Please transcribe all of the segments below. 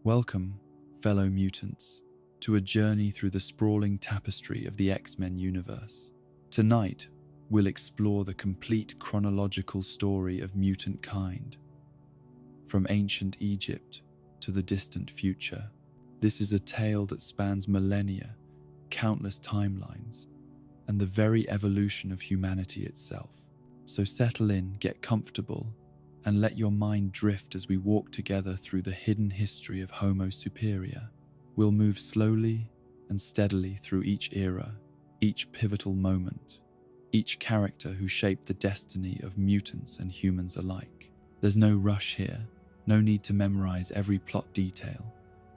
Welcome, fellow mutants, to a journey through the sprawling tapestry of the X-Men universe. Tonight, we'll explore the complete chronological story of mutant kind, from ancient Egypt to the distant future. This is a tale that spans millennia, countless timelines, and the very evolution of humanity itself. So settle in, get comfortable, and let your mind drift as we walk together through the hidden history of Homo Superior. We'll move slowly and steadily through each era, each pivotal moment, each character who shaped the destiny of mutants and humans alike. There's no rush here, no need to memorize every plot detail.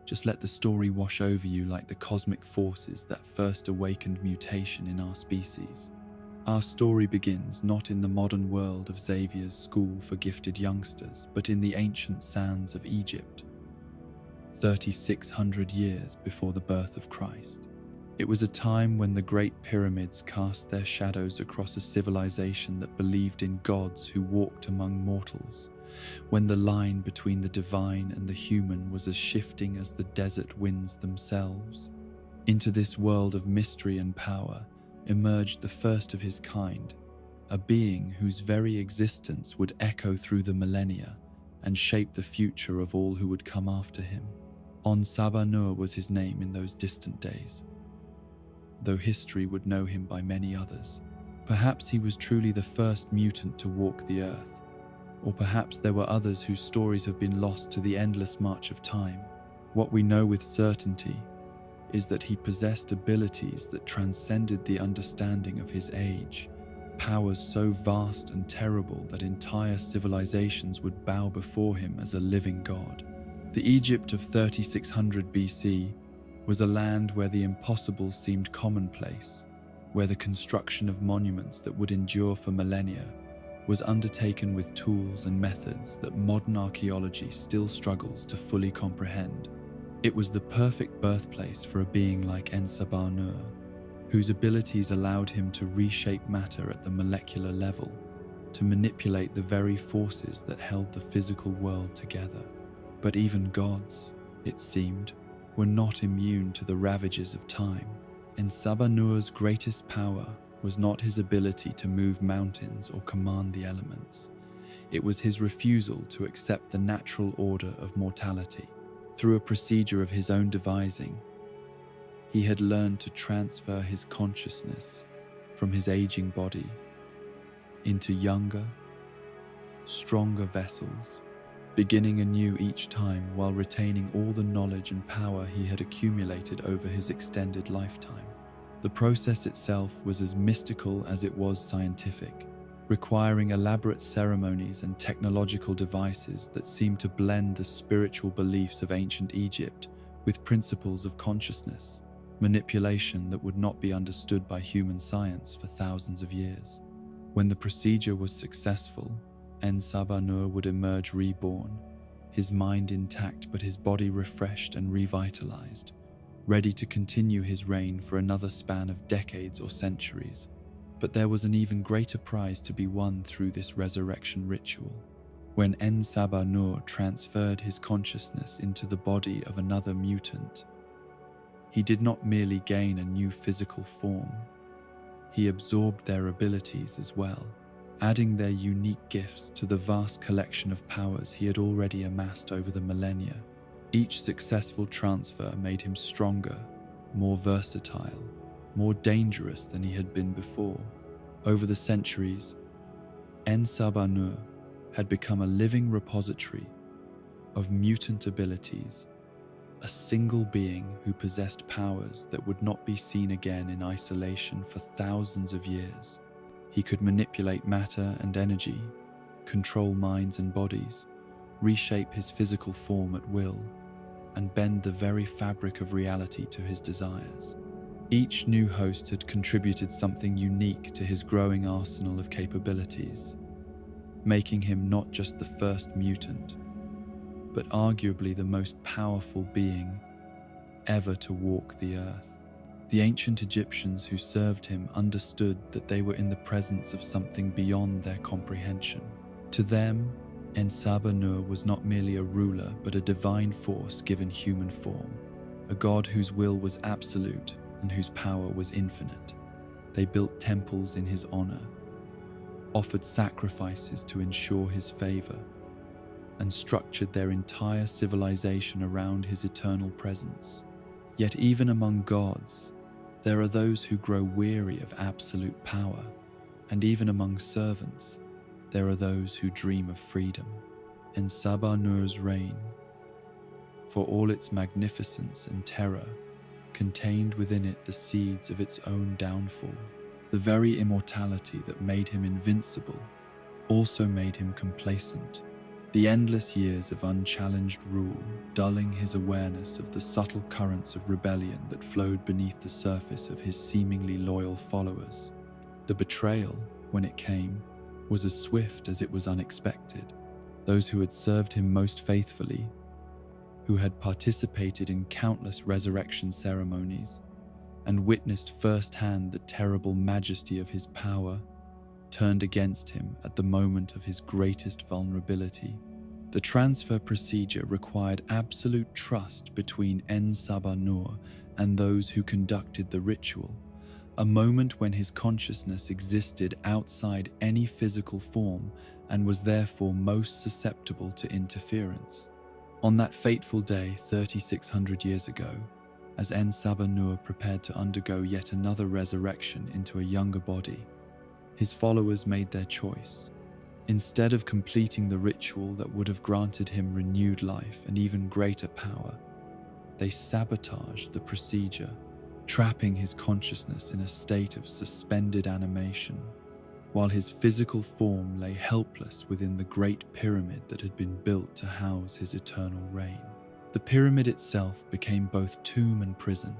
Just let the story wash over you like the cosmic forces that first awakened mutation in our species. Our story begins not in the modern world of Xavier's school for gifted youngsters, but in the ancient sands of Egypt, 3,600 years before the birth of Christ. It was a time when the Great Pyramids cast their shadows across a civilization that believed in gods who walked among mortals, when the line between the divine and the human was as shifting as the desert winds themselves. Into this world of mystery and power emerged the first of his kind, a being whose very existence would echo through the millennia and shape the future of all who would come after him. En Sabah Nur was his name in those distant days, though history would know him by many others. Perhaps he was truly the first mutant to walk the earth, or perhaps there were others whose stories have been lost to the endless march of time. What we know with certainty is that he possessed abilities that transcended the understanding of his age, powers so vast and terrible that entire civilizations would bow before him as a living god. The Egypt of 3600 BC was a land where the impossible seemed commonplace, where the construction of monuments that would endure for millennia was undertaken with tools and methods that modern archaeology still struggles to fully comprehend. It was the perfect birthplace for a being like En Sabah Nur, whose abilities allowed him to reshape matter at the molecular level, to manipulate the very forces that held the physical world together. But even gods, it seemed, were not immune to the ravages of time. En Sabah Nur's greatest power was not his ability to move mountains or command the elements. It was his refusal to accept the natural order of mortality. Through a procedure of his own devising, he had learned to transfer his consciousness from his aging body into younger, stronger vessels, beginning anew each time while retaining all the knowledge and power he had accumulated over his extended lifetime. The process itself was as mystical as it was scientific, requiring elaborate ceremonies and technological devices that seemed to blend the spiritual beliefs of ancient Egypt with principles of consciousness, manipulation that would not be understood by human science for thousands of years. When the procedure was successful, En Sabah Nur would emerge reborn, his mind intact but his body refreshed and revitalized, ready to continue his reign for another span of decades or centuries. But there was an even greater prize to be won through this resurrection ritual. When En Sabah Nur transferred his consciousness into the body of another mutant, he did not merely gain a new physical form, he absorbed their abilities as well, adding their unique gifts to the vast collection of powers he had already amassed over the millennia. Each successful transfer made him stronger, more versatile, more dangerous than he had been before. Over the centuries, En Sabah Nur had become a living repository of mutant abilities, a single being who possessed powers that would not be seen again in isolation for thousands of years. He could manipulate matter and energy, control minds and bodies, reshape his physical form at will, and bend the very fabric of reality to his desires. Each new host had contributed something unique to his growing arsenal of capabilities, making him not just the first mutant, but arguably the most powerful being ever to walk the earth. The ancient Egyptians who served him understood that they were in the presence of something beyond their comprehension. To them, En Sabah Nur was not merely a ruler, but a divine force given human form, a god whose will was absolute and whose power was infinite. They built temples in his honor, offered sacrifices to ensure his favor, and structured their entire civilization around his eternal presence. Yet even among gods, there are those who grow weary of absolute power, and even among servants, there are those who dream of freedom. En Sabah Nur's reign, for all its magnificence and terror, contained within it the seeds of its own downfall. The very immortality that made him invincible also made him complacent, the endless years of unchallenged rule dulling his awareness of the subtle currents of rebellion that flowed beneath the surface of his seemingly loyal followers. The betrayal, when it came, was as swift as it was unexpected. Those who had served him most faithfully, who had participated in countless resurrection ceremonies and witnessed firsthand the terrible majesty of his power, turned against him at the moment of his greatest vulnerability. The transfer procedure required absolute trust between En Sabah Nur and those who conducted the ritual, a moment when his consciousness existed outside any physical form and was therefore most susceptible to interference. On that fateful day 3,600 years ago, as En Sabah Nur prepared to undergo yet another resurrection into a younger body, his followers made their choice. Instead of completing the ritual that would have granted him renewed life and even greater power, they sabotaged the procedure, trapping his consciousness in a state of suspended animation, while his physical form lay helpless within the great pyramid that had been built to house his eternal reign. The pyramid itself became both tomb and prison,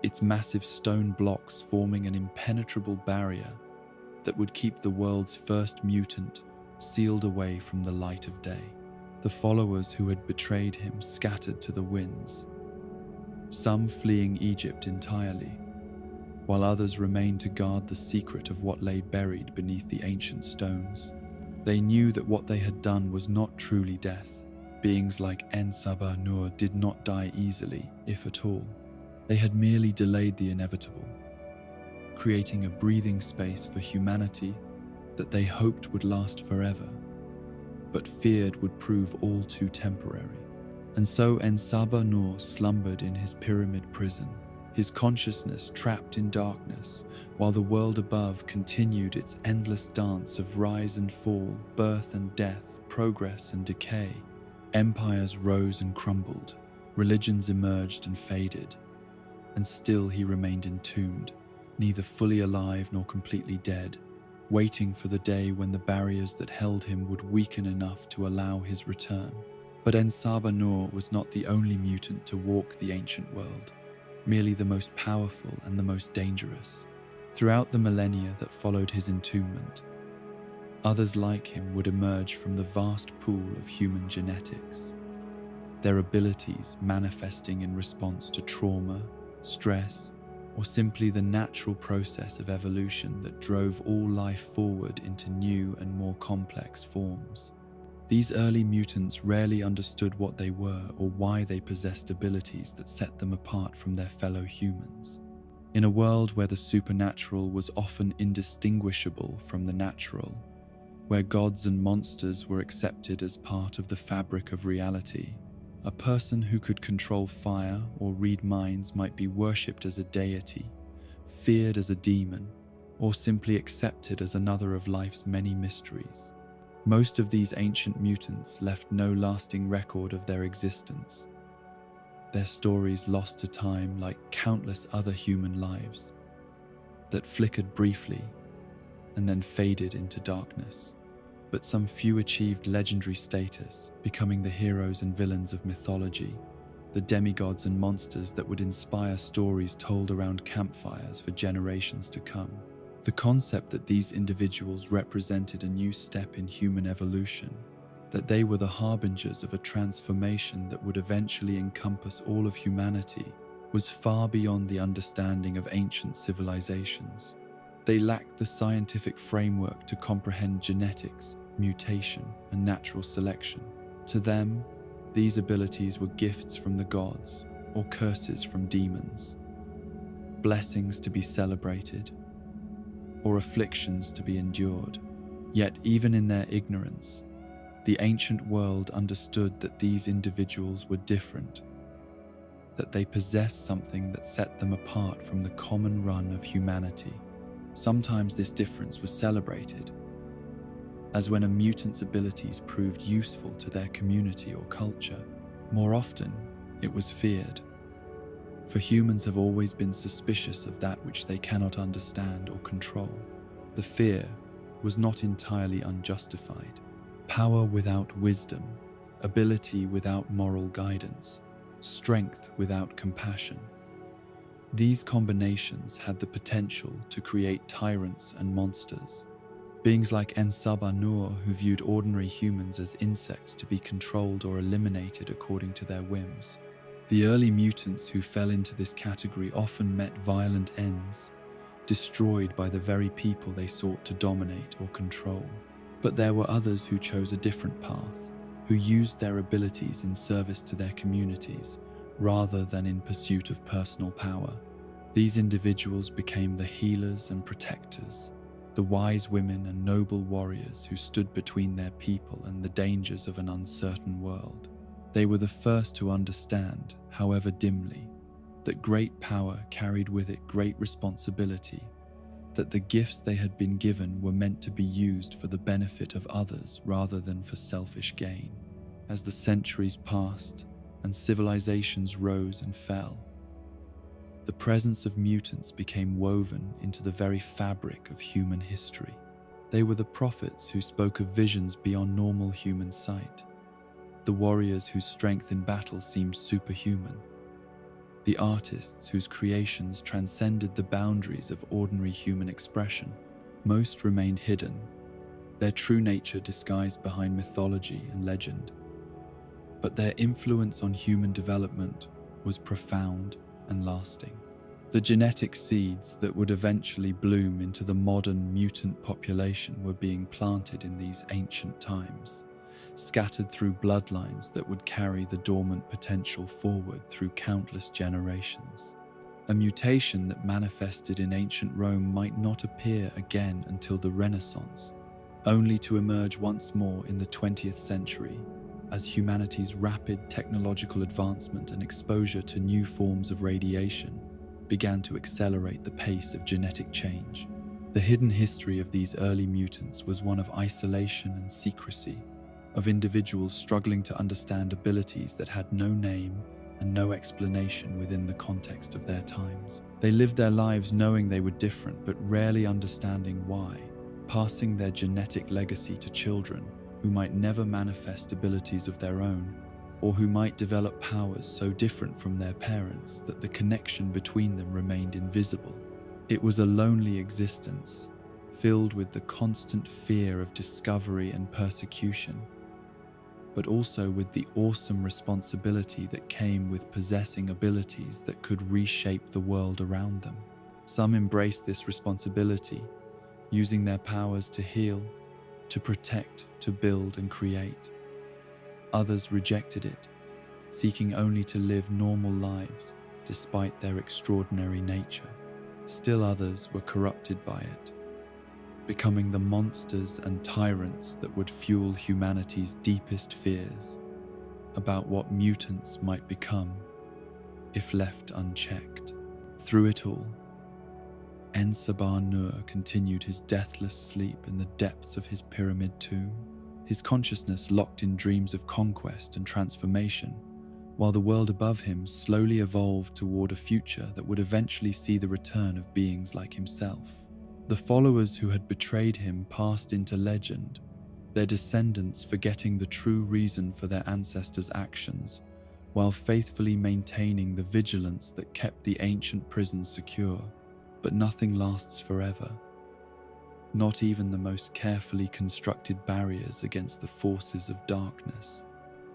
its massive stone blocks forming an impenetrable barrier that would keep the world's first mutant sealed away from the light of day. The followers who had betrayed him scattered to the winds, some fleeing Egypt entirely, while others remained to guard the secret of what lay buried beneath the ancient stones. They knew that what they had done was not truly death. Beings like En Sabah Nur did not die easily, if at all. They had merely delayed the inevitable, creating a breathing space for humanity that they hoped would last forever, but feared would prove all too temporary. And so En Sabah Nur slumbered in his pyramid prison, his consciousness trapped in darkness, while the world above continued its endless dance of rise and fall, birth and death, progress and decay. Empires rose and crumbled, religions emerged and faded, and still he remained entombed, neither fully alive nor completely dead, waiting for the day when the barriers that held him would weaken enough to allow his return. But En Sabah Nur was not the only mutant to walk the ancient world, merely the most powerful and the most dangerous. Throughout the millennia that followed his entombment, others like him would emerge from the vast pool of human genetics, their abilities manifesting in response to trauma, stress, or simply the natural process of evolution that drove all life forward into new and more complex forms. These early mutants rarely understood what they were or why they possessed abilities that set them apart from their fellow humans. In a world where the supernatural was often indistinguishable from the natural, where gods and monsters were accepted as part of the fabric of reality, a person who could control fire or read minds might be worshipped as a deity, feared as a demon, or simply accepted as another of life's many mysteries. Most of these ancient mutants left no lasting record of their existence, their stories lost to time like countless other human lives that flickered briefly and then faded into darkness. But some few achieved legendary status, becoming the heroes and villains of mythology, the demigods and monsters that would inspire stories told around campfires for generations to come. The concept that these individuals represented a new step in human evolution, that they were the harbingers of a transformation that would eventually encompass all of humanity, was far beyond the understanding of ancient civilizations. They lacked the scientific framework to comprehend genetics, mutation, and natural selection. To them, these abilities were gifts from the gods or curses from demons, blessings to be celebrated or afflictions to be endured. Yet even in their ignorance, the ancient world understood that these individuals were different, that they possessed something that set them apart from the common run of humanity. Sometimes this difference was celebrated, as when a mutant's abilities proved useful to their community or culture. More often, it was feared, for humans have always been suspicious of that which they cannot understand or control. The fear was not entirely unjustified. Power without wisdom, ability without moral guidance, strength without compassion. These combinations had the potential to create tyrants and monsters. Beings like En Sabah Nur, who viewed ordinary humans as insects to be controlled or eliminated according to their whims. The early mutants who fell into this category often met violent ends, destroyed by the very people they sought to dominate or control. But there were others who chose a different path, who used their abilities in service to their communities, rather than in pursuit of personal power. These individuals became the healers and protectors, the wise women and noble warriors who stood between their people and the dangers of an uncertain world. They were the first to understand, however dimly, that great power carried with it great responsibility, that the gifts they had been given were meant to be used for the benefit of others rather than for selfish gain. As the centuries passed and civilizations rose and fell, the presence of mutants became woven into the very fabric of human history. They were the prophets who spoke of visions beyond normal human sight, the warriors whose strength in battle seemed superhuman, the artists whose creations transcended the boundaries of ordinary human expression. Most remained hidden, their true nature disguised behind mythology and legend. But their influence on human development was profound and lasting. The genetic seeds that would eventually bloom into the modern mutant population were being planted in these ancient times, scattered through bloodlines that would carry the dormant potential forward through countless generations. A mutation that manifested in ancient Rome might not appear again until the Renaissance, only to emerge once more in the 20th century, as humanity's rapid technological advancement and exposure to new forms of radiation began to accelerate the pace of genetic change. The hidden history of these early mutants was one of isolation and secrecy, of individuals struggling to understand abilities that had no name and no explanation within the context of their times. They lived their lives knowing they were different, but rarely understanding why, passing their genetic legacy to children who might never manifest abilities of their own, or who might develop powers so different from their parents that the connection between them remained invisible. It was a lonely existence, filled with the constant fear of discovery and persecution, but also with the awesome responsibility that came with possessing abilities that could reshape the world around them. Some embraced this responsibility, using their powers to heal, to protect, to build and create. Others rejected it, seeking only to live normal lives despite their extraordinary nature. Still others were corrupted by it, becoming the monsters and tyrants that would fuel humanity's deepest fears about what mutants might become if left unchecked. Through it all, En Sabah Nur continued his deathless sleep in the depths of his pyramid tomb, his consciousness locked in dreams of conquest and transformation, while the world above him slowly evolved toward a future that would eventually see the return of beings like himself. The followers who had betrayed him passed into legend, their descendants forgetting the true reason for their ancestors' actions, while faithfully maintaining the vigilance that kept the ancient prison secure. But nothing lasts forever, not even the most carefully constructed barriers against the forces of darkness.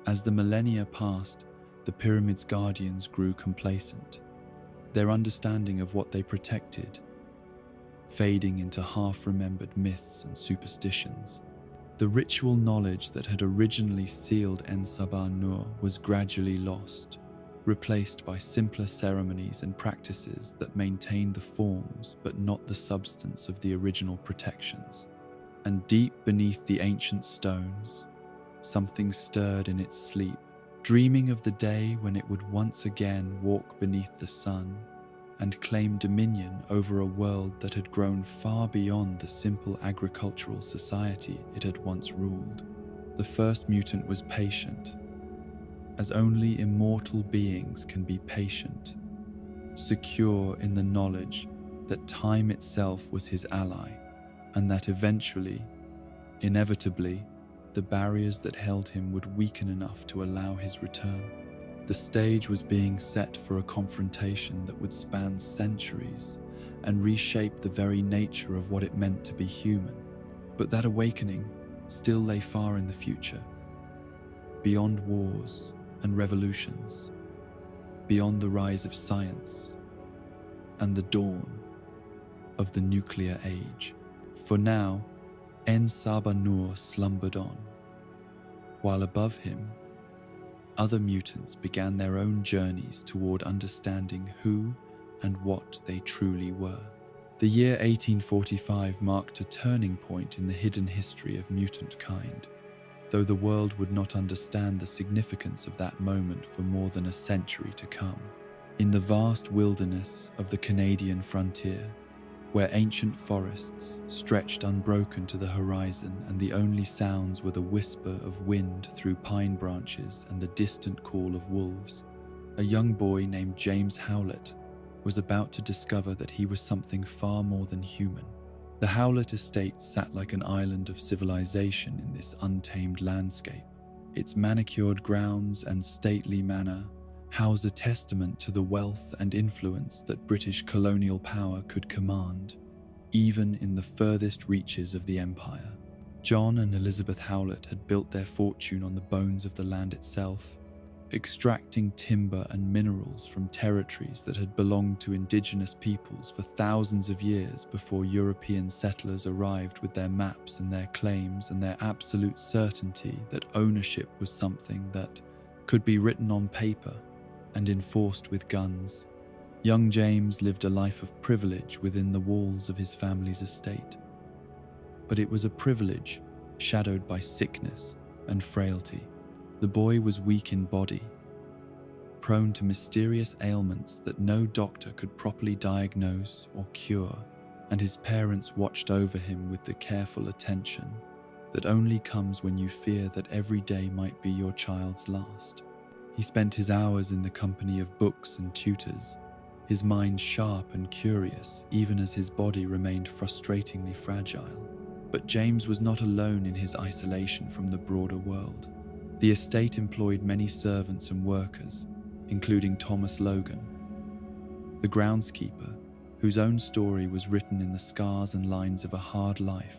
As the millennia passed, the pyramid's guardians grew complacent, their understanding of what they protected fading into half-remembered myths and superstitions. The ritual knowledge that had originally sealed En Sabah Nur was gradually lost, replaced by simpler ceremonies and practices that maintained the forms but not the substance of the original protections. And deep beneath the ancient stones, something stirred in its sleep, dreaming of the day when it would once again walk beneath the sun and claim dominion over a world that had grown far beyond the simple agricultural society it had once ruled. The first mutant was patient, as only immortal beings can be patient, secure in the knowledge that time itself was his ally, and that eventually, inevitably, the barriers that held him would weaken enough to allow his return. The stage was being set for a confrontation that would span centuries and reshape the very nature of what it meant to be human. But that awakening still lay far in the future, beyond wars and revolutions, beyond the rise of science and the dawn of the nuclear age. For now, En Sabah Nur slumbered on, while above him, other mutants began their own journeys toward understanding who and what they truly were. The year 1845 marked a turning point in the hidden history of mutant kind, though the world would not understand the significance of that moment for more than a century to come. In the vast wilderness of the Canadian frontier, where ancient forests stretched unbroken to the horizon and the only sounds were the whisper of wind through pine branches and the distant call of wolves, a young boy named James Howlett was about to discover that he was something far more than human. The Howlett estate sat like an island of civilization in this untamed landscape. Its manicured grounds and stately manor house a testament to the wealth and influence that British colonial power could command, even in the furthest reaches of the empire. John and Elizabeth Howlett had built their fortune on the bones of the land itself, extracting timber and minerals from territories that had belonged to indigenous peoples for thousands of years before European settlers arrived with their maps and their claims and their absolute certainty that ownership was something that could be written on paper and enforced with guns. Young James lived a life of privilege within the walls of his family's estate. But it was a privilege shadowed by sickness and frailty. The boy was weak in body, prone to mysterious ailments that no doctor could properly diagnose or cure, and his parents watched over him with the careful attention that only comes when you fear that every day might be your child's last. He spent his hours in the company of books and tutors, his mind sharp and curious, even as his body remained frustratingly fragile. But James was not alone in his isolation from the broader world. The estate employed many servants and workers, including Thomas Logan, the groundskeeper, whose own story was written in the scars and lines of a hard life,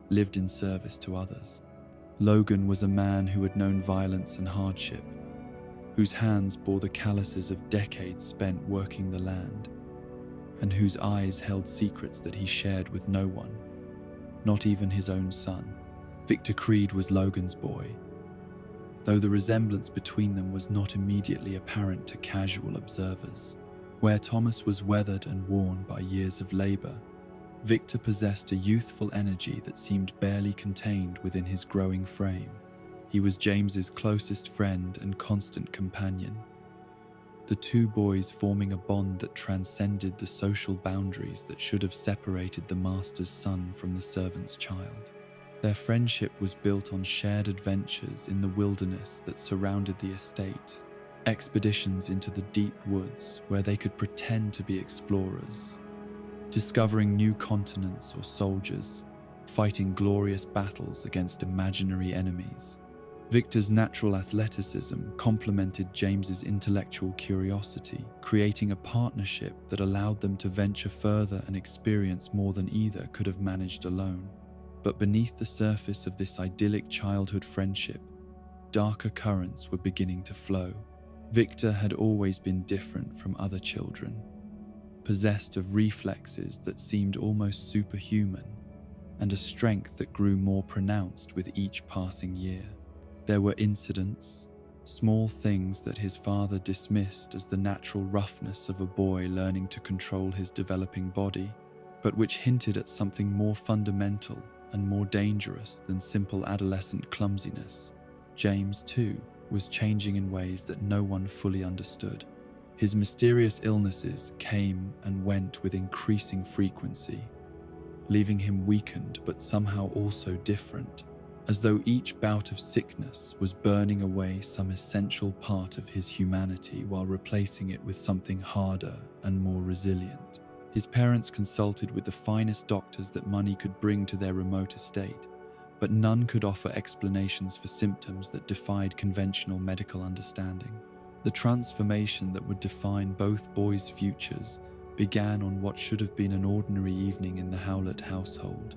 lived in service to others. Logan was a man who had known violence and hardship, whose hands bore the calluses of decades spent working the land, and whose eyes held secrets that he shared with no one, not even his own son. Victor Creed was Logan's boy, though the resemblance between them was not immediately apparent to casual observers. Where Thomas was weathered and worn by years of labor, Victor possessed a youthful energy that seemed barely contained within his growing frame. He was James's closest friend and constant companion, the two boys forming a bond that transcended the social boundaries that should have separated the master's son from the servant's child. Their friendship was built on shared adventures in the wilderness that surrounded the estate, expeditions into the deep woods where they could pretend to be explorers, discovering new continents or soldiers, fighting glorious battles against imaginary enemies. Victor's natural athleticism complemented James's intellectual curiosity, creating a partnership that allowed them to venture further and experience more than either could have managed alone. But beneath the surface of this idyllic childhood friendship, darker currents were beginning to flow. Victor had always been different from other children, possessed of reflexes that seemed almost superhuman, and a strength that grew more pronounced with each passing year. There were incidents, small things that his father dismissed as the natural roughness of a boy learning to control his developing body, but which hinted at something more fundamental and more dangerous than simple adolescent clumsiness. James, too, was changing in ways that no one fully understood. His mysterious illnesses came and went with increasing frequency, leaving him weakened but somehow also different, as though each bout of sickness was burning away some essential part of his humanity while replacing it with something harder and more resilient. His parents consulted with the finest doctors that money could bring to their remote estate, but none could offer explanations for symptoms that defied conventional medical understanding. The transformation that would define both boys' futures began on what should have been an ordinary evening in the Howlett household.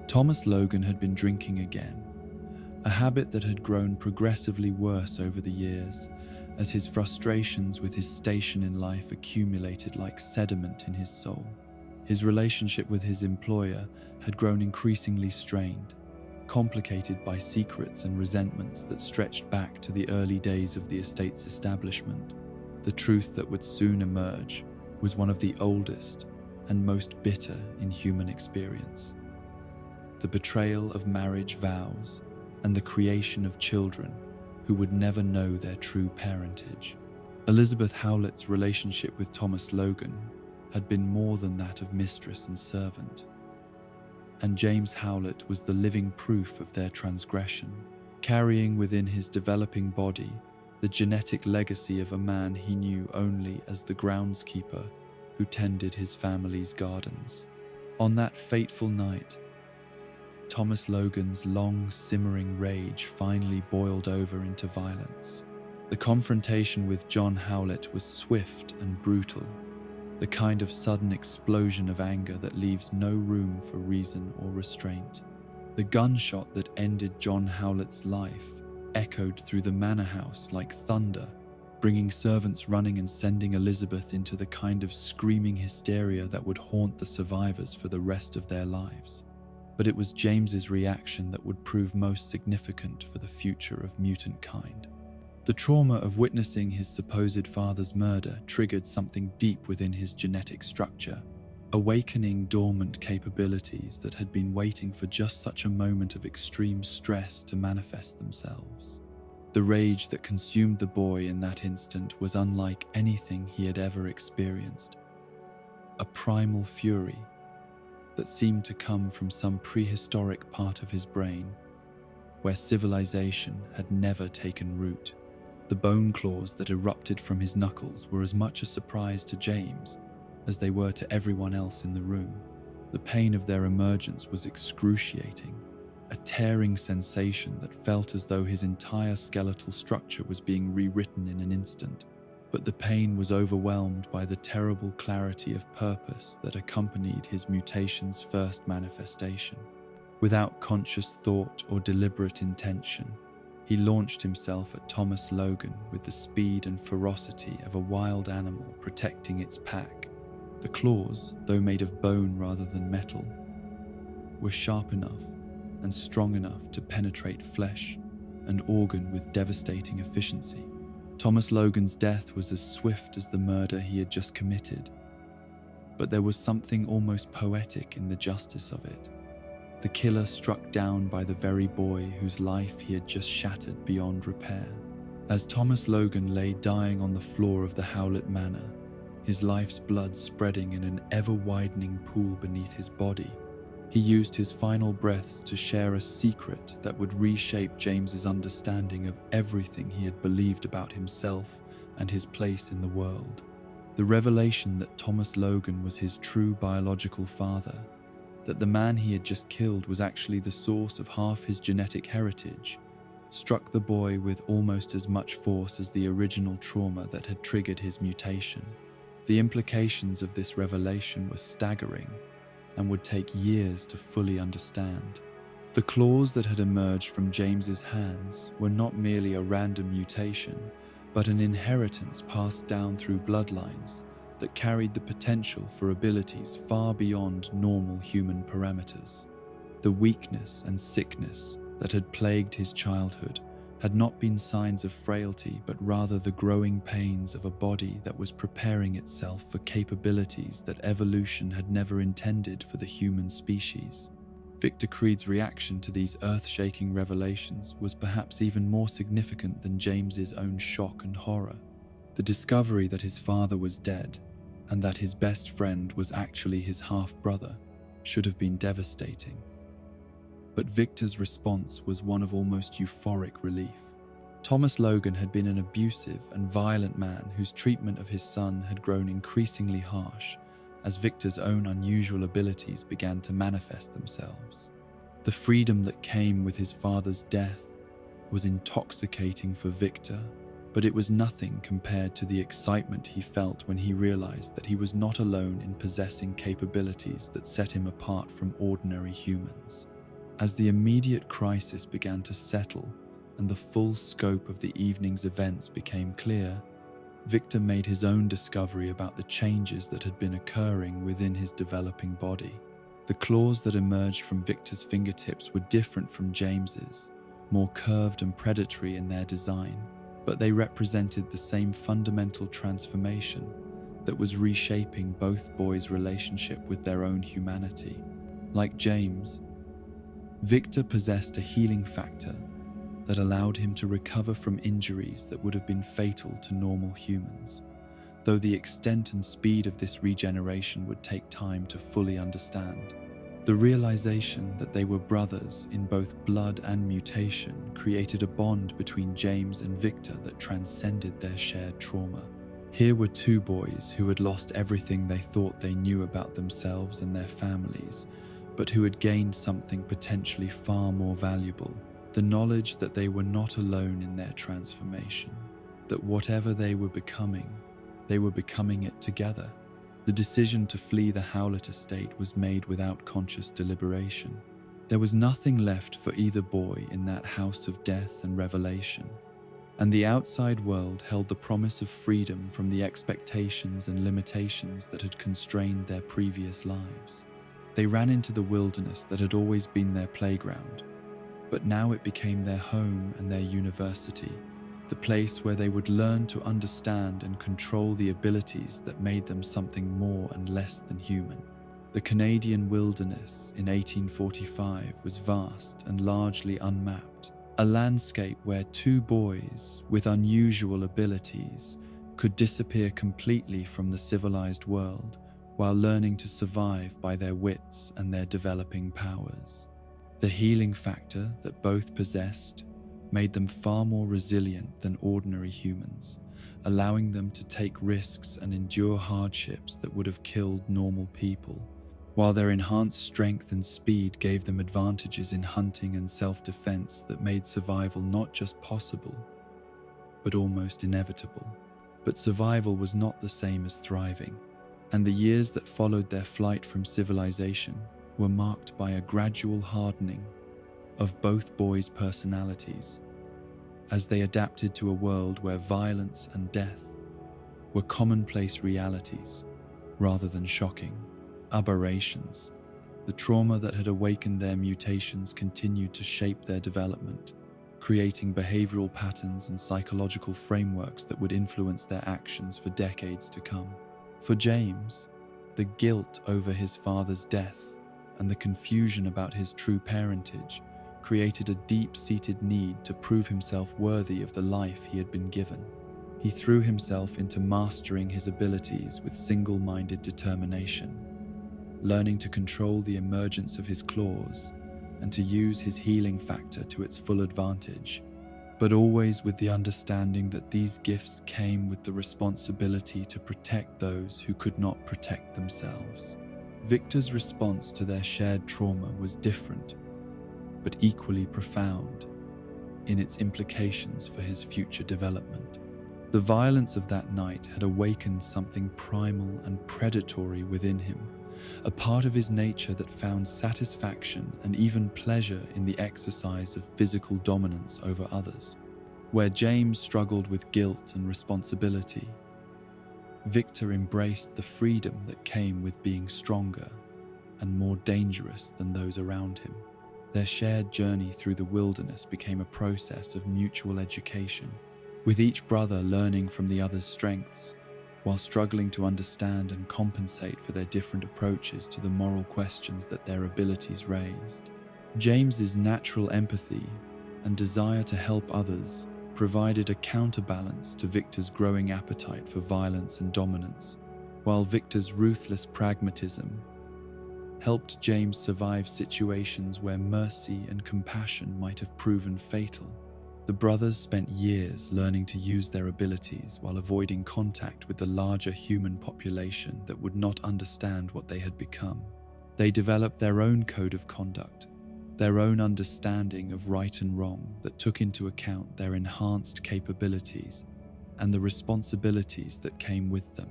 Thomas Logan had been drinking again, a habit that had grown progressively worse over the years as his frustrations with his station in life accumulated like sediment in his soul. His relationship with his employer had grown increasingly strained, complicated by secrets and resentments that stretched back to the early days of the estate's establishment. The truth that would soon emerge was one of the oldest and most bitter in human experience. The betrayal of marriage vows and the creation of children who would never know their true parentage. Elizabeth Howlett's relationship with Thomas Logan had been more than that of mistress and servant, and James Howlett was the living proof of their transgression, carrying within his developing body the genetic legacy of a man he knew only as the groundskeeper who tended his family's gardens. On that fateful night, Thomas Logan's long simmering rage finally boiled over into violence. The confrontation with John Howlett was swift and brutal, the kind of sudden explosion of anger that leaves no room for reason or restraint. The gunshot that ended John Howlett's life echoed through the manor house like thunder, bringing servants running and sending Elizabeth into the kind of screaming hysteria that would haunt the survivors for the rest of their lives. But it was James's reaction that would prove most significant for the future of mutant kind. The trauma of witnessing his supposed father's murder triggered something deep within his genetic structure, awakening dormant capabilities that had been waiting for just such a moment of extreme stress to manifest themselves. The rage that consumed the boy in that instant was unlike anything he had ever experienced. A primal fury that seemed to come from some prehistoric part of his brain, where civilization had never taken root. The bone claws that erupted from his knuckles were as much a surprise to James as they were to everyone else in the room. The pain of their emergence was excruciating, a tearing sensation that felt as though his entire skeletal structure was being rewritten in an instant. But the pain was overwhelmed by the terrible clarity of purpose that accompanied his mutation's first manifestation. Without conscious thought or deliberate intention, he launched himself at Thomas Logan with the speed and ferocity of a wild animal protecting its pack. The claws, though made of bone rather than metal, were sharp enough and strong enough to penetrate flesh and organ with devastating efficiency. Thomas Logan's death was as swift as the murder he had just committed, but there was something almost poetic in the justice of it. The killer struck down by the very boy whose life he had just shattered beyond repair. As Thomas Logan lay dying on the floor of the Howlett Manor, his life's blood spreading in an ever-widening pool beneath his body, he used his final breaths to share a secret that would reshape James's understanding of everything he had believed about himself and his place in the world. The revelation that Thomas Logan was his true biological father, that the man he had just killed was actually the source of half his genetic heritage, struck the boy with almost as much force as the original trauma that had triggered his mutation. The implications of this revelation were staggering and would take years to fully understand. The claws that had emerged from James's hands were not merely a random mutation, but an inheritance passed down through bloodlines that carried the potential for abilities far beyond normal human parameters. The weakness and sickness that had plagued his childhood had not been signs of frailty, but rather the growing pains of a body that was preparing itself for capabilities that evolution had never intended for the human species. Victor Creed's reaction to these earth-shaking revelations was perhaps even more significant than James's own shock and horror. The discovery that his father was dead, and that his best friend was actually his half-brother, should have been devastating. But Victor's response was one of almost euphoric relief. Thomas Logan had been an abusive and violent man whose treatment of his son had grown increasingly harsh as Victor's own unusual abilities began to manifest themselves. The freedom that came with his father's death was intoxicating for Victor, but it was nothing compared to the excitement he felt when he realized that he was not alone in possessing capabilities that set him apart from ordinary humans. As the immediate crisis began to settle and the full scope of the evening's events became clear, Victor made his own discovery about the changes that had been occurring within his developing body. The claws that emerged from Victor's fingertips were different from James's, more curved and predatory in their design, but they represented the same fundamental transformation that was reshaping both boys' relationship with their own humanity. Like James, Victor possessed a healing factor that allowed him to recover from injuries that would have been fatal to normal humans, though the extent and speed of this regeneration would take time to fully understand. The realization that they were brothers in both blood and mutation created a bond between James and Victor that transcended their shared trauma. Here were two boys who had lost everything they thought they knew about themselves and their families, but who had gained something potentially far more valuable: the knowledge that they were not alone in their transformation, that whatever they were becoming it together. The decision to flee the Howlett estate was made without conscious deliberation. There was nothing left for either boy in that house of death and revelation, and the outside world held the promise of freedom from the expectations and limitations that had constrained their previous lives. They ran into the wilderness that had always been their playground, but now it became their home and their university, the place where they would learn to understand and control the abilities that made them something more and less than human. The Canadian wilderness in 1845 was vast and largely unmapped, a landscape where two boys with unusual abilities could disappear completely from the civilized world while learning to survive by their wits and their developing powers. The healing factor that both possessed made them far more resilient than ordinary humans, allowing them to take risks and endure hardships that would have killed normal people, while their enhanced strength and speed gave them advantages in hunting and self-defense that made survival not just possible, but almost inevitable. But survival was not the same as thriving, and the years that followed their flight from civilization were marked by a gradual hardening of both boys' personalities as they adapted to a world where violence and death were commonplace realities rather than shocking aberrations. The trauma that had awakened their mutations continued to shape their development, creating behavioral patterns and psychological frameworks that would influence their actions for decades to come. For James, the guilt over his father's death and the confusion about his true parentage created a deep-seated need to prove himself worthy of the life he had been given. He threw himself into mastering his abilities with single-minded determination, learning to control the emergence of his claws and to use his healing factor to its full advantage, but always with the understanding that these gifts came with the responsibility to protect those who could not protect themselves. Victor's response to their shared trauma was different, but equally profound in its implications for his future development. The violence of that night had awakened something primal and predatory within him, a part of his nature that found satisfaction and even pleasure in the exercise of physical dominance over others. Where James struggled with guilt and responsibility, Victor embraced the freedom that came with being stronger and more dangerous than those around him. Their shared journey through the wilderness became a process of mutual education, with each brother learning from the other's strengths, while struggling to understand and compensate for their different approaches to the moral questions that their abilities raised. James's natural empathy and desire to help others provided a counterbalance to Victor's growing appetite for violence and dominance, while Victor's ruthless pragmatism helped James survive situations where mercy and compassion might have proven fatal. The brothers spent years learning to use their abilities while avoiding contact with the larger human population that would not understand what they had become. They developed their own code of conduct, their own understanding of right and wrong that took into account their enhanced capabilities and the responsibilities that came with them.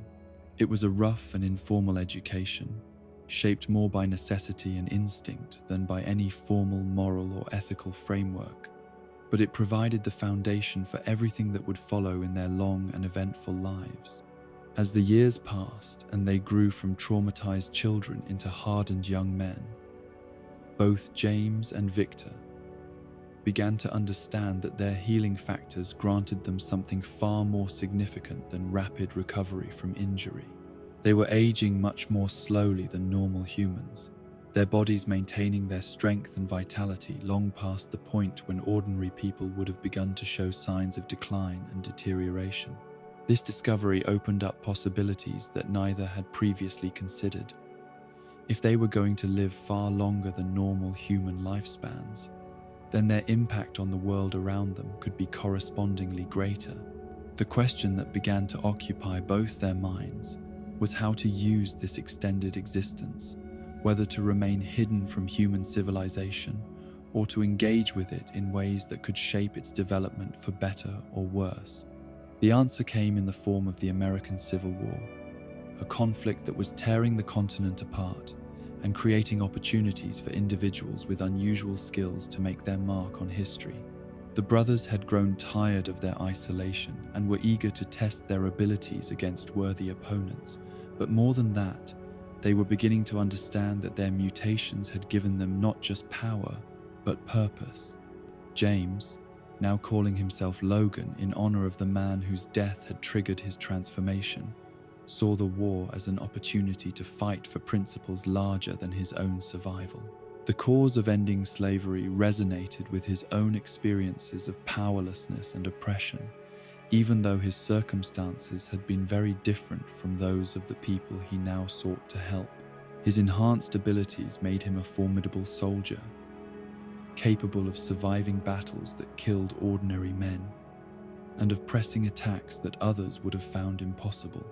It was a rough and informal education, shaped more by necessity and instinct than by any formal moral or ethical framework, but it provided the foundation for everything that would follow in their long and eventful lives. As the years passed and they grew from traumatized children into hardened young men, both James and Victor began to understand that their healing factors granted them something far more significant than rapid recovery from injury. They were aging much more slowly than normal humans, their bodies maintaining their strength and vitality long past the point when ordinary people would have begun to show signs of decline and deterioration. This discovery opened up possibilities that neither had previously considered. If they were going to live far longer than normal human lifespans, then their impact on the world around them could be correspondingly greater. The question that began to occupy both their minds was how to use this extended existence, whether to remain hidden from human civilization or to engage with it in ways that could shape its development for better or worse. The answer came in the form of the American Civil War, a conflict that was tearing the continent apart and creating opportunities for individuals with unusual skills to make their mark on history. The brothers had grown tired of their isolation and were eager to test their abilities against worthy opponents, but more than that, they were beginning to understand that their mutations had given them not just power, but purpose. James, now calling himself Logan in honor of the man whose death had triggered his transformation, saw the war as an opportunity to fight for principles larger than his own survival. The cause of ending slavery resonated with his own experiences of powerlessness and oppression, even though his circumstances had been very different from those of the people he now sought to help. His enhanced abilities made him a formidable soldier, capable of surviving battles that killed ordinary men, and of pressing attacks that others would have found impossible.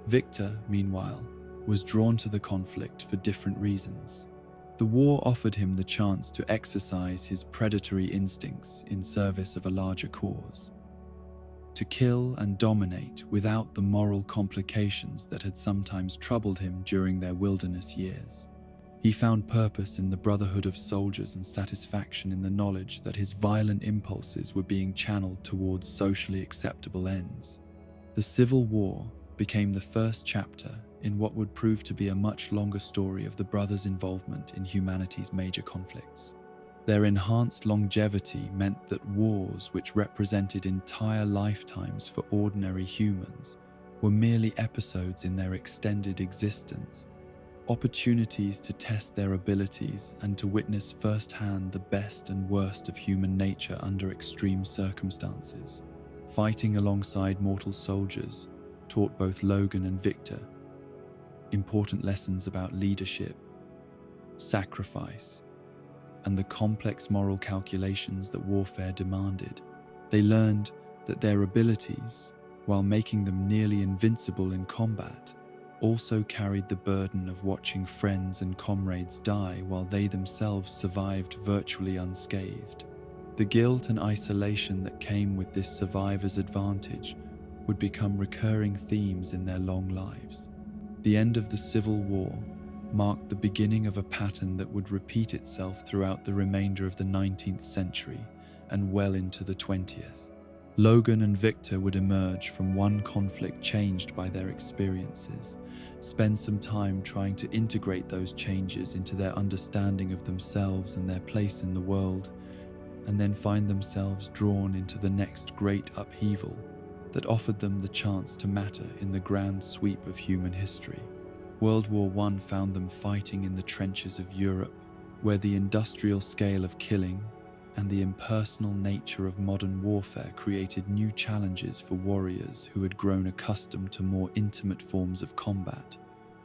Victor, meanwhile, was drawn to the conflict for different reasons. The war offered him the chance to exercise his predatory instincts in service of a larger cause, to kill and dominate without the moral complications that had sometimes troubled him during their wilderness years. He found purpose in the brotherhood of soldiers and satisfaction in the knowledge that his violent impulses were being channeled towards socially acceptable ends. The Civil War became the first chapter in what would prove to be a much longer story of the brothers' involvement in humanity's major conflicts. Their enhanced longevity meant that wars which represented entire lifetimes for ordinary humans were merely episodes in their extended existence, opportunities to test their abilities and to witness firsthand the best and worst of human nature under extreme circumstances. Fighting alongside mortal soldiers taught both Logan and Victor important lessons about leadership, sacrifice, and the complex moral calculations that warfare demanded. They learned that their abilities, while making them nearly invincible in combat, also carried the burden of watching friends and comrades die while they themselves survived virtually unscathed. The guilt and isolation that came with this survivor's advantage would become recurring themes in their long lives. The end of the Civil War marked the beginning of a pattern that would repeat itself throughout the remainder of the 19th century and well into the 20th. Logan and Victor would emerge from one conflict changed by their experiences, spend some time trying to integrate those changes into their understanding of themselves and their place in the world, and then find themselves drawn into the next great upheaval that offered them the chance to matter in the grand sweep of human history. World War I found them fighting in the trenches of Europe, where the industrial scale of killing and the impersonal nature of modern warfare created new challenges for warriors who had grown accustomed to more intimate forms of combat.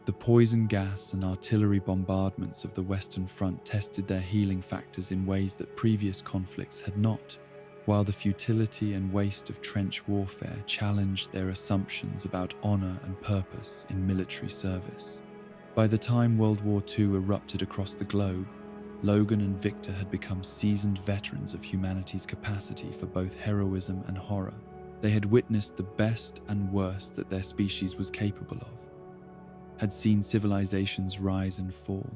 The poison gas and artillery bombardments of the Western Front tested their healing factors in ways that previous conflicts had not, while the futility and waste of trench warfare challenged their assumptions about honor and purpose in military service. By the time World War II erupted across the globe, Logan and Victor had become seasoned veterans of humanity's capacity for both heroism and horror. They had witnessed the best and worst that their species was capable of, had seen civilizations rise and fall,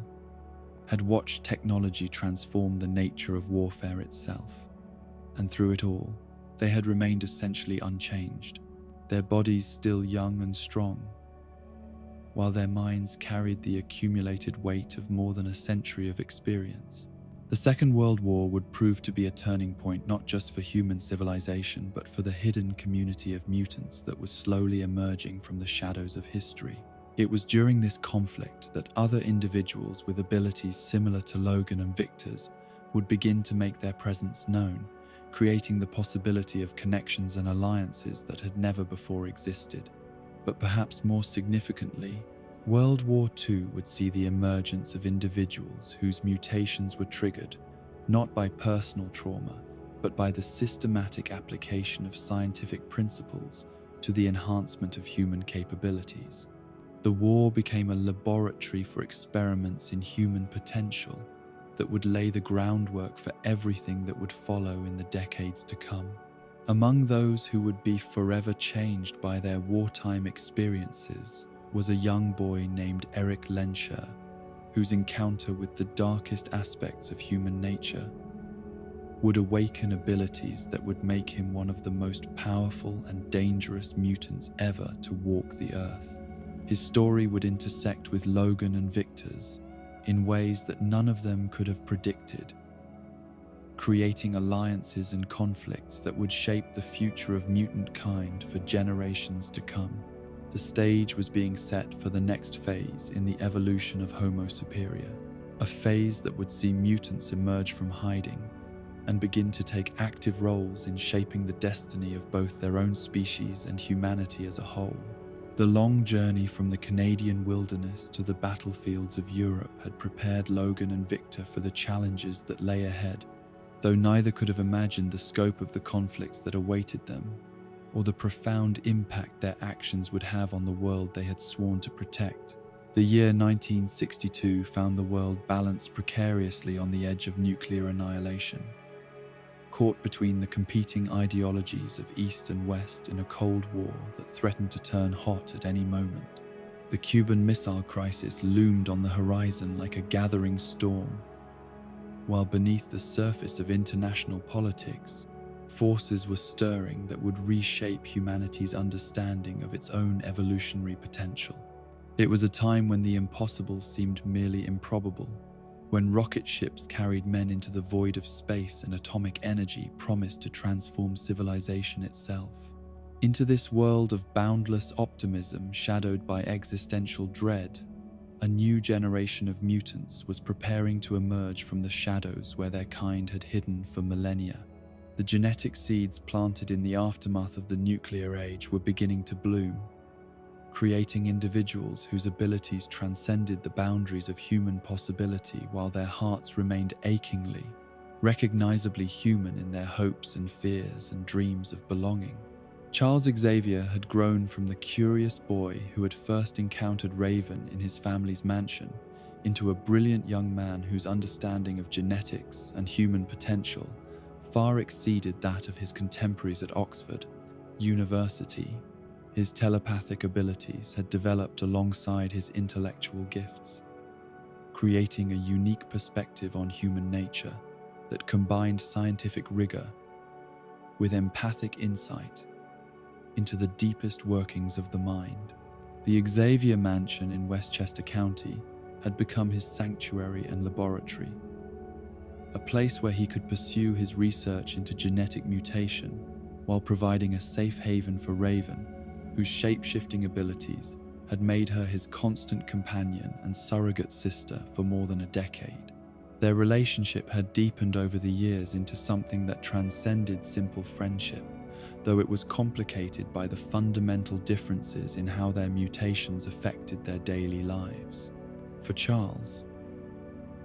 had watched technology transform the nature of warfare itself. And through it all, they had remained essentially unchanged, their bodies still young and strong, while their minds carried the accumulated weight of more than a century of experience. The Second World War would prove to be a turning point not just for human civilization, but for the hidden community of mutants that was slowly emerging from the shadows of history. It was during this conflict that other individuals with abilities similar to Logan and Victor's would begin to make their presence known, creating the possibility of connections and alliances that had never before existed. But perhaps more significantly, World War II would see the emergence of individuals whose mutations were triggered not by personal trauma, but by the systematic application of scientific principles to the enhancement of human capabilities. The war became a laboratory for experiments in human potential that would lay the groundwork for everything that would follow in the decades to come. Among those who would be forever changed by their wartime experiences was a young boy named Eric Lensher, whose encounter with the darkest aspects of human nature would awaken abilities that would make him one of the most powerful and dangerous mutants ever to walk the earth. His story would intersect with Logan and Victor's in ways that none of them could have predicted, creating alliances and conflicts that would shape the future of mutant kind for generations to come. The stage was being set for the next phase in the evolution of Homo superior, a phase that would see mutants emerge from hiding and begin to take active roles in shaping the destiny of both their own species and humanity as a whole. The long journey from the Canadian wilderness to the battlefields of Europe had prepared Logan and Victor for the challenges that lay ahead, though neither could have imagined the scope of the conflicts that awaited them, or the profound impact their actions would have on the world they had sworn to protect. The year 1962 found the world balanced precariously on the edge of nuclear annihilation, caught between the competing ideologies of East and West in a Cold War that threatened to turn hot at any moment. The Cuban Missile Crisis loomed on the horizon like a gathering storm, while beneath the surface of international politics, forces were stirring that would reshape humanity's understanding of its own evolutionary potential. It was a time when the impossible seemed merely improbable, when rocket ships carried men into the void of space and atomic energy promised to transform civilization itself. Into this world of boundless optimism shadowed by existential dread, a new generation of mutants was preparing to emerge from the shadows where their kind had hidden for millennia. The genetic seeds planted in the aftermath of the nuclear age were beginning to bloom, creating individuals whose abilities transcended the boundaries of human possibility while their hearts remained achingly, recognizably human in their hopes and fears and dreams of belonging. Charles Xavier had grown from the curious boy who had first encountered Raven in his family's mansion into a brilliant young man whose understanding of genetics and human potential far exceeded that of his contemporaries at Oxford University. His telepathic abilities had developed alongside his intellectual gifts, creating a unique perspective on human nature that combined scientific rigor with empathic insight into the deepest workings of the mind. The Xavier mansion in Westchester County had become his sanctuary and laboratory, a place where he could pursue his research into genetic mutation while providing a safe haven for Raven, whose shape-shifting abilities had made her his constant companion and surrogate sister for more than a decade. Their relationship had deepened over the years into something that transcended simple friendship, though it was complicated by the fundamental differences in how their mutations affected their daily lives. For Charles,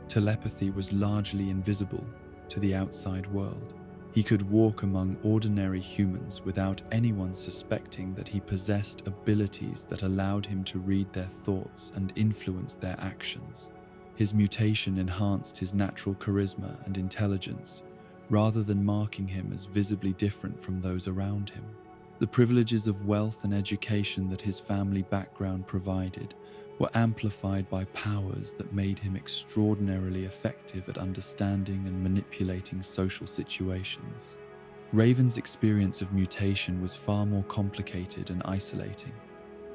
telepathy was largely invisible to the outside world. He could walk among ordinary humans without anyone suspecting that he possessed abilities that allowed him to read their thoughts and influence their actions. His mutation enhanced his natural charisma and intelligence, rather than marking him as visibly different from those around him. The privileges of wealth and education that his family background provided were amplified by powers that made him extraordinarily effective at understanding and manipulating social situations. Raven's experience of mutation was far more complicated and isolating.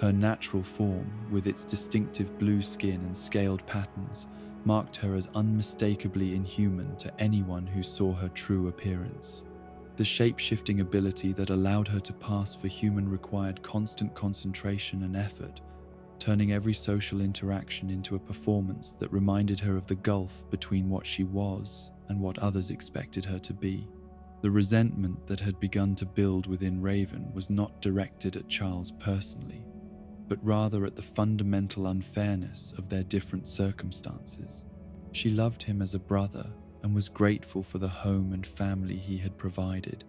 Her natural form, with its distinctive blue skin and scaled patterns, marked her as unmistakably inhuman to anyone who saw her true appearance. The shape-shifting ability that allowed her to pass for human required constant concentration and effort, turning every social interaction into a performance that reminded her of the gulf between what she was and what others expected her to be. The resentment that had begun to build within Raven was not directed at Charles personally, but rather at the fundamental unfairness of their different circumstances. She loved him as a brother and was grateful for the home and family he had provided,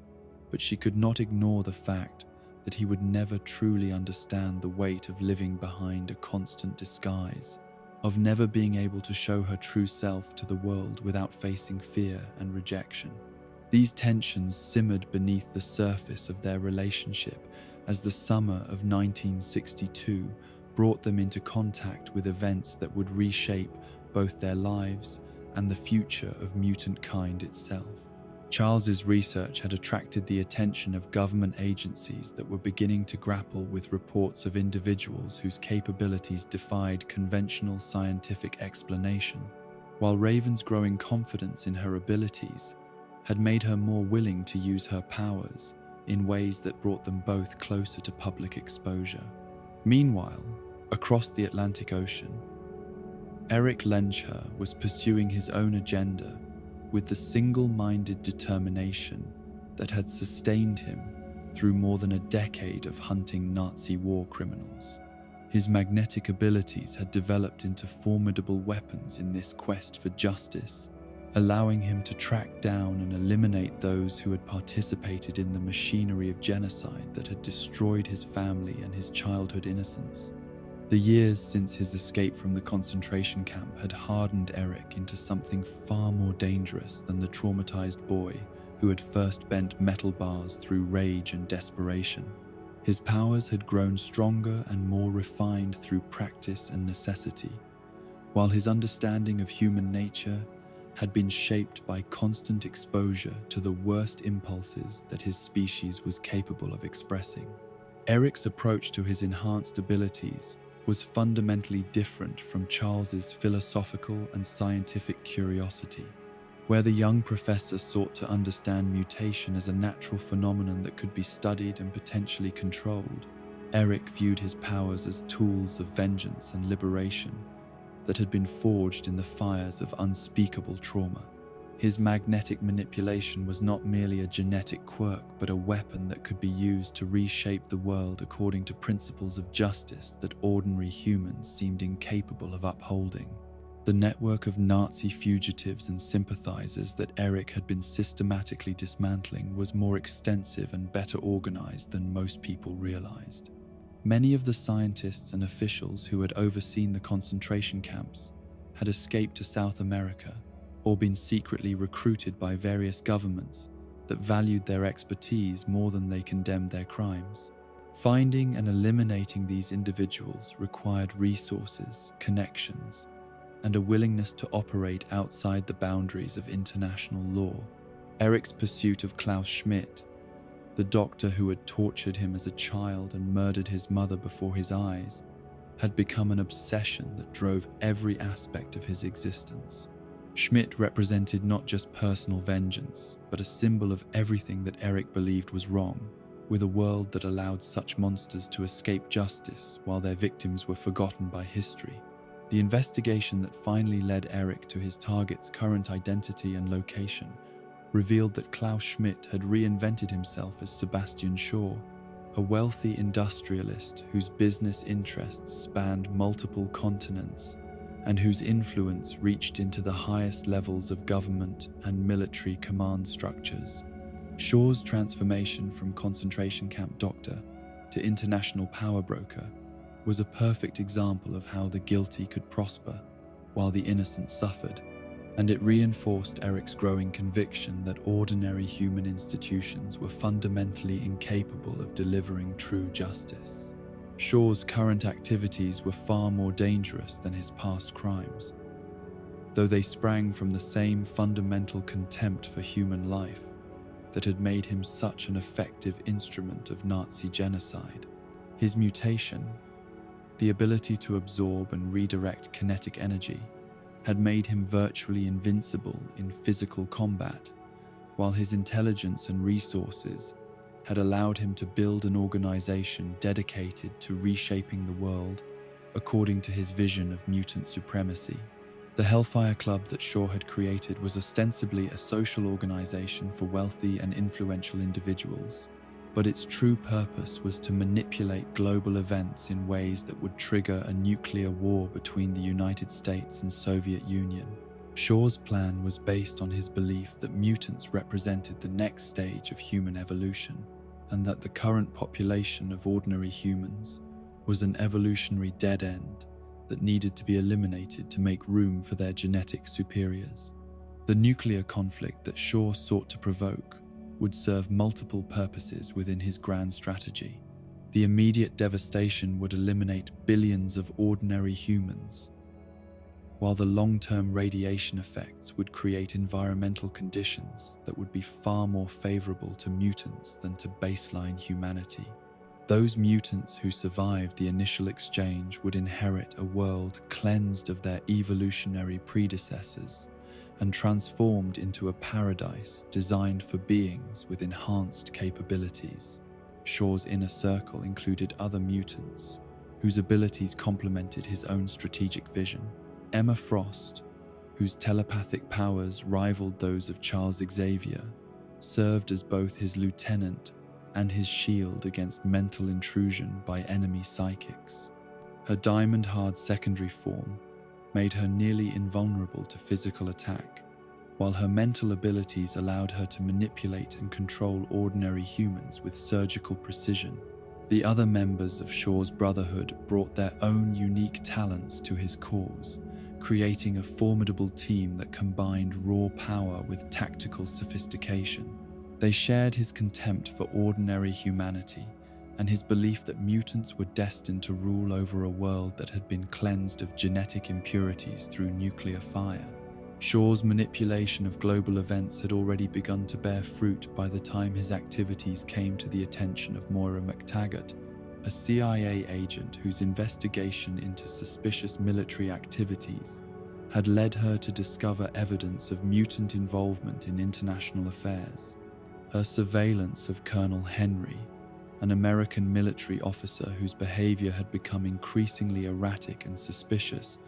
but she could not ignore the fact that he would never truly understand the weight of living behind a constant disguise, of never being able to show her true self to the world without facing fear and rejection. These tensions simmered beneath the surface of their relationship as the summer of 1962 brought them into contact with events that would reshape both their lives and the future of mutant kind itself. Charles's research had attracted the attention of government agencies that were beginning to grapple with reports of individuals whose capabilities defied conventional scientific explanation, while Raven's growing confidence in her abilities had made her more willing to use her powers in ways that brought them both closer to public exposure. Meanwhile, across the Atlantic Ocean, Eric Lensher was pursuing his own agenda with the single-minded determination that had sustained him through more than a decade of hunting Nazi war criminals. His magnetic abilities had developed into formidable weapons in this quest for justice, allowing him to track down and eliminate those who had participated in the machinery of genocide that had destroyed his family and his childhood innocence. The years since his escape from the concentration camp had hardened Eric into something far more dangerous than the traumatized boy who had first bent metal bars through rage and desperation. His powers had grown stronger and more refined through practice and necessity, while his understanding of human nature had been shaped by constant exposure to the worst impulses that his species was capable of expressing. Eric's approach to his enhanced abilities was fundamentally different from Charles's philosophical and scientific curiosity. Where the young professor sought to understand mutation as a natural phenomenon that could be studied and potentially controlled, Eric viewed his powers as tools of vengeance and liberation that had been forged in the fires of unspeakable trauma. His magnetic manipulation was not merely a genetic quirk, but a weapon that could be used to reshape the world according to principles of justice that ordinary humans seemed incapable of upholding. The network of Nazi fugitives and sympathizers that Eric had been systematically dismantling was more extensive and better organized than most people realized. Many of the scientists and officials who had overseen the concentration camps had escaped to South America or been secretly recruited by various governments that valued their expertise more than they condemned their crimes. Finding and eliminating these individuals required resources, connections, and a willingness to operate outside the boundaries of international law. Eric's pursuit of Klaus Schmidt The doctor who had tortured him as a child and murdered his mother before his eyes had become an obsession that drove every aspect of his existence. Schmidt represented not just personal vengeance, but a symbol of everything that Eric believed was wrong, with a world that allowed such monsters to escape justice while their victims were forgotten by history. The investigation that finally led Eric to his target's current identity and location revealed that Klaus Schmidt had reinvented himself as Sebastian Shaw, a wealthy industrialist whose business interests spanned multiple continents and whose influence reached into the highest levels of government and military command structures. Shaw's transformation from concentration camp doctor to international power broker was a perfect example of how the guilty could prosper while the innocent suffered, and it reinforced Eric's growing conviction that ordinary human institutions were fundamentally incapable of delivering true justice. Shaw's current activities were far more dangerous than his past crimes, though they sprang from the same fundamental contempt for human life that had made him such an effective instrument of Nazi genocide. His mutation, the ability to absorb and redirect kinetic energy, had made him virtually invincible in physical combat, while his intelligence and resources had allowed him to build an organization dedicated to reshaping the world according to his vision of mutant supremacy. The Hellfire Club that Shaw had created was ostensibly a social organization for wealthy and influential individuals, but its true purpose was to manipulate global events in ways that would trigger a nuclear war between the United States and Soviet Union. Shaw's plan was based on his belief that mutants represented the next stage of human evolution, and that the current population of ordinary humans was an evolutionary dead end that needed to be eliminated to make room for their genetic superiors. The nuclear conflict that Shaw sought to provoke would serve multiple purposes within his grand strategy. The immediate devastation would eliminate billions of ordinary humans, while the long-term radiation effects would create environmental conditions that would be far more favorable to mutants than to baseline humanity. Those mutants who survived the initial exchange would inherit a world cleansed of their evolutionary predecessors and transformed into a paradise designed for beings with enhanced capabilities. Shaw's inner circle included other mutants, whose abilities complemented his own strategic vision. Emma Frost, whose telepathic powers rivaled those of Charles Xavier, served as both his lieutenant and his shield against mental intrusion by enemy psychics. Her diamond-hard secondary form made her nearly invulnerable to physical attack, while her mental abilities allowed her to manipulate and control ordinary humans with surgical precision. The other members of Shaw's Brotherhood brought their own unique talents to his cause, creating a formidable team that combined raw power with tactical sophistication. They shared his contempt for ordinary humanity and his belief that mutants were destined to rule over a world that had been cleansed of genetic impurities through nuclear fire. Shaw's manipulation of global events had already begun to bear fruit by the time his activities came to the attention of Moira McTaggart, a CIA agent whose investigation into suspicious military activities had led her to discover evidence of mutant involvement in international affairs. Her surveillance of Colonel Henry, an American military officer whose behavior had become increasingly erratic and suspicious,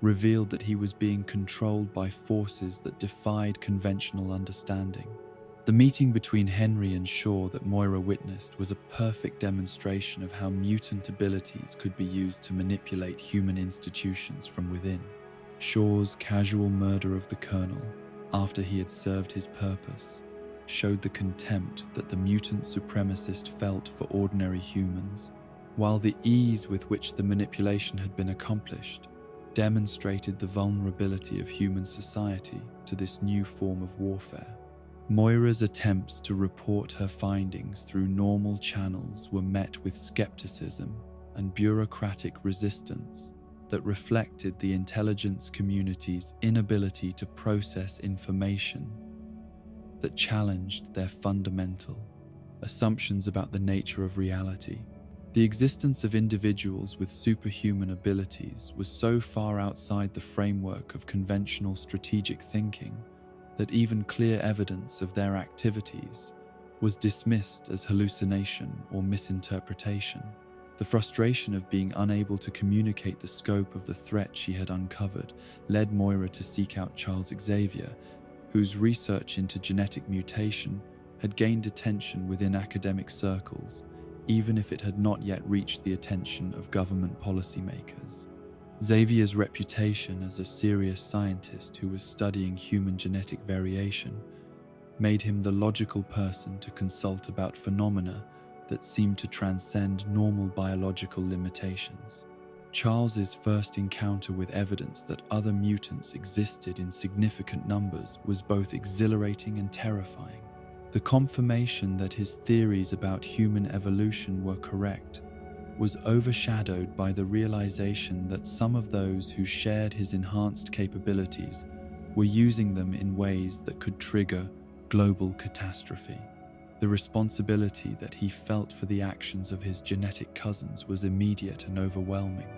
revealed that he was being controlled by forces that defied conventional understanding. The meeting between Henry and Shaw that Moira witnessed was a perfect demonstration of how mutant abilities could be used to manipulate human institutions from within. Shaw's casual murder of the Colonel, after he had served his purpose, showed the contempt that the mutant supremacist felt for ordinary humans, while the ease with which the manipulation had been accomplished demonstrated the vulnerability of human society to this new form of warfare. Moira's attempts to report her findings through normal channels were met with skepticism and bureaucratic resistance that reflected the intelligence community's inability to process information that challenged their fundamental assumptions about the nature of reality. The existence of individuals with superhuman abilities was so far outside the framework of conventional strategic thinking that even clear evidence of their activities was dismissed as hallucination or misinterpretation. The frustration of being unable to communicate the scope of the threat she had uncovered led Moira to seek out Charles Xavier, whose research into genetic mutation had gained attention within academic circles, even if it had not yet reached the attention of government policymakers. Xavier's reputation as a serious scientist who was studying human genetic variation made him the logical person to consult about phenomena that seemed to transcend normal biological limitations. Charles's first encounter with evidence that other mutants existed in significant numbers was both exhilarating and terrifying. The confirmation that his theories about human evolution were correct was overshadowed by the realization that some of those who shared his enhanced capabilities were using them in ways that could trigger global catastrophe. The responsibility that he felt for the actions of his genetic cousins was immediate and overwhelming.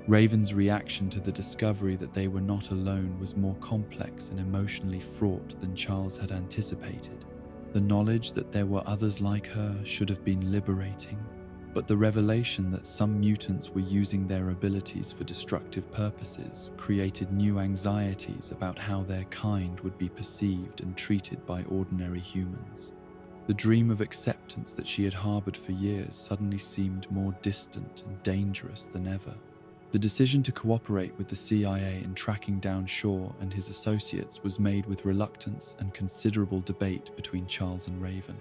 Raven's reaction to the discovery that they were not alone was more complex and emotionally fraught than Charles had anticipated. The knowledge that there were others like her should have been liberating, but the revelation that some mutants were using their abilities for destructive purposes created new anxieties about how their kind would be perceived and treated by ordinary humans. The dream of acceptance that she had harbored for years suddenly seemed more distant and dangerous than ever. The decision to cooperate with the CIA in tracking down Shaw and his associates was made with reluctance and considerable debate between Charles and Raven.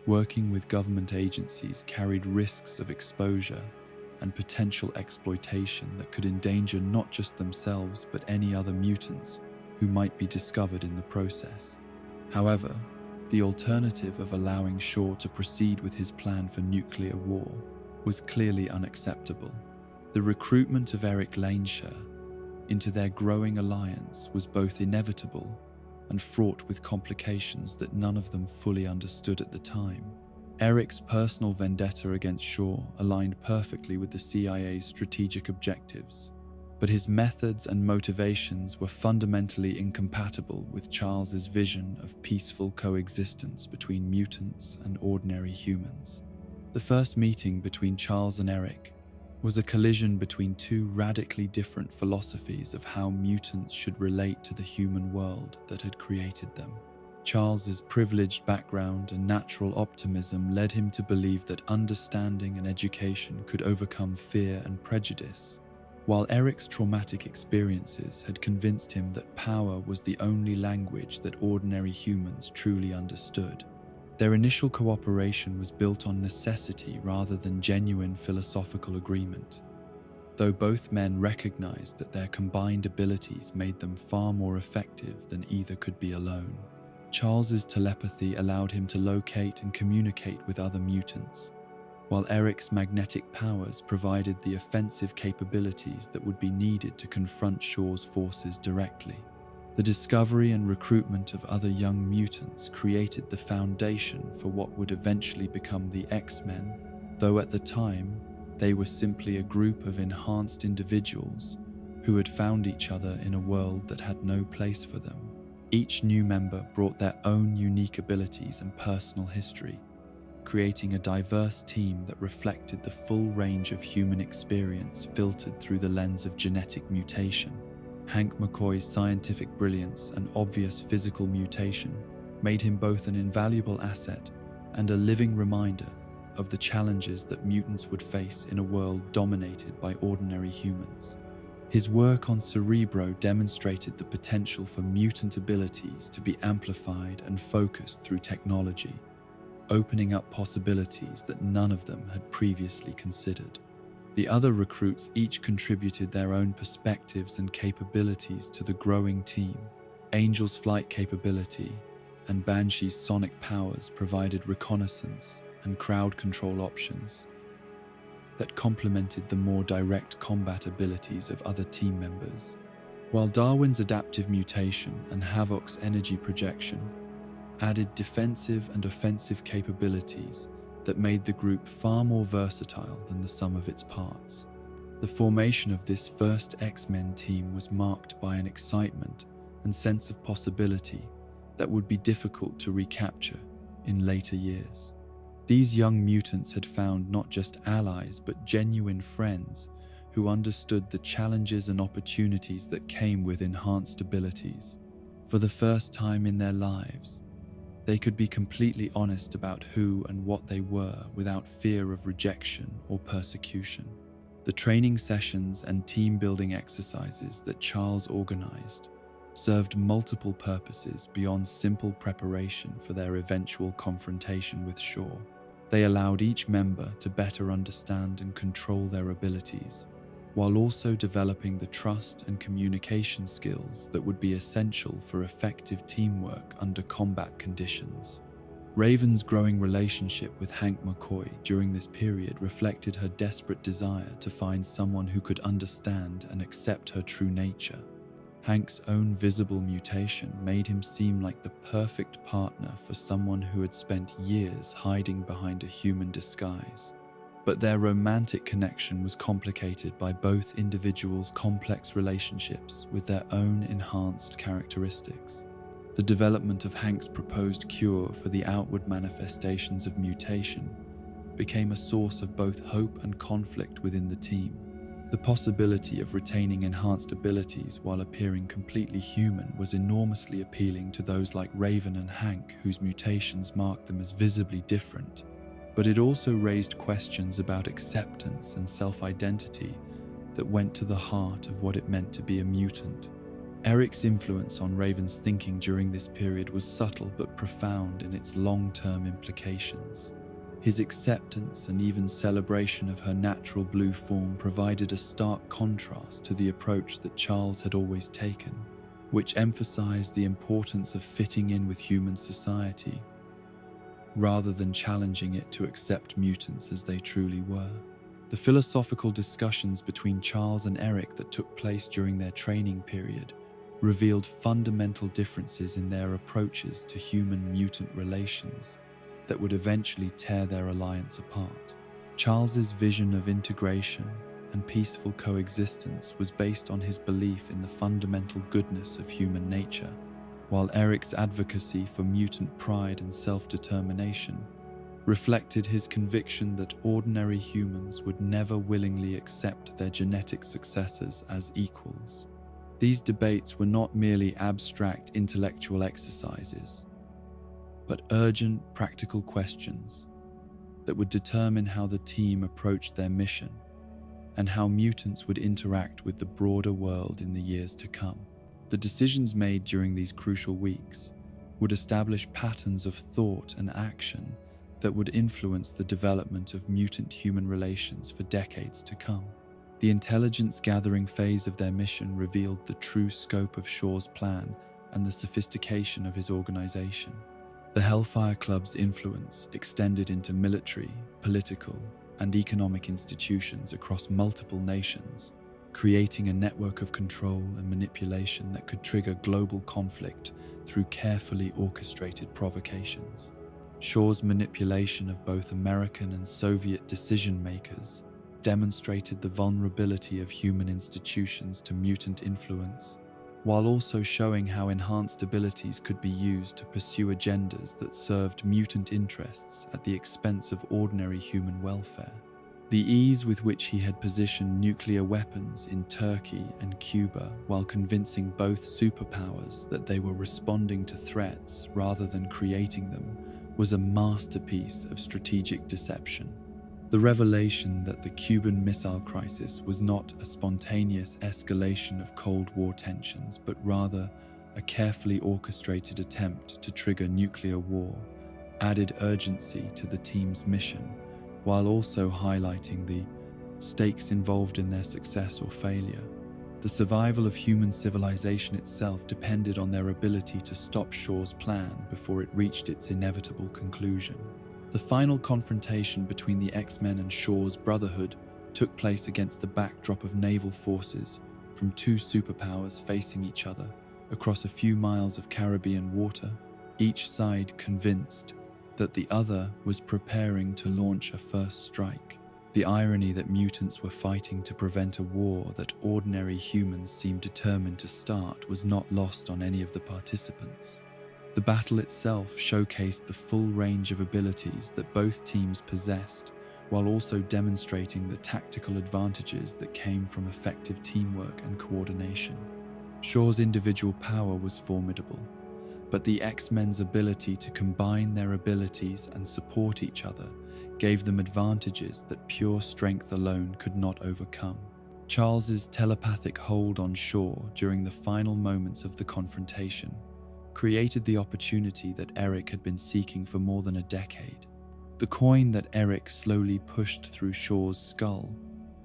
Working with government agencies carried risks of exposure and potential exploitation that could endanger not just themselves but any other mutants who might be discovered in the process. However, the alternative of allowing Shaw to proceed with his plan for nuclear war was clearly unacceptable. The recruitment of Eric Lanesher into their growing alliance was both inevitable and fraught with complications that none of them fully understood at the time. Eric's personal vendetta against Shaw aligned perfectly with the CIA's strategic objectives, but his methods and motivations were fundamentally incompatible with Charles's vision of peaceful coexistence between mutants and ordinary humans. The first meeting between Charles and Eric was a collision between two radically different philosophies of how mutants should relate to the human world that had created them. Charles's privileged background and natural optimism led him to believe that understanding and education could overcome fear and prejudice, while Eric's traumatic experiences had convinced him that power was the only language that ordinary humans truly understood. Their initial cooperation was built on necessity rather than genuine philosophical agreement, though both men recognized that their combined abilities made them far more effective than either could be alone. Charles's telepathy allowed him to locate and communicate with other mutants, while Eric's magnetic powers provided the offensive capabilities that would be needed to confront Shaw's forces directly. The discovery and recruitment of other young mutants created the foundation for what would eventually become the X-Men, though at the time, they were simply a group of enhanced individuals who had found each other in a world that had no place for them. Each new member brought their own unique abilities and personal history, creating a diverse team that reflected the full range of human experience filtered through the lens of genetic mutation. Hank McCoy's scientific brilliance and obvious physical mutation made him both an invaluable asset and a living reminder of the challenges that mutants would face in a world dominated by ordinary humans. His work on Cerebro demonstrated the potential for mutant abilities to be amplified and focused through technology, opening up possibilities that none of them had previously considered. The other recruits each contributed their own perspectives and capabilities to the growing team. Angel's flight capability and Banshee's sonic powers provided reconnaissance and crowd control options that complemented the more direct combat abilities of other team members, while Darwin's adaptive mutation and Havoc's energy projection added defensive and offensive capabilities that made the group far more versatile than the sum of its parts. The formation of this first X-Men team was marked by an excitement and sense of possibility that would be difficult to recapture in later years. These young mutants had found not just allies but genuine friends who understood the challenges and opportunities that came with enhanced abilities. For the first time in their lives, they could be completely honest about who and what they were without fear of rejection or persecution. The training sessions and team-building exercises that Charles organized served multiple purposes beyond simple preparation for their eventual confrontation with Shaw. They allowed each member to better understand and control their abilities, while also developing the trust and communication skills that would be essential for effective teamwork under combat conditions. Raven's growing relationship with Hank McCoy during this period reflected her desperate desire to find someone who could understand and accept her true nature. Hank's own visible mutation made him seem like the perfect partner for someone who had spent years hiding behind a human disguise. But their romantic connection was complicated by both individuals' complex relationships with their own enhanced characteristics. The development of Hank's proposed cure for the outward manifestations of mutation became a source of both hope and conflict within the team. The possibility of retaining enhanced abilities while appearing completely human was enormously appealing to those like Raven and Hank, whose mutations marked them as visibly different. But it also raised questions about acceptance and self-identity that went to the heart of what it meant to be a mutant. Eric's influence on Raven's thinking during this period was subtle but profound in its long-term implications. His acceptance and even celebration of her natural blue form provided a stark contrast to the approach that Charles had always taken, which emphasized the importance of fitting in with human society, rather than challenging it to accept mutants as they truly were. The philosophical discussions between Charles and Eric that took place during their training period revealed fundamental differences in their approaches to human-mutant relations that would eventually tear their alliance apart. Charles's vision of integration and peaceful coexistence was based on his belief in the fundamental goodness of human nature, while Eric's advocacy for mutant pride and self-determination reflected his conviction that ordinary humans would never willingly accept their genetic successors as equals. These debates were not merely abstract intellectual exercises, but urgent practical questions that would determine how the team approached their mission and how mutants would interact with the broader world in the years to come. The decisions made during these crucial weeks would establish patterns of thought and action that would influence the development of mutant-human relations for decades to come. The intelligence-gathering phase of their mission revealed the true scope of Shaw's plan and the sophistication of his organization. The Hellfire Club's influence extended into military, political, and economic institutions across multiple nations, creating a network of control and manipulation that could trigger global conflict through carefully orchestrated provocations. Shaw's manipulation of both American and Soviet decision-makers demonstrated the vulnerability of human institutions to mutant influence, while also showing how enhanced abilities could be used to pursue agendas that served mutant interests at the expense of ordinary human welfare. The ease with which he had positioned nuclear weapons in Turkey and Cuba while convincing both superpowers that they were responding to threats rather than creating them was a masterpiece of strategic deception. The revelation that the Cuban Missile Crisis was not a spontaneous escalation of Cold War tensions, but rather a carefully orchestrated attempt to trigger nuclear war, added urgency to the team's mission, while also highlighting the stakes involved in their success or failure. The survival of human civilization itself depended on their ability to stop Shaw's plan before it reached its inevitable conclusion. The final confrontation between the X-Men and Shaw's Brotherhood took place against the backdrop of naval forces from two superpowers facing each other across a few miles of Caribbean water, each side convinced that the other was preparing to launch a first strike. The irony that mutants were fighting to prevent a war that ordinary humans seemed determined to start was not lost on any of the participants. The battle itself showcased the full range of abilities that both teams possessed, while also demonstrating the tactical advantages that came from effective teamwork and coordination. Shaw's individual power was formidable, but the X-Men's ability to combine their abilities and support each other gave them advantages that pure strength alone could not overcome. Charles's telepathic hold on Shaw during the final moments of the confrontation created the opportunity that Eric had been seeking for more than a decade. The coin that Eric slowly pushed through Shaw's skull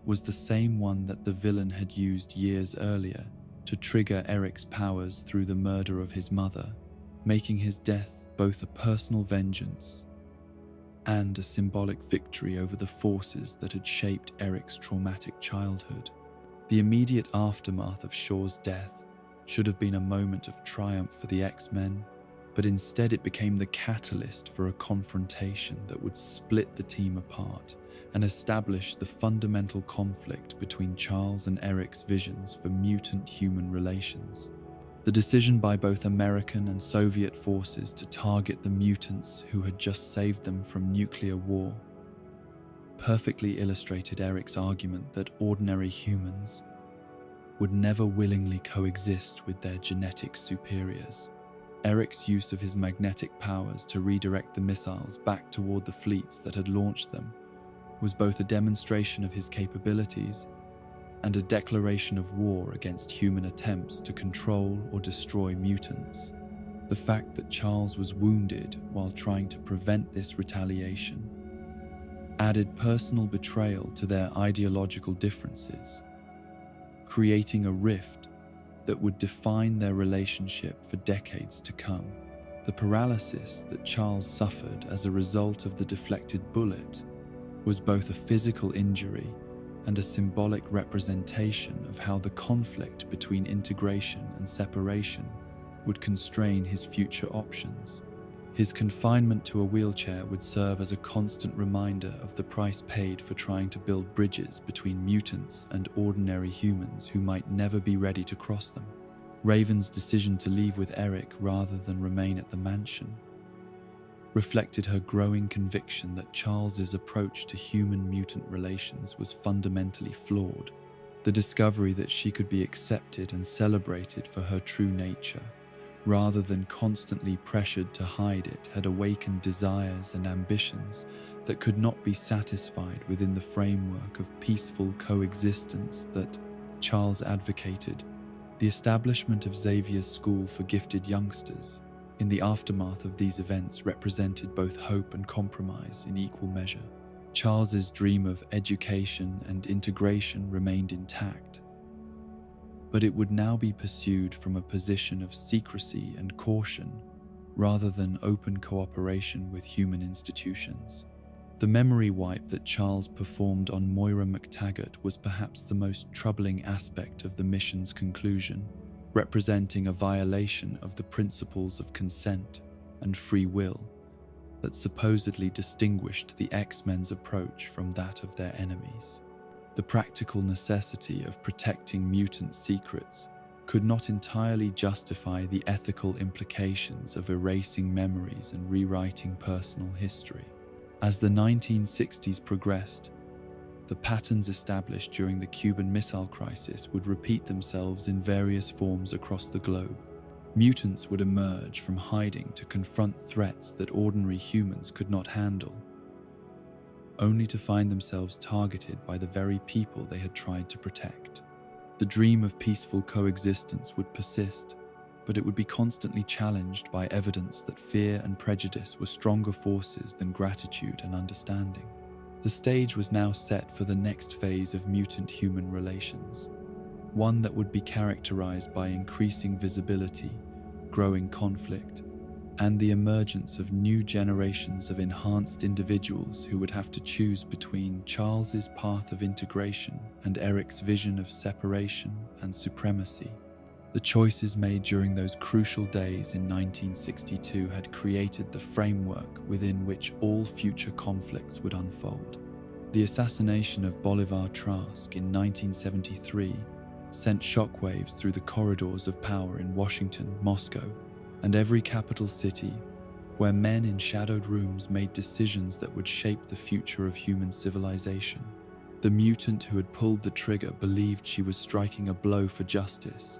was the same one that the villain had used years earlier to trigger Eric's powers through the murder of his mother, making his death both a personal vengeance and a symbolic victory over the forces that had shaped Eric's traumatic childhood. The immediate aftermath of Shaw's death should have been a moment of triumph for the X-Men, but instead it became the catalyst for a confrontation that would split the team apart and establish the fundamental conflict between Charles and Eric's visions for mutant-human relations. The decision by both American and Soviet forces to target the mutants who had just saved them from nuclear war perfectly illustrated Eric's argument that ordinary humans would never willingly coexist with their genetic superiors. Eric's use of his magnetic powers to redirect the missiles back toward the fleets that had launched them was both a demonstration of his capabilities and a declaration of war against human attempts to control or destroy mutants. The fact that Charles was wounded while trying to prevent this retaliation added personal betrayal to their ideological differences, creating a rift that would define their relationship for decades to come. The paralysis that Charles suffered as a result of the deflected bullet was both a physical injury and a symbolic representation of how the conflict between integration and separation would constrain his future options. His confinement to a wheelchair would serve as a constant reminder of the price paid for trying to build bridges between mutants and ordinary humans who might never be ready to cross them. Raven's decision to leave with Eric rather than remain at the mansion reflected her growing conviction that Charles's approach to human-mutant relations was fundamentally flawed. The discovery that she could be accepted and celebrated for her true nature, rather than constantly pressured to hide it, had awakened desires and ambitions that could not be satisfied within the framework of peaceful coexistence that Charles advocated. The establishment of Xavier's school for gifted youngsters in the aftermath of these events represented both hope and compromise in equal measure. Charles's dream of education and integration remained intact, but it would now be pursued from a position of secrecy and caution rather than open cooperation with human institutions. The memory wipe that Charles performed on Moira McTaggart was perhaps the most troubling aspect of the mission's conclusion, representing a violation of the principles of consent and free will that supposedly distinguished the X-Men's approach from that of their enemies. The practical necessity of protecting mutant secrets could not entirely justify the ethical implications of erasing memories and rewriting personal history. As the 1960s progressed, the patterns established during the Cuban Missile Crisis would repeat themselves in various forms across the globe. Mutants would emerge from hiding to confront threats that ordinary humans could not handle, only to find themselves targeted by the very people they had tried to protect. The dream of peaceful coexistence would persist, but it would be constantly challenged by evidence that fear and prejudice were stronger forces than gratitude and understanding. The stage was now set for the next phase of mutant-human relations, one that would be characterized by increasing visibility, growing conflict, and the emergence of new generations of enhanced individuals who would have to choose between Charles's path of integration and Eric's vision of separation and supremacy. The choices made during those crucial days in 1962 had created the framework within which all future conflicts would unfold. The assassination of Bolivar Trask in 1973 sent shockwaves through the corridors of power in Washington, Moscow, and every capital city, where men in shadowed rooms made decisions that would shape the future of human civilization. The mutant who had pulled the trigger believed she was striking a blow for justice,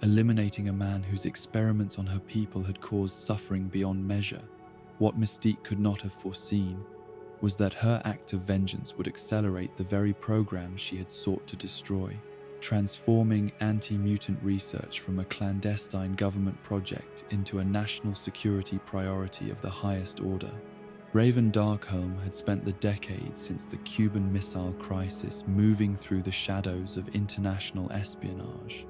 eliminating a man whose experiments on her people had caused suffering beyond measure. What Mystique could not have foreseen was that her act of vengeance would accelerate the very program she had sought to destroy, transforming anti-mutant research from a clandestine government project into a national security priority of the highest order. Raven Darkholme had spent the decades since the Cuban Missile Crisis moving through the shadows of international espionage,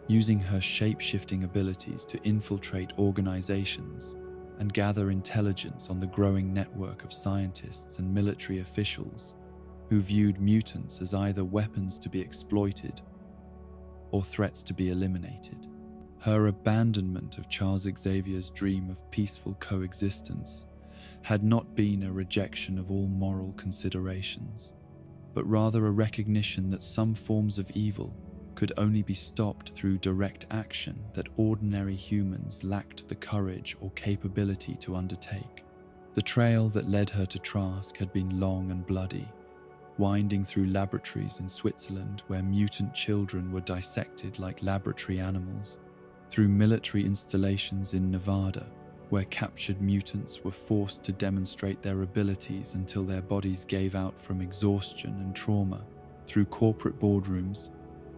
using her shape-shifting abilities to infiltrate organizations and gather intelligence on the growing network of scientists and military officials who viewed mutants as either weapons to be exploited or threats to be eliminated. Her abandonment of Charles Xavier's dream of peaceful coexistence had not been a rejection of all moral considerations, but rather a recognition that some forms of evil could only be stopped through direct action that ordinary humans lacked the courage or capability to undertake. The trail that led her to Trask had been long and bloody, winding through laboratories in Switzerland where mutant children were dissected like laboratory animals, through military installations in Nevada where captured mutants were forced to demonstrate their abilities until their bodies gave out from exhaustion and trauma, through corporate boardrooms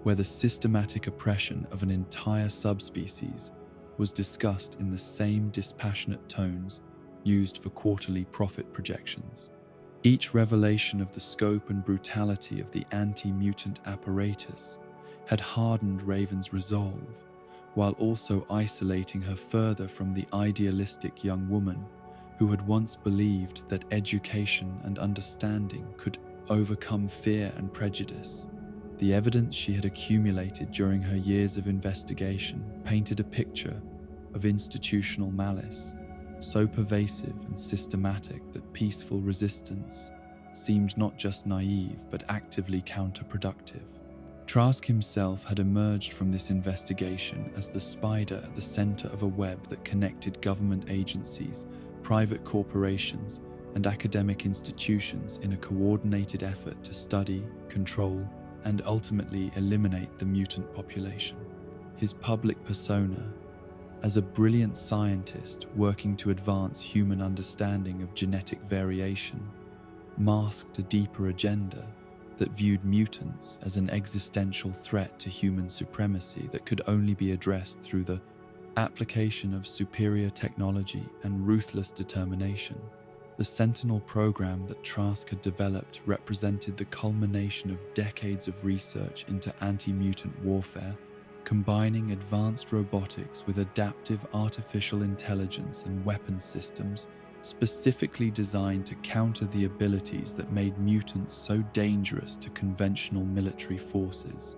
where the systematic oppression of an entire subspecies was discussed in the same dispassionate tones used for quarterly profit projections. Each revelation of the scope and brutality of the anti-mutant apparatus had hardened Raven's resolve, while also isolating her further from the idealistic young woman who had once believed that education and understanding could overcome fear and prejudice. The evidence she had accumulated during her years of investigation painted a picture of institutional malice, so pervasive and systematic that peaceful resistance seemed not just naive but actively counterproductive. Trask himself had emerged from this investigation as the spider at the center of a web that connected government agencies, private corporations, and academic institutions in a coordinated effort to study, control, and ultimately eliminate the mutant population. His public persona, as a brilliant scientist working to advance human understanding of genetic variation, masked a deeper agenda that viewed mutants as an existential threat to human supremacy that could only be addressed through the application of superior technology and ruthless determination. The Sentinel program that Trask had developed represented the culmination of decades of research into anti-mutant warfare, combining advanced robotics with adaptive artificial intelligence and weapons systems specifically designed to counter the abilities that made mutants so dangerous to conventional military forces.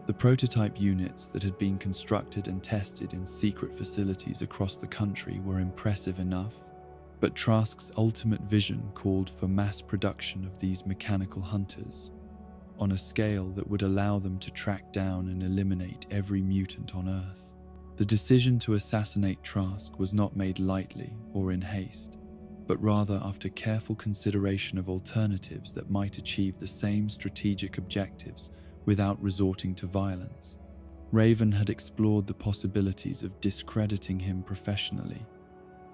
The prototype units that had been constructed and tested in secret facilities across the country were impressive enough, but Trask's ultimate vision called for mass production of these mechanical hunters, on a scale that would allow them to track down and eliminate every mutant on Earth. The decision to assassinate Trask was not made lightly or in haste, but rather after careful consideration of alternatives that might achieve the same strategic objectives without resorting to violence. Raven had explored the possibilities of discrediting him professionally,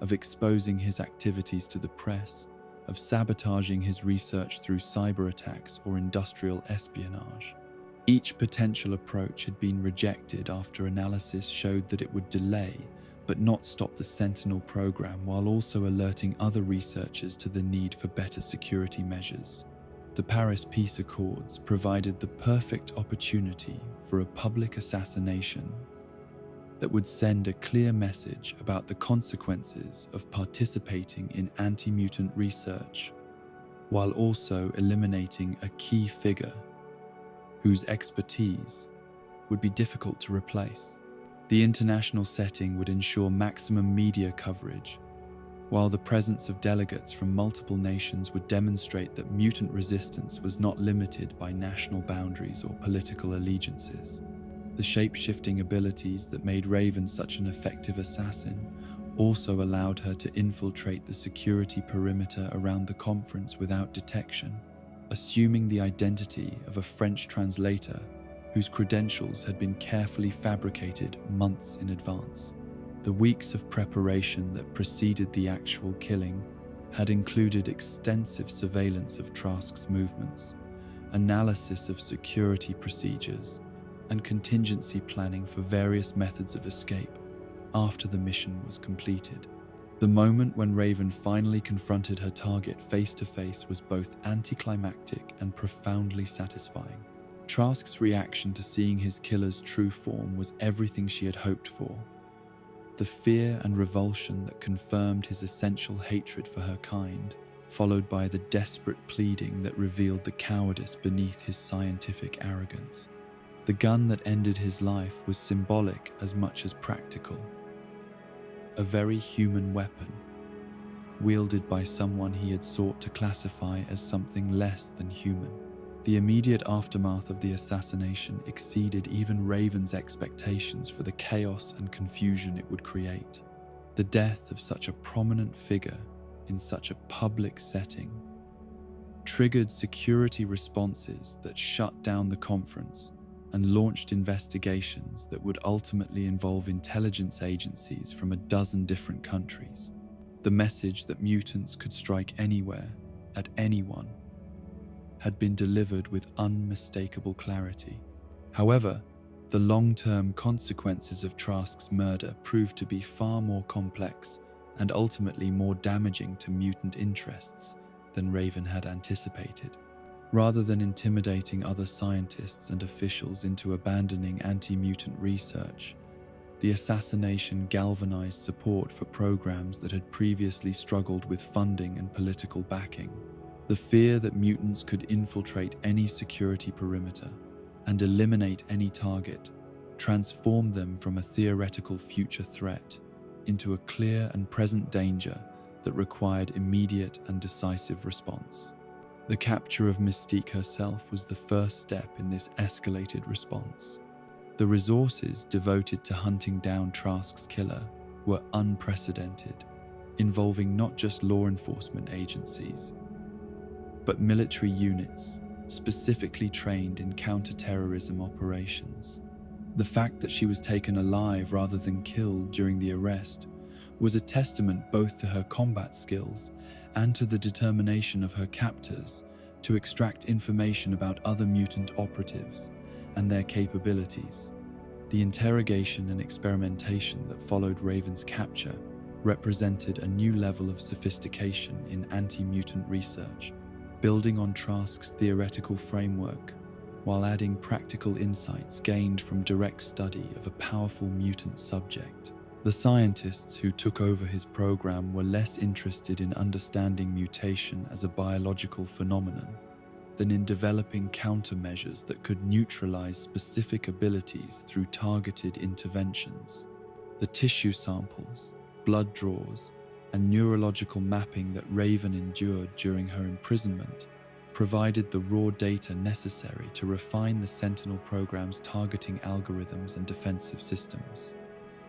of exposing his activities to the press, of sabotaging his research through cyber attacks or industrial espionage. Each potential approach had been rejected after analysis showed that it would delay but not stop the Sentinel program, while also alerting other researchers to the need for better security measures. The Paris Peace Accords provided the perfect opportunity for a public assassination that would send a clear message about the consequences of participating in anti-mutant research, while also eliminating a key figure whose expertise would be difficult to replace. The international setting would ensure maximum media coverage, while the presence of delegates from multiple nations would demonstrate that mutant resistance was not limited by national boundaries or political allegiances. The shape-shifting abilities that made Raven such an effective assassin also allowed her to infiltrate the security perimeter around the conference without detection, assuming the identity of a French translator whose credentials had been carefully fabricated months in advance. The weeks of preparation that preceded the actual killing had included extensive surveillance of Trask's movements, analysis of security procedures, and contingency planning for various methods of escape after the mission was completed. The moment when Raven finally confronted her target face to face was both anticlimactic and profoundly satisfying. Trask's reaction to seeing his killer's true form was everything she had hoped for. The fear and revulsion that confirmed his essential hatred for her kind, followed by the desperate pleading that revealed the cowardice beneath his scientific arrogance. The gun that ended his life was symbolic as much as practical. A very human weapon, wielded by someone he had sought to classify as something less than human. The immediate aftermath of the assassination exceeded even Raven's expectations for the chaos and confusion it would create. The death of such a prominent figure in such a public setting triggered security responses that shut down the conference and launched investigations that would ultimately involve intelligence agencies from a dozen different countries. The message that mutants could strike anywhere, at anyone, had been delivered with unmistakable clarity. However, the long-term consequences of Trask's murder proved to be far more complex and ultimately more damaging to mutant interests than Raven had anticipated. Rather than intimidating other scientists and officials into abandoning anti-mutant research, the assassination galvanized support for programs that had previously struggled with funding and political backing. The fear that mutants could infiltrate any security perimeter and eliminate any target transformed them from a theoretical future threat into a clear and present danger that required immediate and decisive response. The capture of Mystique herself was the first step in this escalated response. The resources devoted to hunting down Trask's killer were unprecedented, involving not just law enforcement agencies, but military units specifically trained in counter-terrorism operations. The fact that she was taken alive rather than killed during the arrest was a testament both to her combat skills and to the determination of her captors to extract information about other mutant operatives and their capabilities. The interrogation and experimentation that followed Raven's capture represented a new level of sophistication in anti-mutant research, building on Trask's theoretical framework while adding practical insights gained from direct study of a powerful mutant subject. The scientists who took over his program were less interested in understanding mutation as a biological phenomenon than in developing countermeasures that could neutralize specific abilities through targeted interventions. The tissue samples, blood draws, and neurological mapping that Raven endured during her imprisonment provided the raw data necessary to refine the Sentinel program's targeting algorithms and defensive systems.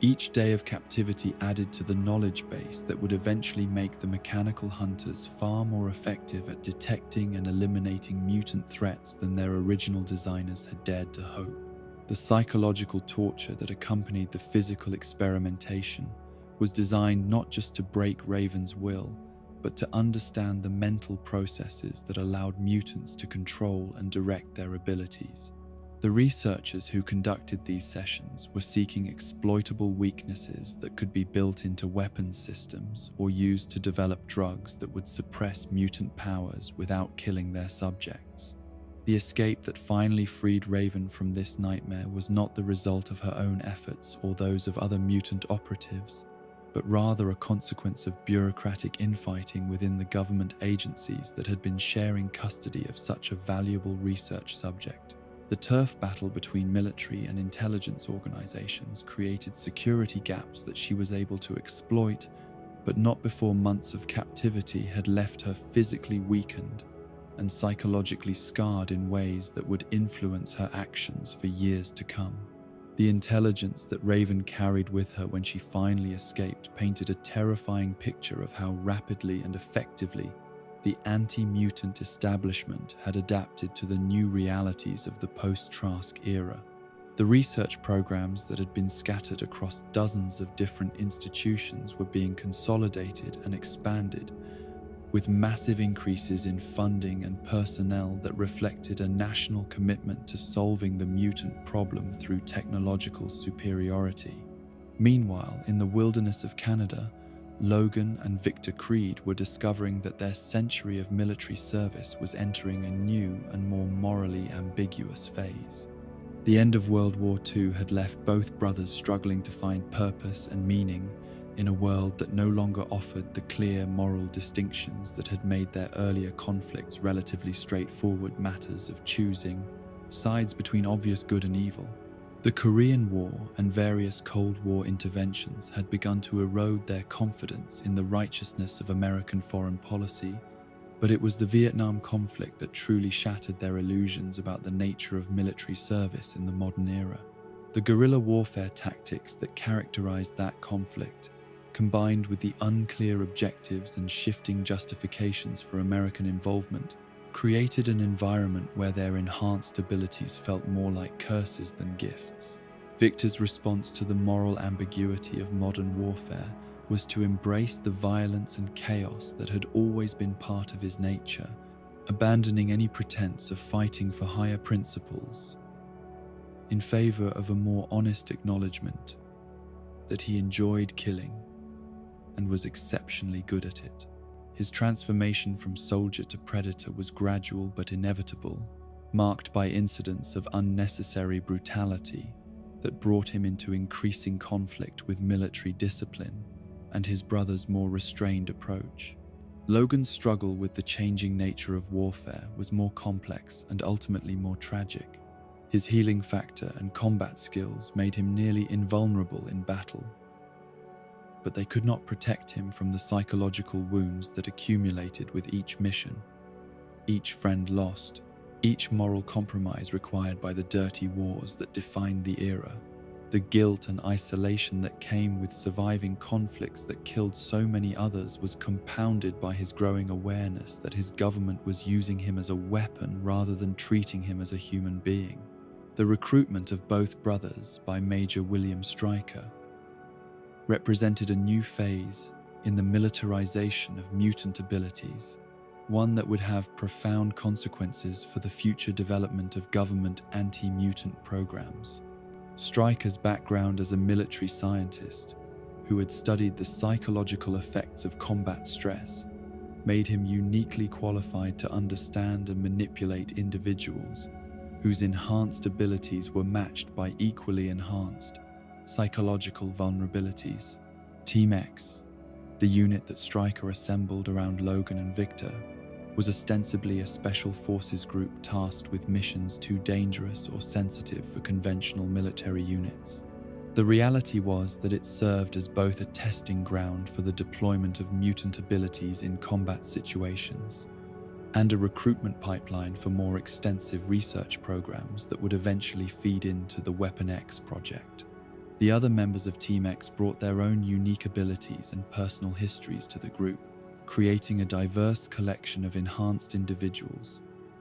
Each day of captivity added to the knowledge base that would eventually make the mechanical hunters far more effective at detecting and eliminating mutant threats than their original designers had dared to hope. The psychological torture that accompanied the physical experimentation was designed not just to break Raven's will, but to understand the mental processes that allowed mutants to control and direct their abilities. The researchers who conducted these sessions were seeking exploitable weaknesses that could be built into weapons systems or used to develop drugs that would suppress mutant powers without killing their subjects. The escape that finally freed Raven from this nightmare was not the result of her own efforts or those of other mutant operatives, but rather a consequence of bureaucratic infighting within the government agencies that had been sharing custody of such a valuable research subject. The turf battle between military and intelligence organizations created security gaps that she was able to exploit, but not before months of captivity had left her physically weakened and psychologically scarred in ways that would influence her actions for years to come. The intelligence that Raven carried with her when she finally escaped painted a terrifying picture of how rapidly and effectively the anti-mutant establishment had adapted to the new realities of the post-Trask era. The research programs that had been scattered across dozens of different institutions were being consolidated and expanded, with massive increases in funding and personnel that reflected a national commitment to solving the mutant problem through technological superiority. Meanwhile, in the wilderness of Canada, Logan and Victor Creed were discovering that their century of military service was entering a new and more morally ambiguous phase. The end of World War II had left both brothers struggling to find purpose and meaning in a world that no longer offered the clear moral distinctions that had made their earlier conflicts relatively straightforward matters of choosing sides between obvious good and evil. The Korean War and various Cold War interventions had begun to erode their confidence in the righteousness of American foreign policy, but it was the Vietnam conflict that truly shattered their illusions about the nature of military service in the modern era. The guerrilla warfare tactics that characterized that conflict, combined with the unclear objectives and shifting justifications for American involvement, created an environment where their enhanced abilities felt more like curses than gifts. Victor's response to the moral ambiguity of modern warfare was to embrace the violence and chaos that had always been part of his nature, abandoning any pretense of fighting for higher principles in favor of a more honest acknowledgement that he enjoyed killing and was exceptionally good at it. His transformation from soldier to predator was gradual but inevitable, marked by incidents of unnecessary brutality that brought him into increasing conflict with military discipline and his brother's more restrained approach. Logan's struggle with the changing nature of warfare was more complex and ultimately more tragic. His healing factor and combat skills made him nearly invulnerable in battle, but they could not protect him from the psychological wounds that accumulated with each mission, each friend lost, each moral compromise required by the dirty wars that defined the era. The guilt and isolation that came with surviving conflicts that killed so many others was compounded by his growing awareness that his government was using him as a weapon rather than treating him as a human being. The recruitment of both brothers by Major William Stryker represented a new phase in the militarization of mutant abilities, one that would have profound consequences for the future development of government anti-mutant programs. Stryker's background as a military scientist who had studied the psychological effects of combat stress made him uniquely qualified to understand and manipulate individuals whose enhanced abilities were matched by equally enhanced psychological vulnerabilities. Team X, the unit that Stryker assembled around Logan and Victor, was ostensibly a special forces group tasked with missions too dangerous or sensitive for conventional military units. The reality was that it served as both a testing ground for the deployment of mutant abilities in combat situations and a recruitment pipeline for more extensive research programs that would eventually feed into the Weapon X project. The other members of Team X brought their own unique abilities and personal histories to the group, creating a diverse collection of enhanced individuals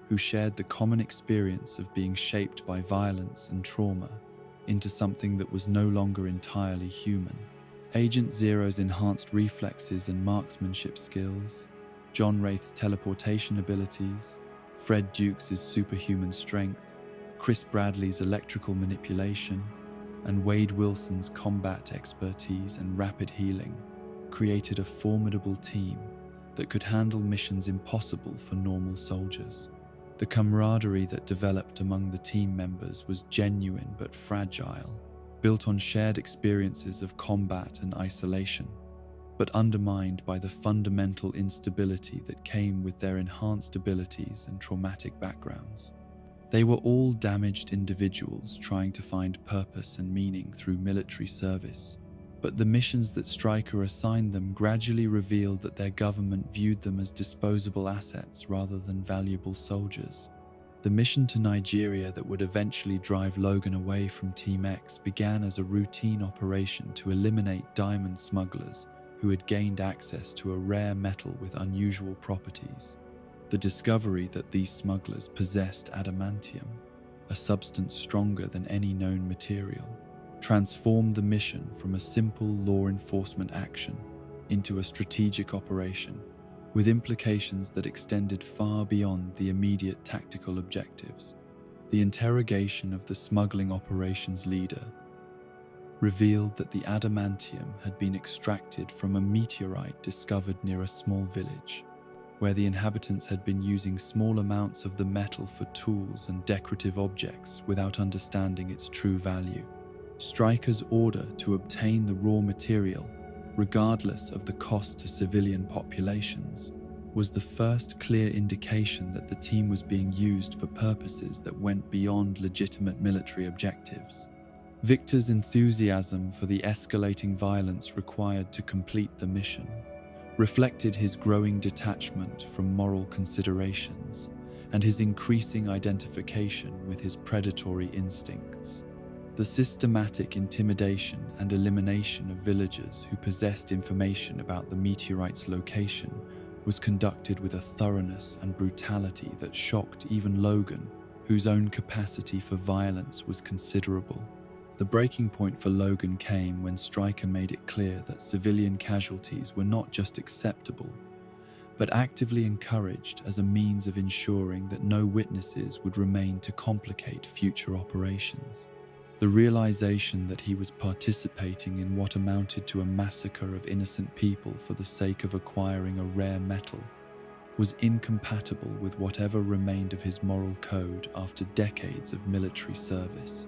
who shared the common experience of being shaped by violence and trauma into something that was no longer entirely human. Agent Zero's enhanced reflexes and marksmanship skills, John Wraith's teleportation abilities, Fred Dukes' superhuman strength, Chris Bradley's electrical manipulation, and Wade Wilson's combat expertise and rapid healing created a formidable team that could handle missions impossible for normal soldiers. The camaraderie that developed among the team members was genuine but fragile, built on shared experiences of combat and isolation, but undermined by the fundamental instability that came with their enhanced abilities and traumatic backgrounds. They were all damaged individuals trying to find purpose and meaning through military service. But the missions that Stryker assigned them gradually revealed that their government viewed them as disposable assets rather than valuable soldiers. The mission to Nigeria that would eventually drive Logan away from Team X began as a routine operation to eliminate diamond smugglers who had gained access to a rare metal with unusual properties. The discovery that these smugglers possessed adamantium, a substance stronger than any known material, transformed the mission from a simple law enforcement action into a strategic operation, with implications that extended far beyond the immediate tactical objectives. The interrogation of the smuggling operations leader revealed that the adamantium had been extracted from a meteorite discovered near a small village, where the inhabitants had been using small amounts of the metal for tools and decorative objects without understanding its true value. Stryker's order to obtain the raw material, regardless of the cost to civilian populations, was the first clear indication that the team was being used for purposes that went beyond legitimate military objectives. Victor's enthusiasm for the escalating violence required to complete the mission reflected his growing detachment from moral considerations and his increasing identification with his predatory instincts. The systematic intimidation and elimination of villagers who possessed information about the meteorite's location was conducted with a thoroughness and brutality that shocked even Logan, whose own capacity for violence was considerable. The breaking point for Logan came when Stryker made it clear that civilian casualties were not just acceptable, but actively encouraged as a means of ensuring that no witnesses would remain to complicate future operations. The realization that he was participating in what amounted to a massacre of innocent people for the sake of acquiring a rare metal was incompatible with whatever remained of his moral code after decades of military service.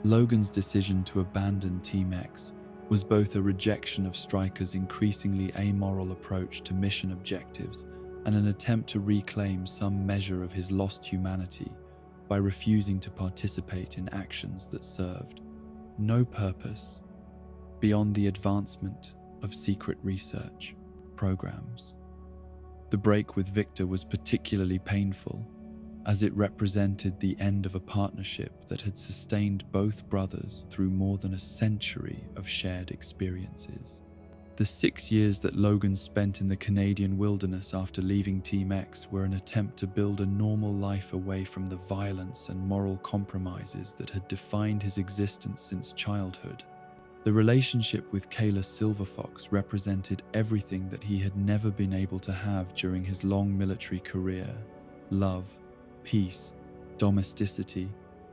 Logan's decision to abandon Team X was both a rejection of Stryker's increasingly amoral approach to mission objectives and an attempt to reclaim some measure of his lost humanity by refusing to participate in actions that served no purpose beyond the advancement of secret research programs. The break with Victor was particularly painful, as it represented the end of a partnership that had sustained both brothers through more than a century of shared experiences. The 6 years that Logan spent in the Canadian wilderness after leaving Team X were an attempt to build a normal life away from the violence and moral compromises that had defined his existence since childhood. The relationship with Kayla Silverfox represented everything that he had never been able to have during his long military career: love, peace, domesticity,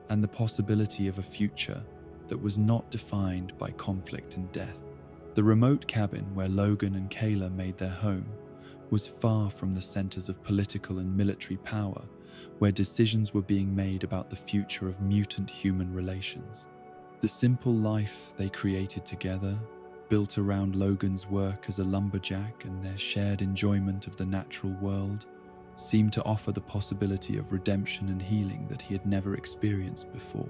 and the possibility of a future that was not defined by conflict and death. The remote cabin where Logan and Kayla made their home was far from the centers of political and military power, where decisions were being made about the future of mutant-human relations. The simple life they created together, built around Logan's work as a lumberjack and their shared enjoyment of the natural world, seemed to offer the possibility of redemption and healing that he had never experienced before.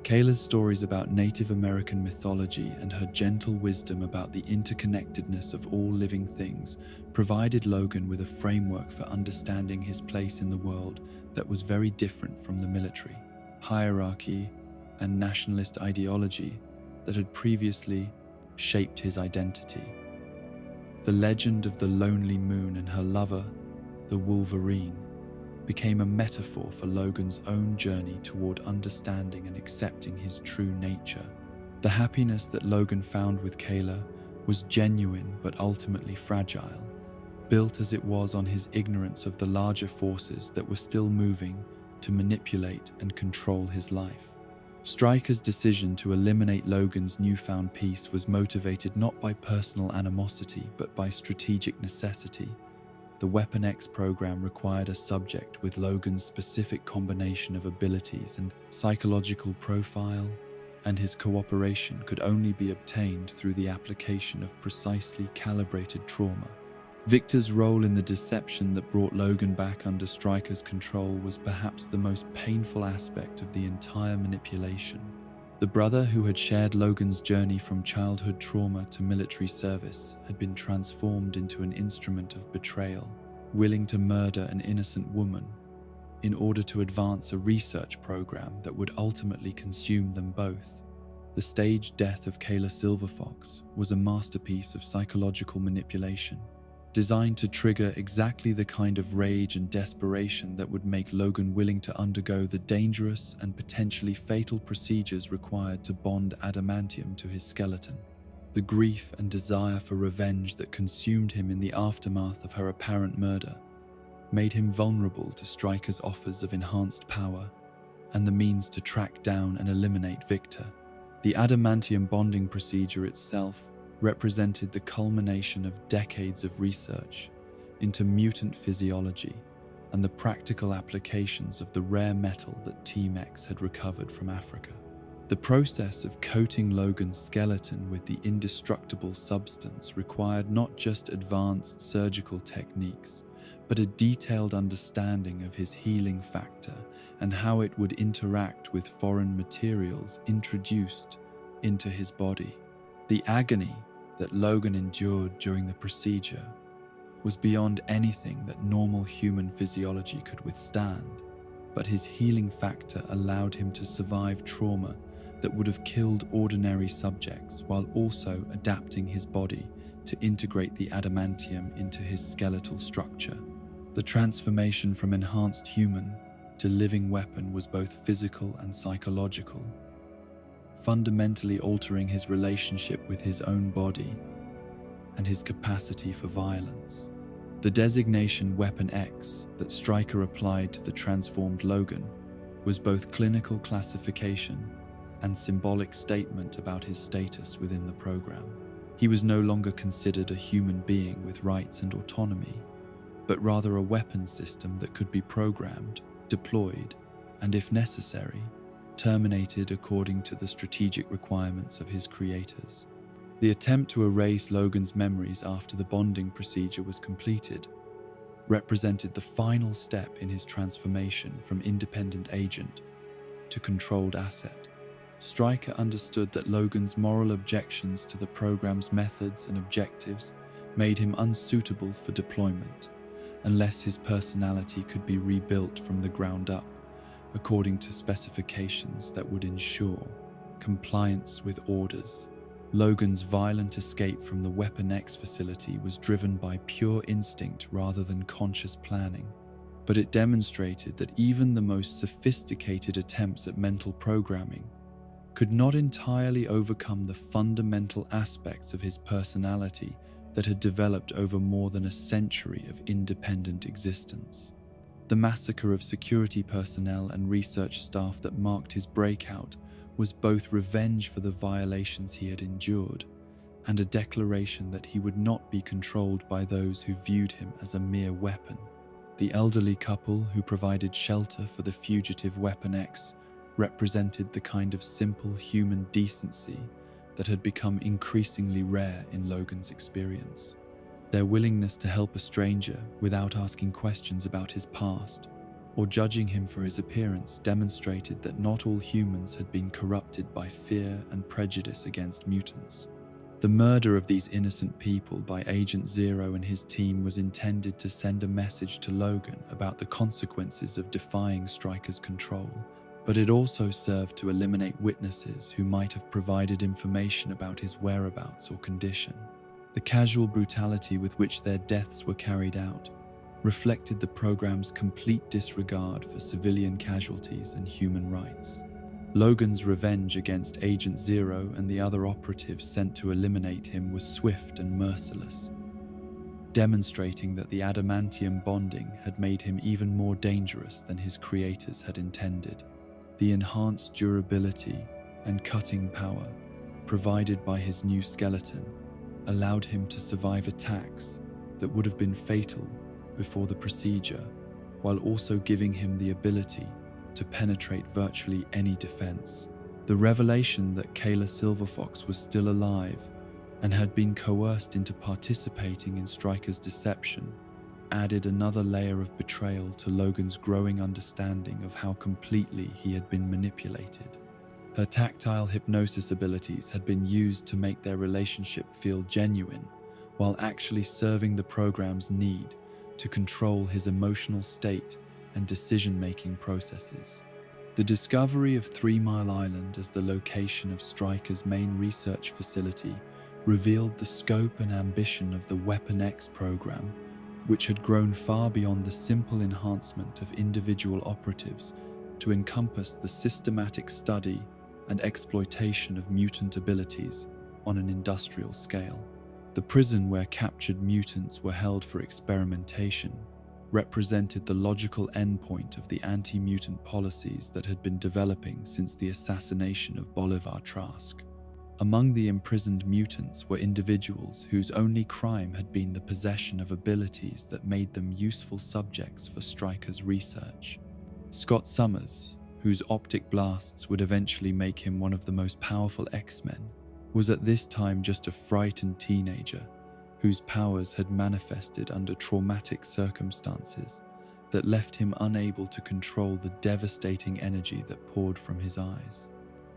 Kayla's stories about Native American mythology and her gentle wisdom about the interconnectedness of all living things provided Logan with a framework for understanding his place in the world that was very different from the military, hierarchy, and nationalist ideology that had previously shaped his identity. The legend of the lonely moon and her lover, the Wolverine, became a metaphor for Logan's own journey toward understanding and accepting his true nature. The happiness that Logan found with Kayla was genuine but ultimately fragile, built as it was on his ignorance of the larger forces that were still moving to manipulate and control his life. Stryker's decision to eliminate Logan's newfound peace was motivated not by personal animosity but by strategic necessity. The Weapon X program required a subject with Logan's specific combination of abilities and psychological profile, and his cooperation could only be obtained through the application of precisely calibrated trauma. Victor's role in the deception that brought Logan back under Stryker's control was perhaps the most painful aspect of the entire manipulation. The brother who had shared Logan's journey from childhood trauma to military service had been transformed into an instrument of betrayal, willing to murder an innocent woman in order to advance a research program that would ultimately consume them both. The staged death of Kayla Silverfox was a masterpiece of psychological manipulation, designed to trigger exactly the kind of rage and desperation that would make Logan willing to undergo the dangerous and potentially fatal procedures required to bond adamantium to his skeleton. The grief and desire for revenge that consumed him in the aftermath of her apparent murder made him vulnerable to Stryker's offers of enhanced power and the means to track down and eliminate Victor. The adamantium bonding procedure itself represented the culmination of decades of research into mutant physiology and the practical applications of the rare metal that Team X had recovered from Africa. The process of coating Logan's skeleton with the indestructible substance required not just advanced surgical techniques, but a detailed understanding of his healing factor and how it would interact with foreign materials introduced into his body. The agony that Logan endured during the procedure was beyond anything that normal human physiology could withstand, but his healing factor allowed him to survive trauma that would have killed ordinary subjects while also adapting his body to integrate the adamantium into his skeletal structure. The transformation from enhanced human to living weapon was both physical and psychological, fundamentally altering his relationship with his own body and his capacity for violence. The designation Weapon X that Stryker applied to the transformed Logan was both clinical classification and symbolic statement about his status within the program. He was no longer considered a human being with rights and autonomy, but rather a weapons system that could be programmed, deployed, and if necessary, terminated according to the strategic requirements of his creators. The attempt to erase Logan's memories after the bonding procedure was completed represented the final step in his transformation from independent agent to controlled asset. Stryker understood that Logan's moral objections to the program's methods and objectives made him unsuitable for deployment unless his personality could be rebuilt from the ground up according to specifications that would ensure compliance with orders. Logan's violent escape from the Weapon X facility was driven by pure instinct rather than conscious planning, but it demonstrated that even the most sophisticated attempts at mental programming could not entirely overcome the fundamental aspects of his personality that had developed over more than a century of independent existence. The massacre of security personnel and research staff that marked his breakout was both revenge for the violations he had endured and a declaration that he would not be controlled by those who viewed him as a mere weapon. The elderly couple who provided shelter for the fugitive Weapon X represented the kind of simple human decency that had become increasingly rare in Logan's experience. Their willingness to help a stranger without asking questions about his past or judging him for his appearance demonstrated that not all humans had been corrupted by fear and prejudice against mutants. The murder of these innocent people by Agent Zero and his team was intended to send a message to Logan about the consequences of defying Stryker's control, but it also served to eliminate witnesses who might have provided information about his whereabouts or condition. The casual brutality with which their deaths were carried out reflected the program's complete disregard for civilian casualties and human rights. Logan's revenge against Agent Zero and the other operatives sent to eliminate him was swift and merciless, demonstrating that the adamantium bonding had made him even more dangerous than his creators had intended. The enhanced durability and cutting power provided by his new skeleton allowed him to survive attacks that would have been fatal before the procedure, while also giving him the ability to penetrate virtually any defense. The revelation that Kayla Silverfox was still alive and had been coerced into participating in Stryker's deception, added another layer of betrayal to Logan's growing understanding of how completely he had been manipulated. Her tactile hypnosis abilities had been used to make their relationship feel genuine, while actually serving the program's need to control his emotional state and decision-making processes. The discovery of 3 Mile Island as the location of Stryker's main research facility revealed the scope and ambition of the Weapon X program, which had grown far beyond the simple enhancement of individual operatives to encompass the systematic study and exploitation of mutant abilities on an industrial scale. The prison where captured mutants were held for experimentation represented the logical endpoint of the anti-mutant policies that had been developing since the assassination of Bolivar Trask. Among the imprisoned mutants were individuals whose only crime had been the possession of abilities that made them useful subjects for Stryker's research. Scott Summers, whose optic blasts would eventually make him one of the most powerful X-Men, was at this time just a frightened teenager whose powers had manifested under traumatic circumstances that left him unable to control the devastating energy that poured from his eyes.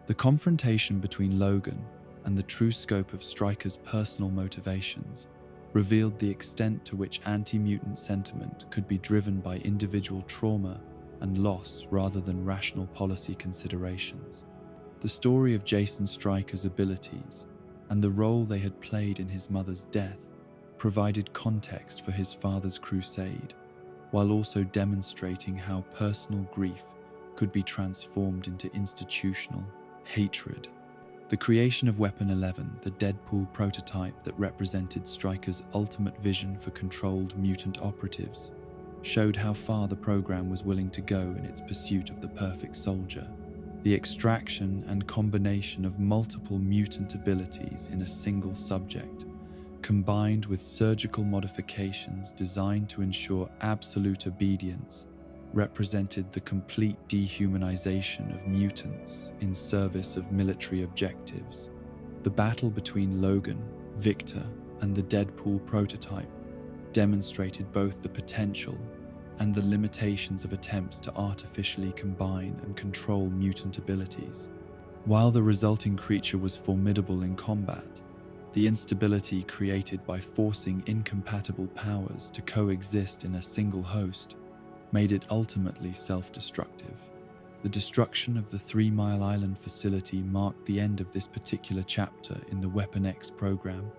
The confrontation between Logan and the true scope of Stryker's personal motivations revealed the extent to which anti-mutant sentiment could be driven by individual trauma and loss rather than rational policy considerations. The story of Jason Stryker's abilities and the role they had played in his mother's death provided context for his father's crusade, while also demonstrating how personal grief could be transformed into institutional hatred. The creation of Weapon 11, the Deadpool prototype that represented Stryker's ultimate vision for controlled mutant operatives, showed how far the program was willing to go in its pursuit of the perfect soldier. The extraction and combination of multiple mutant abilities in a single subject, combined with surgical modifications designed to ensure absolute obedience, represented the complete dehumanization of mutants in service of military objectives. The battle between Logan, Victor, and the Deadpool prototype demonstrated both the potential and the limitations of attempts to artificially combine and control mutant abilities. While the resulting creature was formidable in combat, the instability created by forcing incompatible powers to coexist in a single host made it ultimately self-destructive. The destruction of the 3 Mile Island facility marked the end of this particular chapter in the Weapon X program,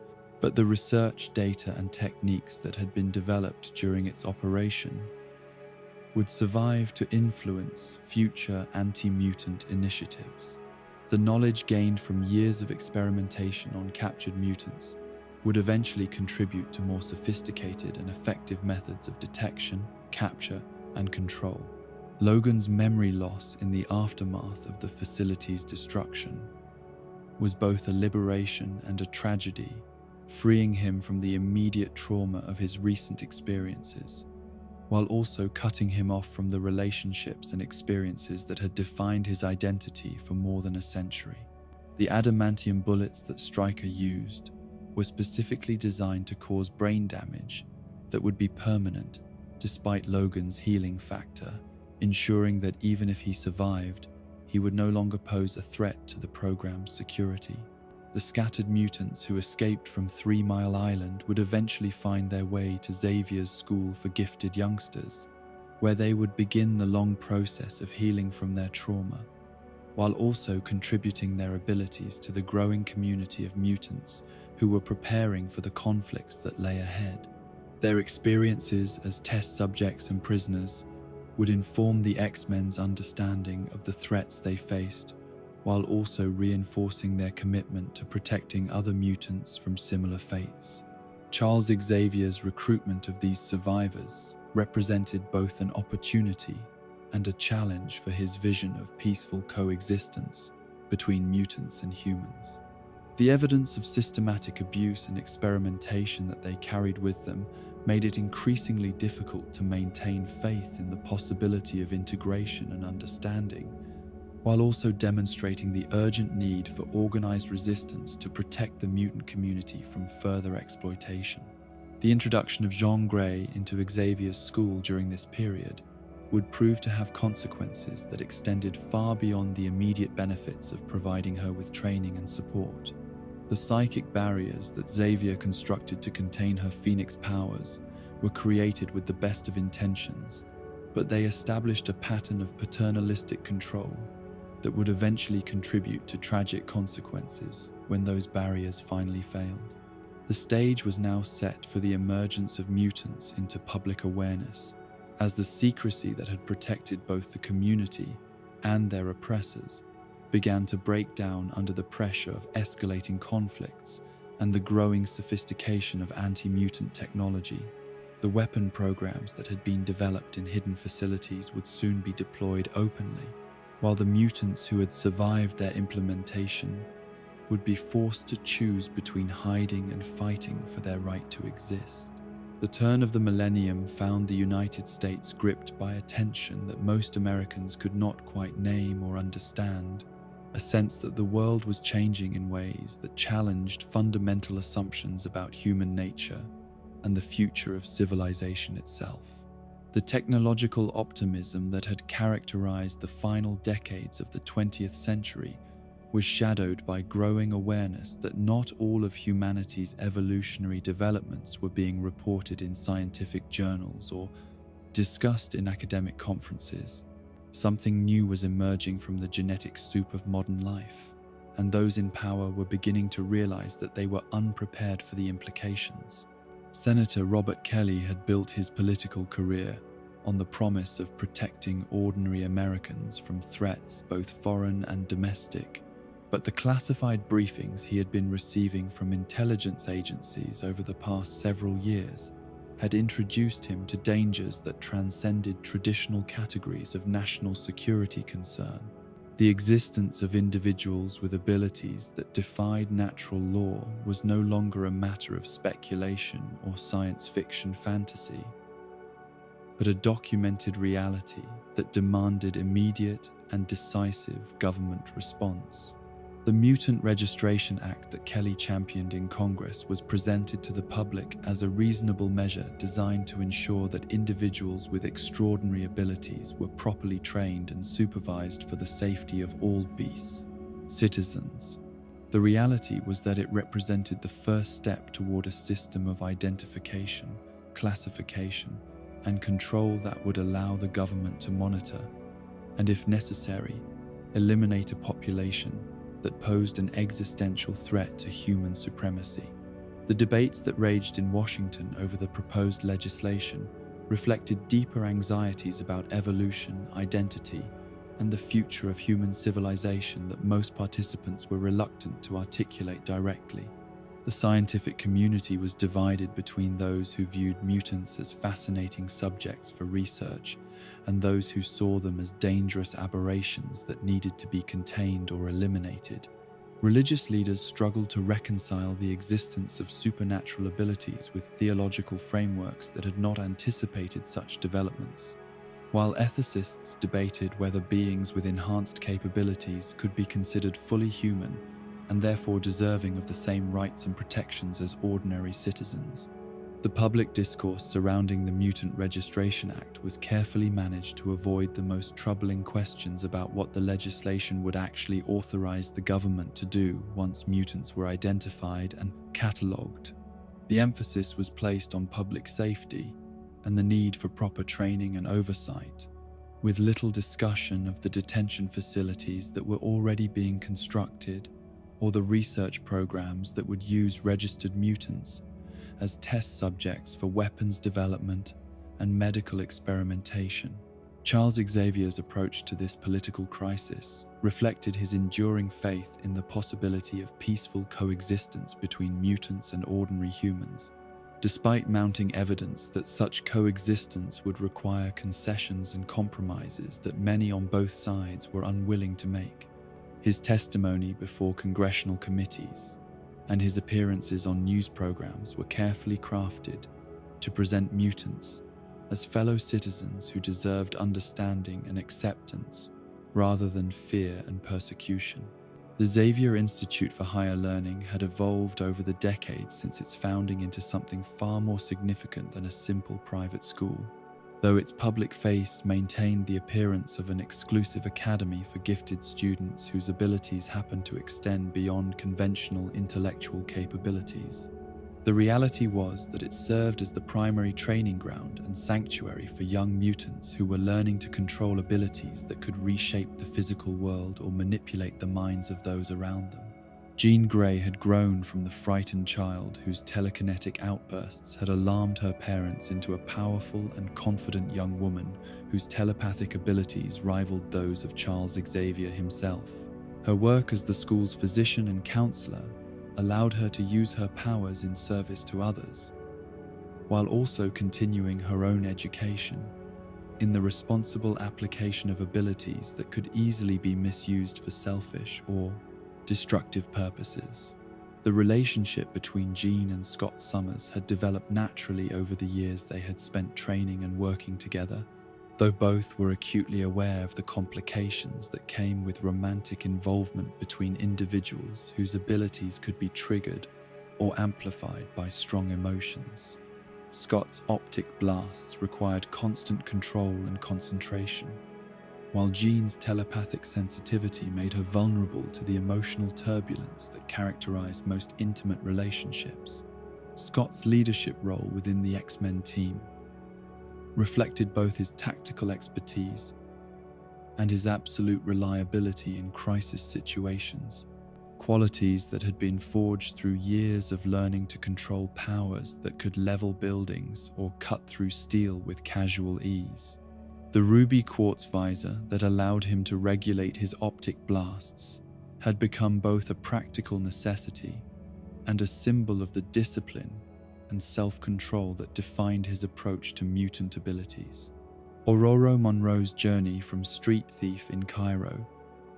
but the research, data, and techniques that had been developed during its operation would survive to influence future anti-mutant initiatives. The knowledge gained from years of experimentation on captured mutants would eventually contribute to more sophisticated and effective methods of detection, capture, and control. Logan's memory loss in the aftermath of the facility's destruction was both a liberation and a tragedy, freeing him from the immediate trauma of his recent experiences, while also cutting him off from the relationships and experiences that had defined his identity for more than a century. The adamantium bullets that Stryker used were specifically designed to cause brain damage that would be permanent despite Logan's healing factor, ensuring that even if he survived, he would no longer pose a threat to the program's security. The scattered mutants who escaped from 3 Mile Island would eventually find their way to Xavier's school for gifted youngsters, where they would begin the long process of healing from their trauma, while also contributing their abilities to the growing community of mutants who were preparing for the conflicts that lay ahead. Their experiences as test subjects and prisoners would inform the X-Men's understanding of the threats they faced, while also reinforcing their commitment to protecting other mutants from similar fates. Charles Xavier's recruitment of these survivors represented both an opportunity and a challenge for his vision of peaceful coexistence between mutants and humans. The evidence of systematic abuse and experimentation that they carried with them made it increasingly difficult to maintain faith in the possibility of integration and understanding, while also demonstrating the urgent need for organized resistance to protect the mutant community from further exploitation. The introduction of Jean Grey into Xavier's school during this period would prove to have consequences that extended far beyond the immediate benefits of providing her with training and support. The psychic barriers that Xavier constructed to contain her Phoenix powers were created with the best of intentions, but they established a pattern of paternalistic control that would eventually contribute to tragic consequences when those barriers finally failed. The stage was now set for the emergence of mutants into public awareness, as the secrecy that had protected both the community and their oppressors began to break down under the pressure of escalating conflicts and the growing sophistication of anti-mutant technology. The weapon programs that had been developed in hidden facilities would soon be deployed openly, while the mutants who had survived their implementation would be forced to choose between hiding and fighting for their right to exist. The turn of the millennium found the United States gripped by a tension that most Americans could not quite name or understand, a sense that the world was changing in ways that challenged fundamental assumptions about human nature and the future of civilization itself. The technological optimism that had characterized the final decades of the 20th century was shadowed by growing awareness that not all of humanity's evolutionary developments were being reported in scientific journals or discussed in academic conferences. Something new was emerging from the genetic soup of modern life, and those in power were beginning to realize that they were unprepared for the implications. Senator Robert Kelly had built his political career on the promise of protecting ordinary Americans from threats both foreign and domestic, but the classified briefings he had been receiving from intelligence agencies over the past several years had introduced him to dangers that transcended traditional categories of national security concern. The existence of individuals with abilities that defied natural law was no longer a matter of speculation or science fiction fantasy, but a documented reality that demanded immediate and decisive government response. The Mutant Registration Act that Kelly championed in Congress was presented to the public as a reasonable measure designed to ensure that individuals with extraordinary abilities were properly trained and supervised for the safety of all beasts, citizens. The reality was that it represented the first step toward a system of identification, classification, and control that would allow the government to monitor, and if necessary, eliminate a population that posed an existential threat to human supremacy. The debates that raged in Washington over the proposed legislation reflected deeper anxieties about evolution, identity, and the future of human civilization that most participants were reluctant to articulate directly. The scientific community was divided between those who viewed mutants as fascinating subjects for research and those who saw them as dangerous aberrations that needed to be contained or eliminated. Religious leaders struggled to reconcile the existence of supernatural abilities with theological frameworks that had not anticipated such developments, while ethicists debated whether beings with enhanced capabilities could be considered fully human and therefore deserving of the same rights and protections as ordinary citizens. The public discourse surrounding the Mutant Registration Act was carefully managed to avoid the most troubling questions about what the legislation would actually authorize the government to do once mutants were identified and catalogued. The emphasis was placed on public safety and the need for proper training and oversight, with little discussion of the detention facilities that were already being constructed or the research programs that would use registered mutants as test subjects for weapons development and medical experimentation. Charles Xavier's approach to this political crisis reflected his enduring faith in the possibility of peaceful coexistence between mutants and ordinary humans, despite mounting evidence that such coexistence would require concessions and compromises that many on both sides were unwilling to make. His testimony before congressional committees and his appearances on news programs were carefully crafted to present mutants as fellow citizens who deserved understanding and acceptance rather than fear and persecution. The Xavier Institute for Higher Learning had evolved over the decades since its founding into something far more significant than a simple private school. Though its public face maintained the appearance of an exclusive academy for gifted students whose abilities happened to extend beyond conventional intellectual capabilities, the reality was that it served as the primary training ground and sanctuary for young mutants who were learning to control abilities that could reshape the physical world or manipulate the minds of those around them. Jean Grey had grown from the frightened child whose telekinetic outbursts had alarmed her parents into a powerful and confident young woman whose telepathic abilities rivaled those of Charles Xavier himself. Her work as the school's physician and counselor allowed her to use her powers in service to others, while also continuing her own education in the responsible application of abilities that could easily be misused for selfish or destructive purposes. The relationship between Jean and Scott Summers had developed naturally over the years they had spent training and working together, though both were acutely aware of the complications that came with romantic involvement between individuals whose abilities could be triggered or amplified by strong emotions. Scott's optic blasts required constant control and concentration, while Jean's telepathic sensitivity made her vulnerable to the emotional turbulence that characterized most intimate relationships. Scott's leadership role within the X-Men team reflected both his tactical expertise and his absolute reliability in crisis situations, qualities that had been forged through years of learning to control powers that could level buildings or cut through steel with casual ease. The ruby quartz visor that allowed him to regulate his optic blasts had become both a practical necessity and a symbol of the discipline and self-control that defined his approach to mutant abilities. Ororo Monroe's journey from street thief in Cairo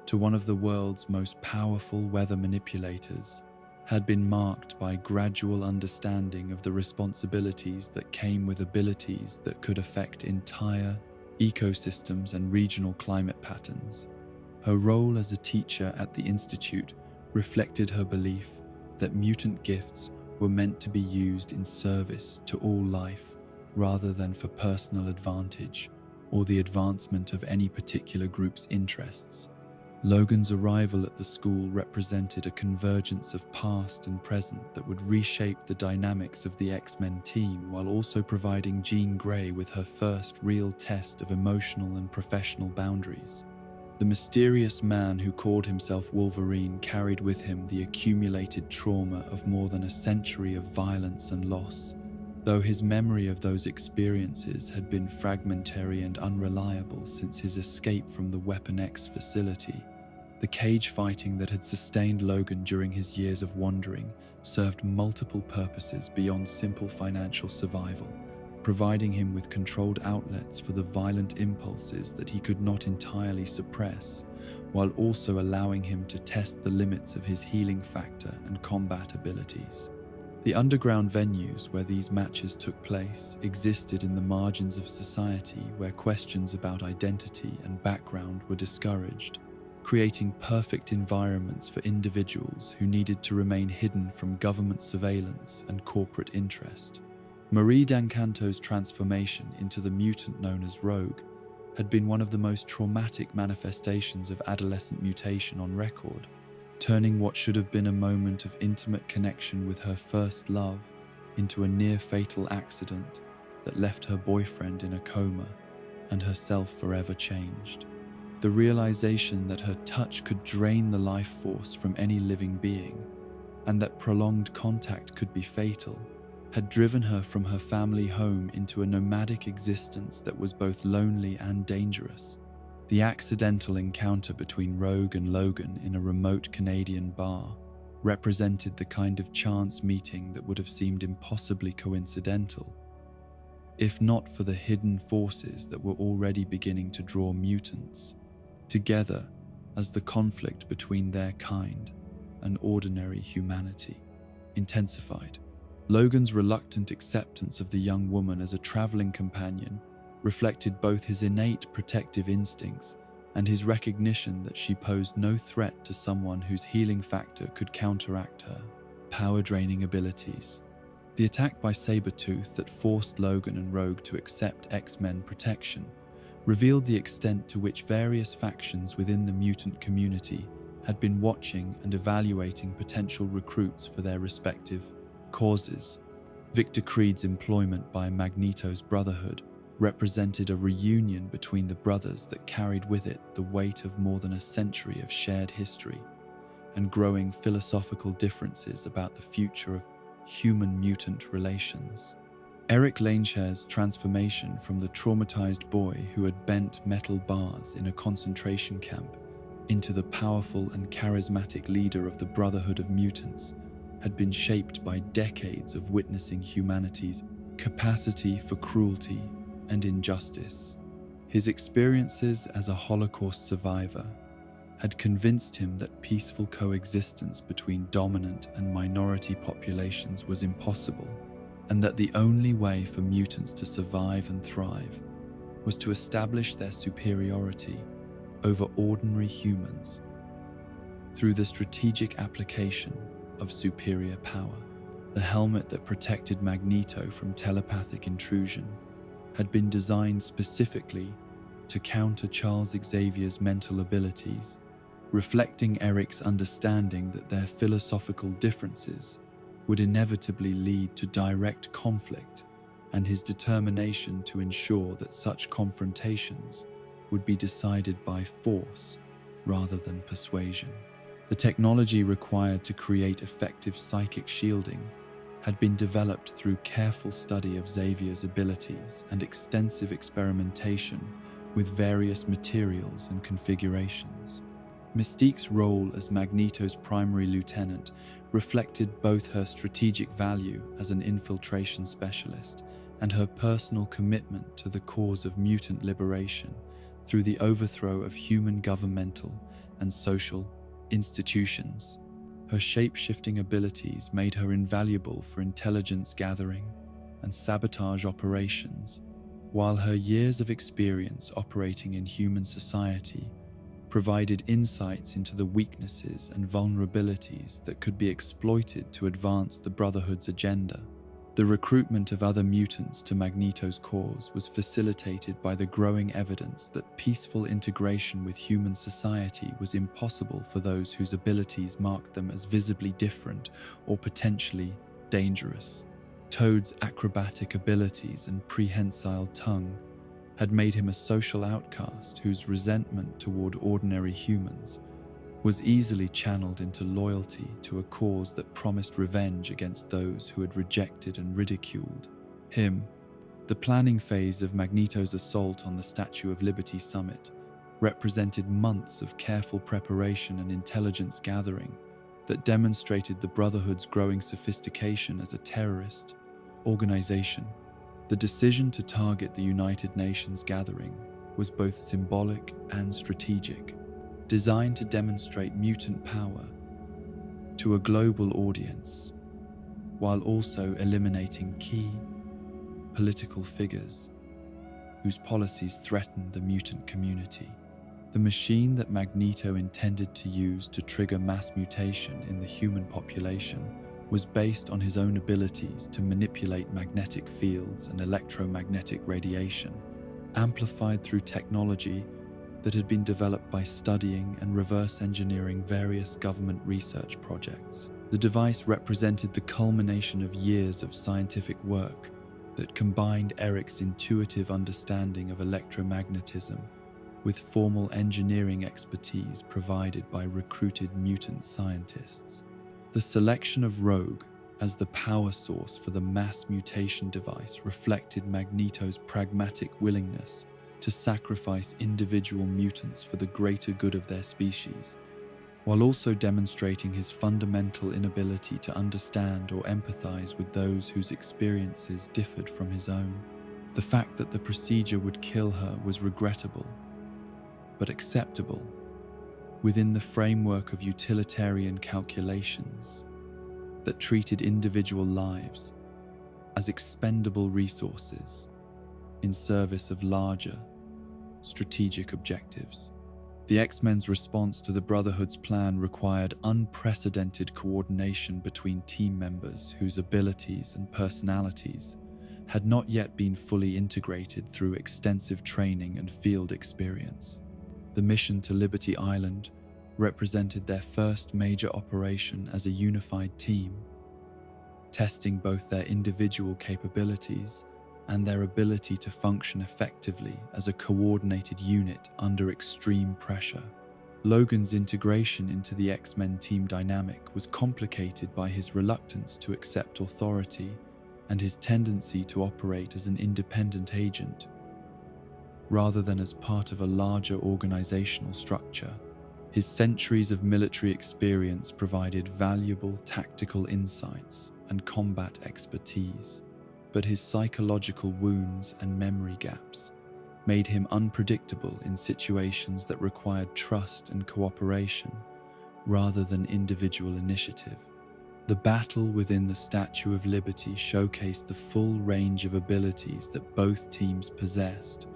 to one of the world's most powerful weather manipulators had been marked by gradual understanding of the responsibilities that came with abilities that could affect entire ecosystems and regional climate patterns. Her role as a teacher at the Institute reflected her belief that mutant gifts were meant to be used in service to all life rather than for personal advantage or the advancement of any particular group's interests. Logan's arrival at the school represented a convergence of past and present that would reshape the dynamics of the X-Men team while also providing Jean Grey with her first real test of emotional and professional boundaries. The mysterious man who called himself Wolverine carried with him the accumulated trauma of more than a century of violence and loss, though his memory of those experiences had been fragmentary and unreliable since his escape from the Weapon X facility. The cage fighting that had sustained Logan during his years of wandering served multiple purposes beyond simple financial survival, providing him with controlled outlets for the violent impulses that he could not entirely suppress, while also allowing him to test the limits of his healing factor and combat abilities. The underground venues where these matches took place existed in the margins of society where questions about identity and background were discouraged, creating perfect environments for individuals who needed to remain hidden from government surveillance and corporate interest. Marie Dancanto's transformation into the mutant known as Rogue had been one of the most traumatic manifestations of adolescent mutation on record, turning what should have been a moment of intimate connection with her first love into a near-fatal accident that left her boyfriend in a coma and herself forever changed. The realization that her touch could drain the life force from any living being, and that prolonged contact could be fatal, had driven her from her family home into a nomadic existence that was both lonely and dangerous. The accidental encounter between Rogue and Logan in a remote Canadian bar represented the kind of chance meeting that would have seemed impossibly coincidental, if not for the hidden forces that were already beginning to draw mutants together as the conflict between their kind and ordinary humanity intensified. Logan's reluctant acceptance of the young woman as a traveling companion reflected both his innate protective instincts and his recognition that she posed no threat to someone whose healing factor could counteract her power-draining abilities. The attack by Sabretooth that forced Logan and Rogue to accept X-Men protection revealed the extent to which various factions within the mutant community had been watching and evaluating potential recruits for their respective causes. Victor Creed's employment by Magneto's Brotherhood represented a reunion between the brothers that carried with it the weight of more than a century of shared history and growing philosophical differences about the future of human-mutant relations. Eric Laneshare's transformation from the traumatized boy who had bent metal bars in a concentration camp into the powerful and charismatic leader of the Brotherhood of Mutants had been shaped by decades of witnessing humanity's capacity for cruelty and injustice. His experiences as a Holocaust survivor had convinced him that peaceful coexistence between dominant and minority populations was impossible, and that the only way for mutants to survive and thrive was to establish their superiority over ordinary humans through the strategic application of superior power. The helmet that protected Magneto from telepathic intrusion had been designed specifically to counter Charles Xavier's mental abilities, reflecting Eric's understanding that their philosophical differences would inevitably lead to direct conflict, and his determination to ensure that such confrontations would be decided by force rather than persuasion. The technology required to create effective psychic shielding had been developed through careful study of Xavier's abilities and extensive experimentation with various materials and configurations. Mystique's role as Magneto's primary lieutenant reflected both her strategic value as an infiltration specialist and her personal commitment to the cause of mutant liberation through the overthrow of human governmental and social institutions. Her shape-shifting abilities made her invaluable for intelligence gathering and sabotage operations, while her years of experience operating in human society provided insights into the weaknesses and vulnerabilities that could be exploited to advance the Brotherhood's agenda. The recruitment of other mutants to Magneto's cause was facilitated by the growing evidence that peaceful integration with human society was impossible for those whose abilities marked them as visibly different or potentially dangerous. Toad's acrobatic abilities and prehensile tongue had made him a social outcast whose resentment toward ordinary humans was easily channeled into loyalty to a cause that promised revenge against those who had rejected and ridiculed him. The planning phase of Magneto's assault on the Statue of Liberty summit represented months of careful preparation and intelligence gathering that demonstrated the Brotherhood's growing sophistication as a terrorist organization. The decision to target the United Nations gathering was both symbolic and strategic, designed to demonstrate mutant power to a global audience, while also eliminating key political figures whose policies threatened the mutant community. The machine that Magneto intended to use to trigger mass mutation in the human population was based on his own abilities to manipulate magnetic fields and electromagnetic radiation, amplified through technology that had been developed by studying and reverse engineering various government research projects. The device represented the culmination of years of scientific work that combined Eric's intuitive understanding of electromagnetism with formal engineering expertise provided by recruited mutant scientists. The selection of Rogue as the power source for the mass mutation device reflected Magneto's pragmatic willingness to sacrifice individual mutants for the greater good of their species, while also demonstrating his fundamental inability to understand or empathize with those whose experiences differed from his own. The fact that the procedure would kill her was regrettable, but acceptable within the framework of utilitarian calculations that treated individual lives as expendable resources in service of larger strategic objectives. The X-Men's response to the Brotherhood's plan required unprecedented coordination between team members whose abilities and personalities had not yet been fully integrated through extensive training and field experience. The mission to Liberty Island represented their first major operation as a unified team, testing both their individual capabilities and their ability to function effectively as a coordinated unit under extreme pressure. Logan's integration into the X-Men team dynamic was complicated by his reluctance to accept authority and his tendency to operate as an independent agent, rather than as part of a larger organizational structure. His centuries of military experience provided valuable tactical insights and combat expertise, but his psychological wounds and memory gaps made him unpredictable in situations that required trust and cooperation rather than individual initiative. The battle within the Statue of Liberty showcased the full range of abilities that both teams possessed,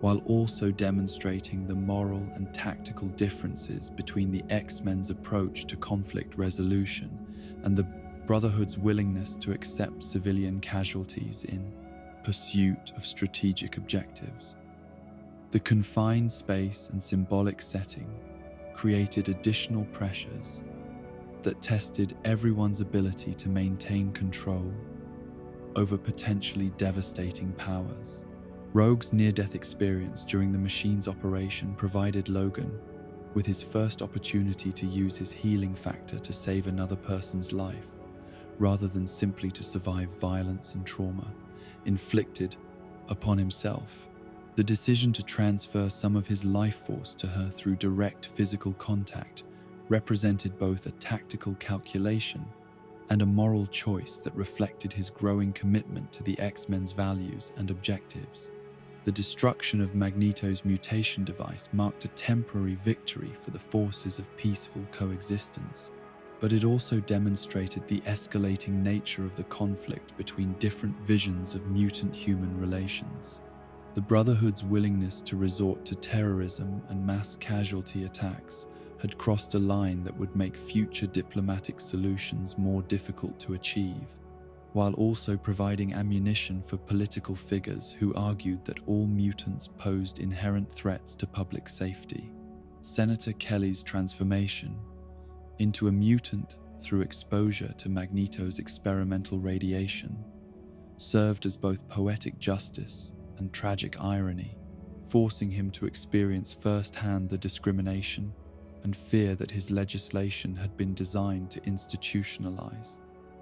while also demonstrating the moral and tactical differences between the X-Men's approach to conflict resolution and the Brotherhood's willingness to accept civilian casualties in pursuit of strategic objectives. The confined space and symbolic setting created additional pressures that tested everyone's ability to maintain control over potentially devastating powers. Rogue's near-death experience during the machine's operation provided Logan with his first opportunity to use his healing factor to save another person's life, rather than simply to survive violence and trauma inflicted upon himself. The decision to transfer some of his life force to her through direct physical contact represented both a tactical calculation and a moral choice that reflected his growing commitment to the X-Men's values and objectives. The destruction of Magneto's mutation device marked a temporary victory for the forces of peaceful coexistence, but it also demonstrated the escalating nature of the conflict between different visions of mutant-human relations. The Brotherhood's willingness to resort to terrorism and mass casualty attacks had crossed a line that would make future diplomatic solutions more difficult to achieve, while also providing ammunition for political figures who argued that all mutants posed inherent threats to public safety. Senator Kelly's transformation into a mutant through exposure to Magneto's experimental radiation served as both poetic justice and tragic irony, forcing him to experience firsthand the discrimination and fear that his legislation had been designed to institutionalize.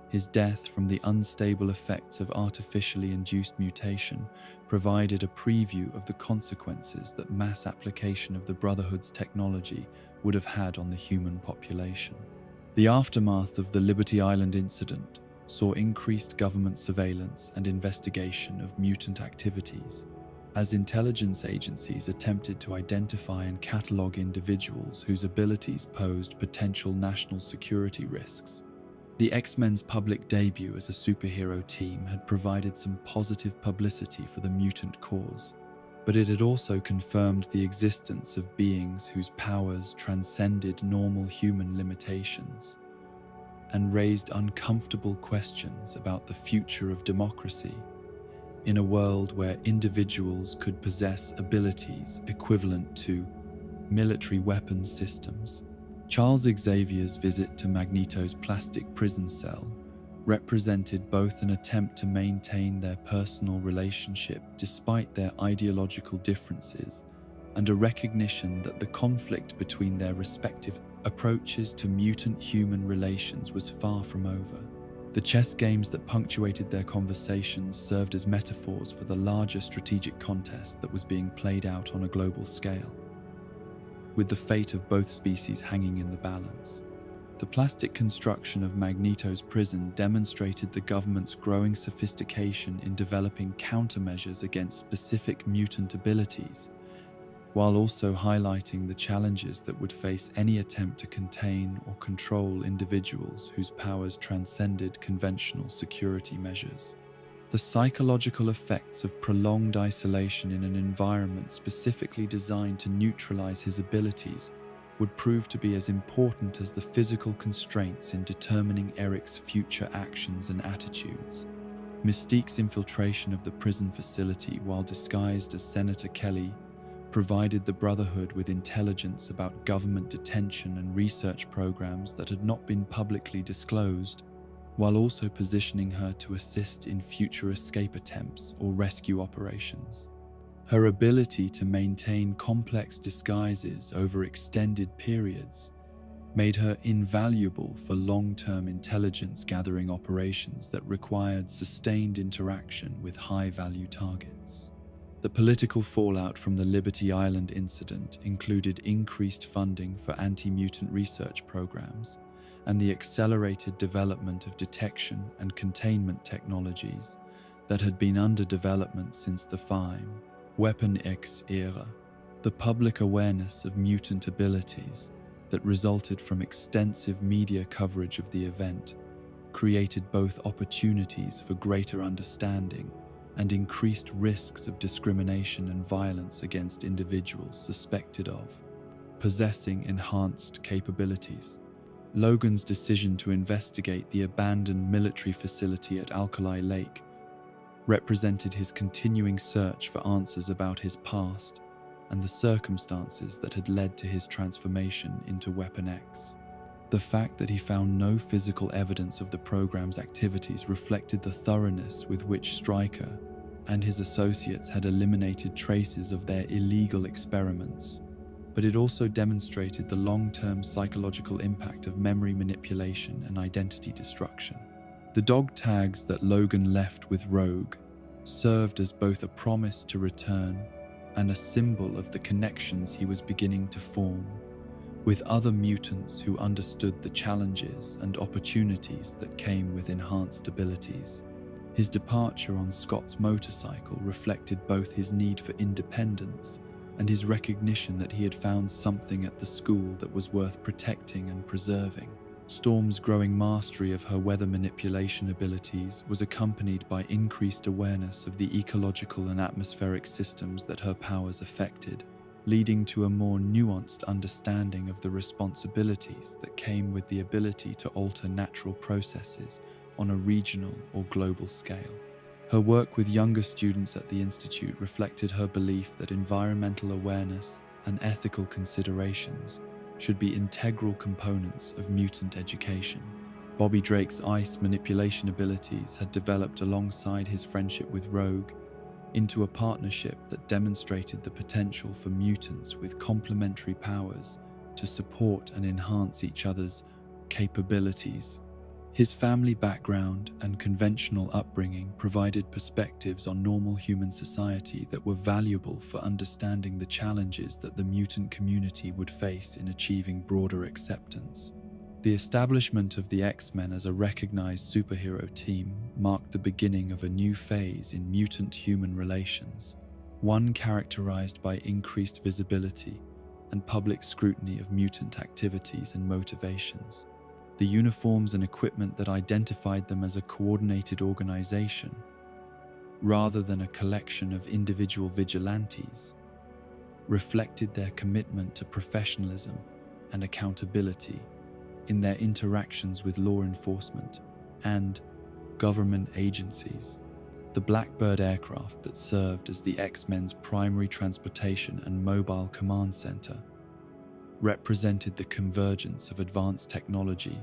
His death from the unstable effects of artificially induced mutation provided a preview of the consequences that mass application of the Brotherhood's technology would have had on the human population. The aftermath of the Liberty Island incident saw increased government surveillance and investigation of mutant activities, as intelligence agencies attempted to identify and catalog individuals whose abilities posed potential national security risks. The X-Men's public debut as a superhero team had provided some positive publicity for the mutant cause, but it had also confirmed the existence of beings whose powers transcended normal human limitations and raised uncomfortable questions about the future of democracy in a world where individuals could possess abilities equivalent to military weapons systems. Charles Xavier's visit to Magneto's plastic prison cell represented both an attempt to maintain their personal relationship despite their ideological differences and a recognition that the conflict between their respective approaches to mutant-human relations was far from over. The chess games that punctuated their conversations served as metaphors for the larger strategic contest that was being played out on a global scale, with the fate of both species hanging in the balance. The plastic construction of Magneto's prison demonstrated the government's growing sophistication in developing countermeasures against specific mutant abilities, while also highlighting the challenges that would face any attempt to contain or control individuals whose powers transcended conventional security measures. The psychological effects of prolonged isolation in an environment specifically designed to neutralize his abilities would prove to be as important as the physical constraints in determining Eric's future actions and attitudes. Mystique's infiltration of the prison facility while disguised as Senator Kelly provided the Brotherhood with intelligence about government detention and research programs that had not been publicly disclosed, while also positioning her to assist in future escape attempts or rescue operations. Her ability to maintain complex disguises over extended periods made her invaluable for long-term intelligence-gathering operations that required sustained interaction with high-value targets. The political fallout from the Liberty Island incident included increased funding for anti-mutant research programs and the accelerated development of detection and containment technologies that had been under development since the Weapon X era. The public awareness of mutant abilities that resulted from extensive media coverage of the event created both opportunities for greater understanding and increased risks of discrimination and violence against individuals suspected of possessing enhanced capabilities. Logan's decision to investigate the abandoned military facility at Alkali Lake represented his continuing search for answers about his past and the circumstances that had led to his transformation into Weapon X. The fact that he found no physical evidence of the program's activities reflected the thoroughness with which Stryker and his associates had eliminated traces of their illegal experiments, but it also demonstrated the long-term psychological impact of memory manipulation and identity destruction. The dog tags that Logan left with Rogue served as both a promise to return and a symbol of the connections he was beginning to form with other mutants who understood the challenges and opportunities that came with enhanced abilities. His departure on Scott's motorcycle reflected both his need for independence and his recognition that he had found something at the school that was worth protecting and preserving. Storm's growing mastery of her weather manipulation abilities was accompanied by increased awareness of the ecological and atmospheric systems that her powers affected, leading to a more nuanced understanding of the responsibilities that came with the ability to alter natural processes on a regional or global scale. Her work with younger students at the Institute reflected her belief that environmental awareness and ethical considerations should be integral components of mutant education. Bobby Drake's ice manipulation abilities had developed alongside his friendship with Rogue into a partnership that demonstrated the potential for mutants with complementary powers to support and enhance each other's capabilities. His family background and conventional upbringing provided perspectives on normal human society that were valuable for understanding the challenges that the mutant community would face in achieving broader acceptance. The establishment of the X-Men as a recognized superhero team marked the beginning of a new phase in mutant-human relations, one characterized by increased visibility and public scrutiny of mutant activities and motivations. The uniforms and equipment that identified them as a coordinated organization, rather than a collection of individual vigilantes, reflected their commitment to professionalism and accountability in their interactions with law enforcement and government agencies. The Blackbird aircraft that served as the X-Men's primary transportation and mobile command center represented the convergence of advanced technology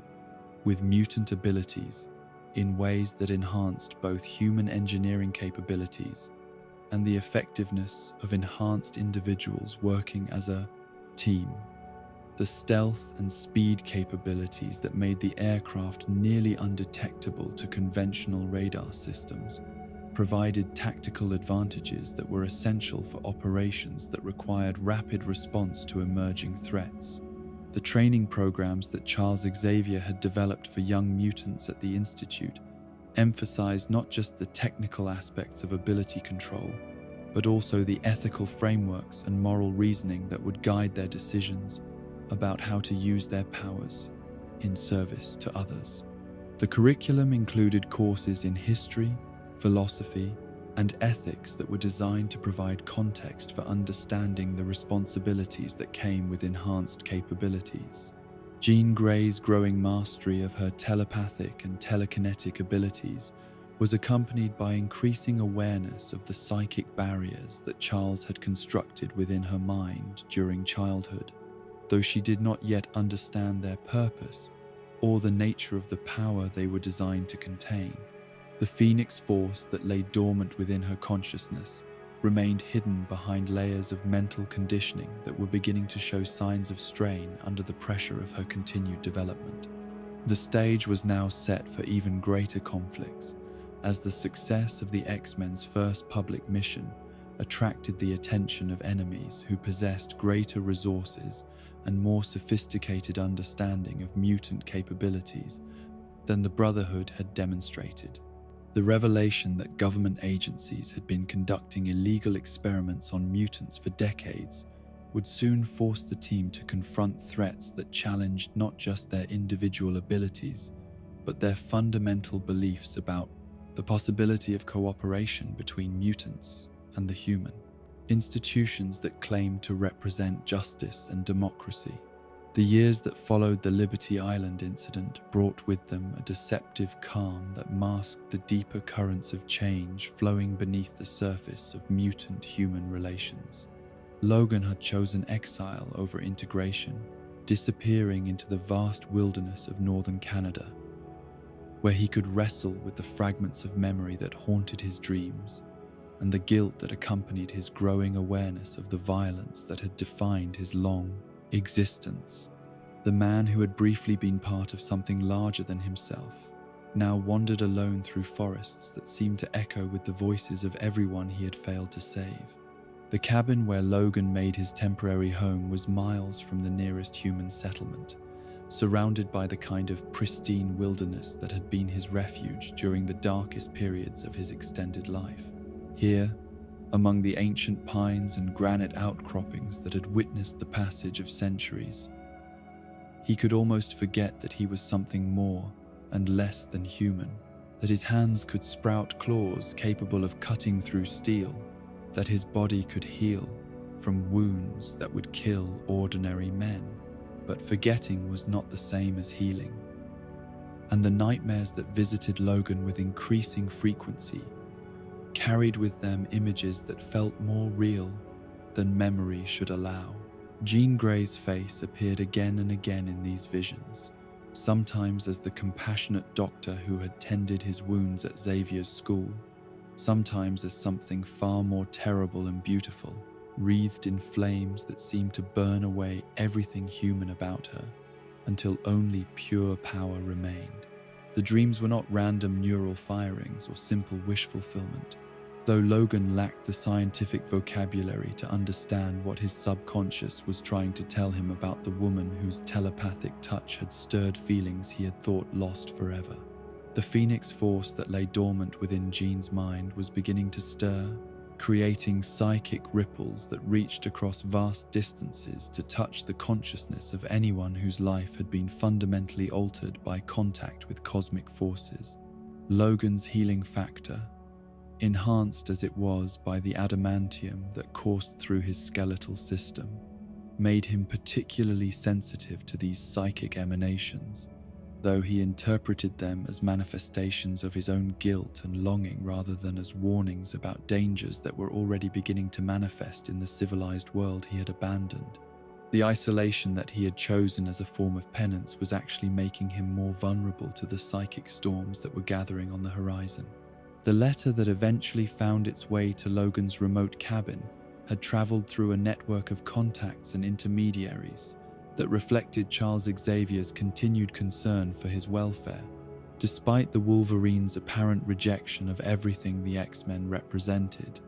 with mutant abilities in ways that enhanced both human engineering capabilities and the effectiveness of enhanced individuals working as a team. The stealth and speed capabilities that made the aircraft nearly undetectable to conventional radar systems provided tactical advantages that were essential for operations that required rapid response to emerging threats. The training programs that Charles Xavier had developed for young mutants at the Institute emphasized not just the technical aspects of ability control, but also the ethical frameworks and moral reasoning that would guide their decisions about how to use their powers in service to others. The curriculum included courses in history, philosophy, and ethics that were designed to provide context for understanding the responsibilities that came with enhanced capabilities. Jean Grey's growing mastery of her telepathic and telekinetic abilities was accompanied by increasing awareness of the psychic barriers that Charles had constructed within her mind during childhood. Though she did not yet understand their purpose or the nature of the power they were designed to contain, the Phoenix Force that lay dormant within her consciousness remained hidden behind layers of mental conditioning that were beginning to show signs of strain under the pressure of her continued development. The stage was now set for even greater conflicts, as the success of the X-Men's first public mission attracted the attention of enemies who possessed greater resources and more sophisticated understanding of mutant capabilities than the Brotherhood had demonstrated. The revelation that government agencies had been conducting illegal experiments on mutants for decades would soon force the team to confront threats that challenged not just their individual abilities, but their fundamental beliefs about the possibility of cooperation between mutants and the human. Institutions that claimed to represent justice and democracy. The years that followed the Liberty Island incident brought with them a deceptive calm that masked the deeper currents of change flowing beneath the surface of mutant-human relations. Logan had chosen exile over integration, disappearing into the vast wilderness of northern Canada, where he could wrestle with the fragments of memory that haunted his dreams and the guilt that accompanied his growing awareness of the violence that had defined his long existence. The man who had briefly been part of something larger than himself now wandered alone through forests that seemed to echo with the voices of everyone he had failed to save. The cabin where Logan made his temporary home was miles from the nearest human settlement, surrounded by the kind of pristine wilderness that had been his refuge during the darkest periods of his extended life. Here, among the ancient pines and granite outcroppings that had witnessed the passage of centuries, he could almost forget that he was something more and less than human, that his hands could sprout claws capable of cutting through steel, that his body could heal from wounds that would kill ordinary men. But forgetting was not the same as healing, and the nightmares that visited Logan with increasing frequency carried with them images that felt more real than memory should allow. Jean Grey's face appeared again and again in these visions, sometimes as the compassionate doctor who had tended his wounds at Xavier's school, sometimes as something far more terrible and beautiful, wreathed in flames that seemed to burn away everything human about her, until only pure power remained. The dreams were not random neural firings or simple wish fulfillment. Though Logan lacked the scientific vocabulary to understand what his subconscious was trying to tell him about the woman whose telepathic touch had stirred feelings he had thought lost forever, the Phoenix Force that lay dormant within Jean's mind was beginning to stir, creating psychic ripples that reached across vast distances to touch the consciousness of anyone whose life had been fundamentally altered by contact with cosmic forces. Logan's healing factor, enhanced as it was by the adamantium that coursed through his skeletal system, made him particularly sensitive to these psychic emanations, though he interpreted them as manifestations of his own guilt and longing rather than as warnings about dangers that were already beginning to manifest in the civilized world he had abandoned. The isolation that he had chosen as a form of penance was actually making him more vulnerable to the psychic storms that were gathering on the horizon. The letter that eventually found its way to Logan's remote cabin had traveled through a network of contacts and intermediaries that reflected Charles Xavier's continued concern for his welfare, despite the Wolverine's apparent rejection of everything the X-Men represented.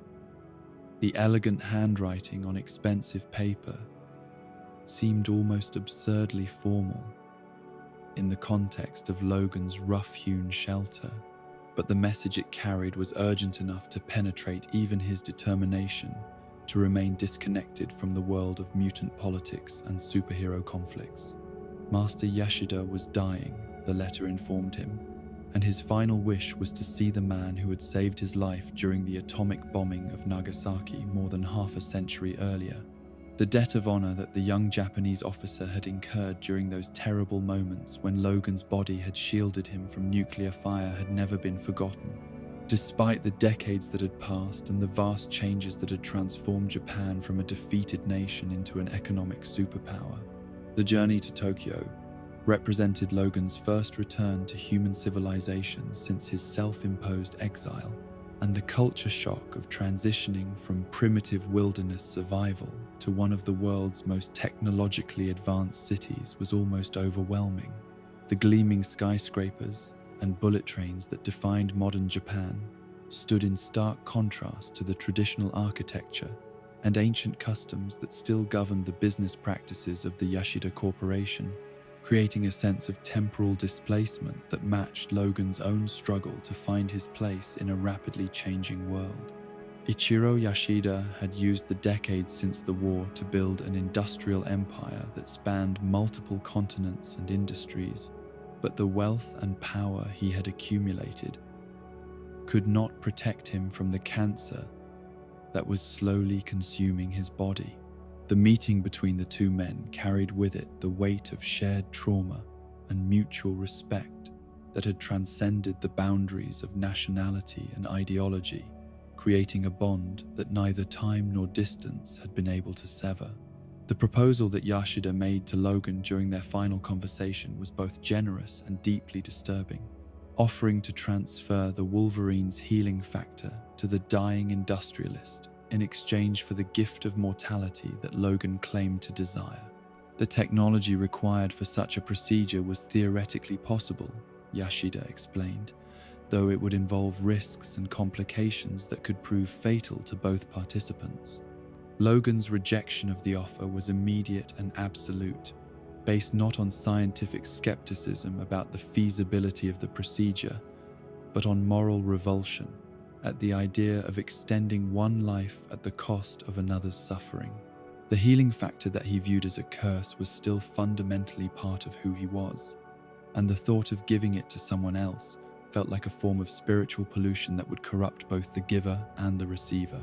The elegant handwriting on expensive paper seemed almost absurdly formal in the context of Logan's rough-hewn shelter, but the message it carried was urgent enough to penetrate even his determination to remain disconnected from the world of mutant politics and superhero conflicts. Master Yashida was dying, the letter informed him, and his final wish was to see the man who had saved his life during the atomic bombing of Nagasaki more than half a century earlier. The debt of honor that the young Japanese officer had incurred during those terrible moments when Logan's body had shielded him from nuclear fire had never been forgotten. Despite the decades that had passed and the vast changes that had transformed Japan from a defeated nation into an economic superpower, the journey to Tokyo represented Logan's first return to human civilization since his self-imposed exile, and the culture shock of transitioning from primitive wilderness survival to one of the world's most technologically advanced cities was almost overwhelming. The gleaming skyscrapers and bullet trains that defined modern Japan stood in stark contrast to the traditional architecture and ancient customs that still governed the business practices of the Yashida Corporation, creating a sense of temporal displacement that matched Logan's own struggle to find his place in a rapidly changing world. Ichiro Yashida had used the decades since the war to build an industrial empire that spanned multiple continents and industries, but the wealth and power he had accumulated could not protect him from the cancer that was slowly consuming his body. The meeting between the two men carried with it the weight of shared trauma and mutual respect that had transcended the boundaries of nationality and ideology, creating a bond that neither time nor distance had been able to sever. The proposal that Yashida made to Logan during their final conversation was both generous and deeply disturbing, offering to transfer the Wolverine's healing factor to the dying industrialist in exchange for the gift of mortality that Logan claimed to desire. The technology required for such a procedure was theoretically possible, Yashida explained, though it would involve risks and complications that could prove fatal to both participants. Logan's rejection of the offer was immediate and absolute, based not on scientific skepticism about the feasibility of the procedure, but on moral revulsion at the idea of extending one life at the cost of another's suffering. The healing factor that he viewed as a curse was still fundamentally part of who he was, and the thought of giving it to someone else felt like a form of spiritual pollution that would corrupt both the giver and the receiver.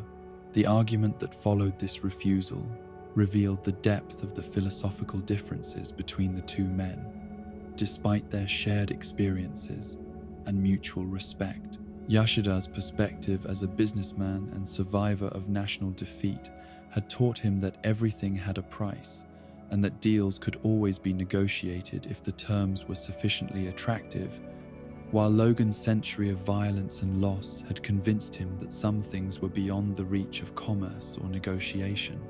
The argument that followed this refusal revealed the depth of the philosophical differences between the two men, despite their shared experiences and mutual respect. Yashida's perspective as a businessman and survivor of national defeat had taught him that everything had a price, and that deals could always be negotiated if the terms were sufficiently attractive, while Logan's century of violence and loss had convinced him that some things were beyond the reach of commerce or negotiation.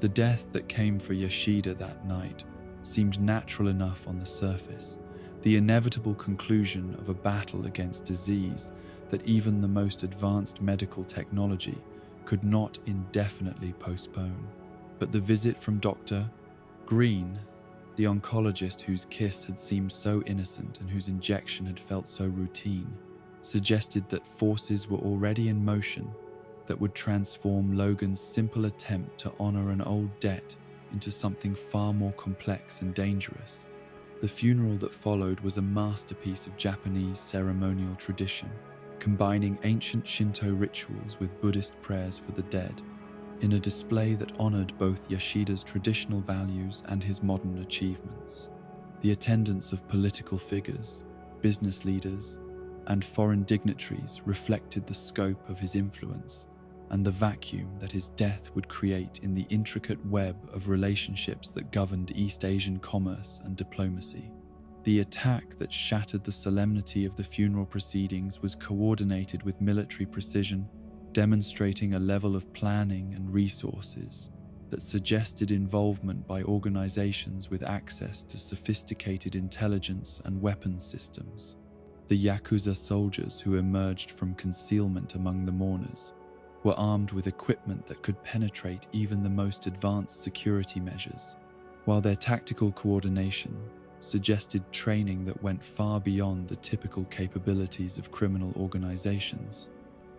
The death that came for Yashida that night seemed natural enough on the surface, the inevitable conclusion of a battle against disease that even the most advanced medical technology could not indefinitely postpone. But the visit from Dr. Green, the oncologist whose kiss had seemed so innocent and whose injection had felt so routine, suggested that forces were already in motion that would transform Logan's simple attempt to honor an old debt into something far more complex and dangerous. The funeral that followed was a masterpiece of Japanese ceremonial tradition, combining ancient Shinto rituals with Buddhist prayers for the dead, in a display that honored both Yashida's traditional values and his modern achievements. The attendance of political figures, business leaders, and foreign dignitaries reflected the scope of his influence and the vacuum that his death would create in the intricate web of relationships that governed East Asian commerce and diplomacy. The attack that shattered the solemnity of the funeral proceedings was coordinated with military precision, demonstrating a level of planning and resources that suggested involvement by organizations with access to sophisticated intelligence and weapons systems. The Yakuza soldiers who emerged from concealment among the mourners were armed with equipment that could penetrate even the most advanced security measures, while their tactical coordination suggested training that went far beyond the typical capabilities of criminal organizations.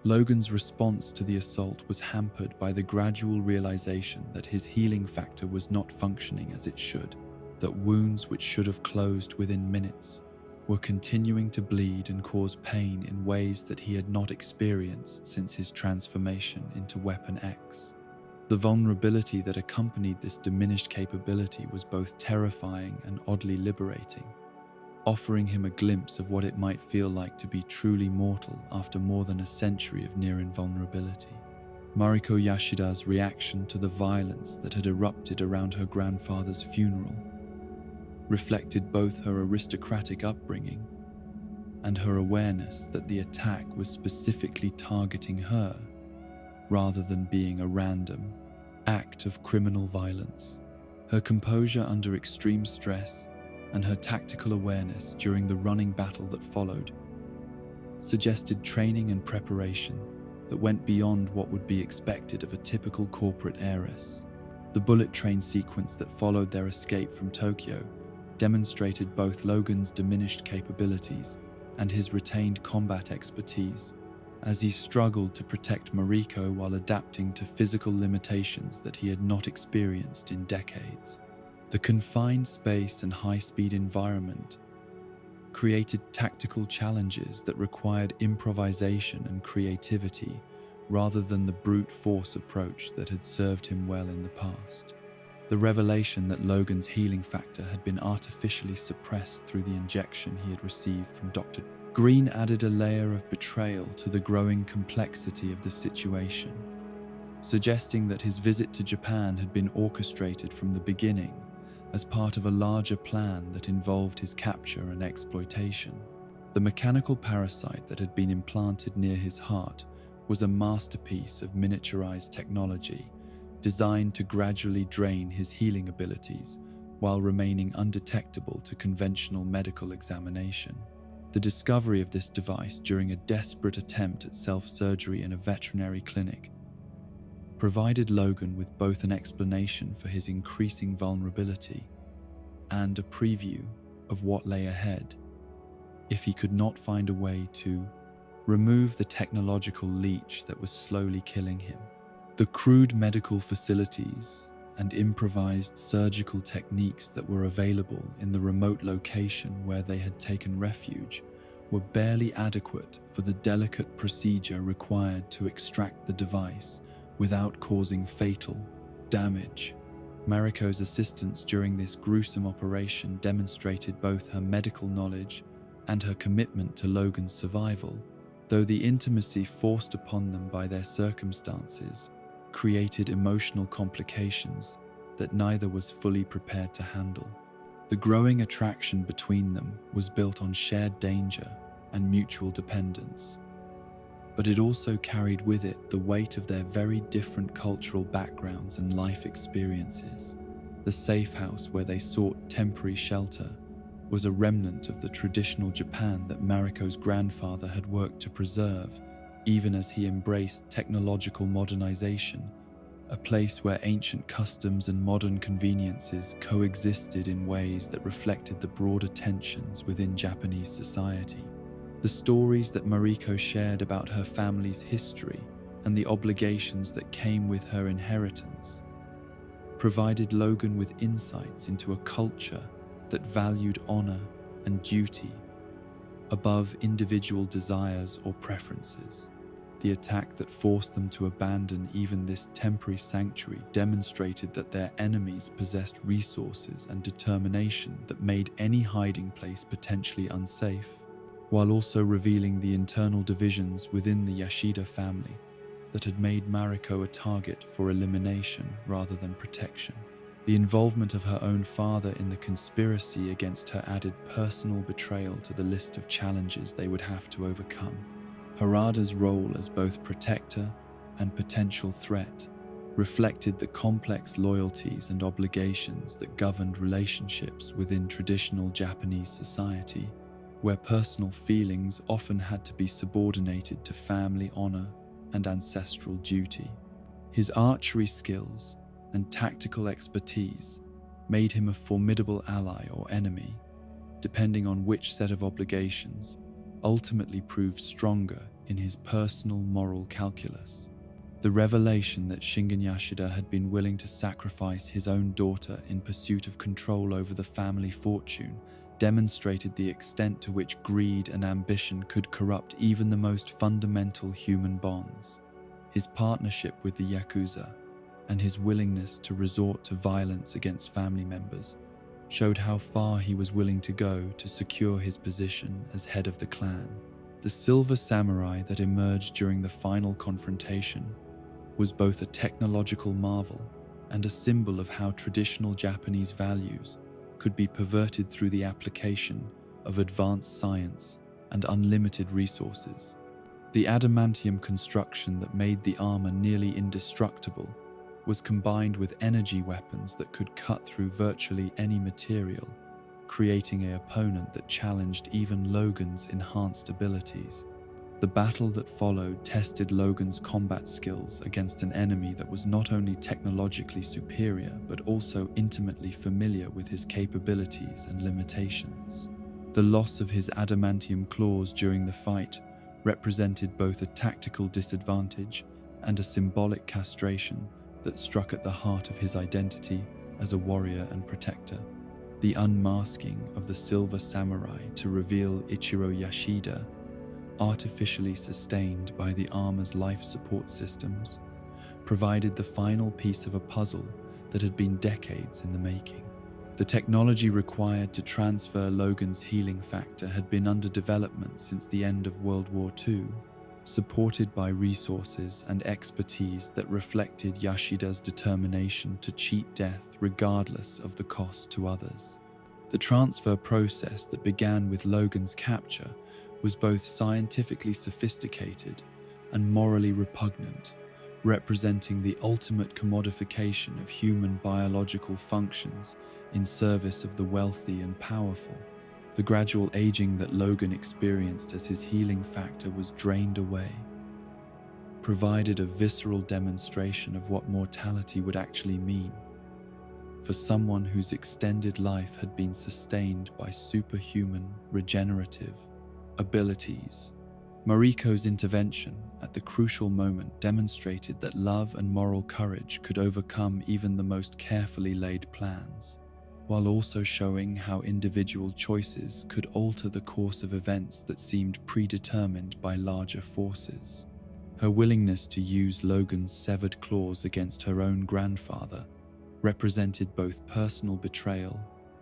Logan's response to the assault was hampered by the gradual realization that his healing factor was not functioning as it should, that wounds which should have closed within minutes were continuing to bleed and cause pain in ways that he had not experienced since his transformation into Weapon X. The vulnerability that accompanied this diminished capability was both terrifying and oddly liberating, offering him a glimpse of what it might feel like to be truly mortal after more than a century of near invulnerability. Mariko Yashida's reaction to the violence that had erupted around her grandfather's funeral reflected both her aristocratic upbringing and her awareness that the attack was specifically targeting her rather than being a random act of criminal violence. Her composure under extreme stress and her tactical awareness during the running battle that followed suggested training and preparation that went beyond what would be expected of a typical corporate heiress. The bullet train sequence that followed their escape from Tokyo demonstrated both Logan's diminished capabilities and his retained combat expertise as he struggled to protect Mariko while adapting to physical limitations that he had not experienced in decades. The confined space and high-speed environment created tactical challenges that required improvisation and creativity rather than the brute force approach that had served him well in the past. The revelation that Logan's healing factor had been artificially suppressed through the injection he had received from Dr. Green added a layer of betrayal to the growing complexity of the situation, suggesting that his visit to Japan had been orchestrated from the beginning as part of a larger plan that involved his capture and exploitation. The mechanical parasite that had been implanted near his heart was a masterpiece of miniaturized technology designed to gradually drain his healing abilities while remaining undetectable to conventional medical examination. The discovery of this device during a desperate attempt at self-surgery in a veterinary clinic provided Logan with both an explanation for his increasing vulnerability and a preview of what lay ahead if he could not find a way to remove the technological leech that was slowly killing him. The crude medical facilities and improvised surgical techniques that were available in the remote location where they had taken refuge were barely adequate for the delicate procedure required to extract the device without causing fatal damage. Mariko's assistance during this gruesome operation demonstrated both her medical knowledge and her commitment to Logan's survival, though the intimacy forced upon them by their circumstances created emotional complications that neither was fully prepared to handle. The growing attraction between them was built on shared danger and mutual dependence, but it also carried with it the weight of their very different cultural backgrounds and life experiences. The safe house where they sought temporary shelter was a remnant of the traditional Japan that Mariko's grandfather had worked to preserve, even as he embraced technological modernization, a place where ancient customs and modern conveniences coexisted in ways that reflected the broader tensions within Japanese society. The stories that Mariko shared about her family's history and the obligations that came with her inheritance provided Logan with insights into a culture that valued honor and duty above individual desires or preferences. The attack that forced them to abandon even this temporary sanctuary demonstrated that their enemies possessed resources and determination that made any hiding place potentially unsafe, while also revealing the internal divisions within the Yashida family that had made Mariko a target for elimination rather than protection. The involvement of her own father in the conspiracy against her added personal betrayal to the list of challenges they would have to overcome. Harada's role as both protector and potential threat reflected the complex loyalties and obligations that governed relationships within traditional Japanese society, where personal feelings often had to be subordinated to family honor and ancestral duty. His archery skills and tactical expertise made him a formidable ally or enemy, depending on which set of obligations ultimately proved stronger in his personal moral calculus. The revelation that Shingen Yashida had been willing to sacrifice his own daughter in pursuit of control over the family fortune demonstrated the extent to which greed and ambition could corrupt even the most fundamental human bonds. His partnership with the Yakuza and his willingness to resort to violence against family members showed how far he was willing to go to secure his position as head of the clan. The Silver Samurai that emerged during the final confrontation was both a technological marvel and a symbol of how traditional Japanese values could be perverted through the application of advanced science and unlimited resources. The adamantium construction that made the armor nearly indestructible was combined with energy weapons that could cut through virtually any material, creating an opponent that challenged even Logan's enhanced abilities. The battle that followed tested Logan's combat skills against an enemy that was not only technologically superior but also intimately familiar with his capabilities and limitations. The loss of his adamantium claws during the fight represented both a tactical disadvantage and a symbolic castration that struck at the heart of his identity as a warrior and protector. The unmasking of the Silver Samurai to reveal Ichiro Yashida, artificially sustained by the armor's life support systems, provided the final piece of a puzzle that had been decades in the making. The technology required to transfer Logan's healing factor had been under development since the end of World War II, supported by resources and expertise that reflected Yashida's determination to cheat death regardless of the cost to others. The transfer process that began with Logan's capture was both scientifically sophisticated and morally repugnant, representing the ultimate commodification of human biological functions in service of the wealthy and powerful. The gradual aging that Logan experienced as his healing factor was drained away provided a visceral demonstration of what mortality would actually mean for someone whose extended life had been sustained by superhuman regenerative abilities. Mariko's intervention at the crucial moment demonstrated that love and moral courage could overcome even the most carefully laid plans, while also showing how individual choices could alter the course of events that seemed predetermined by larger forces. Her willingness to use Logan's severed claws against her own grandfather represented both personal betrayal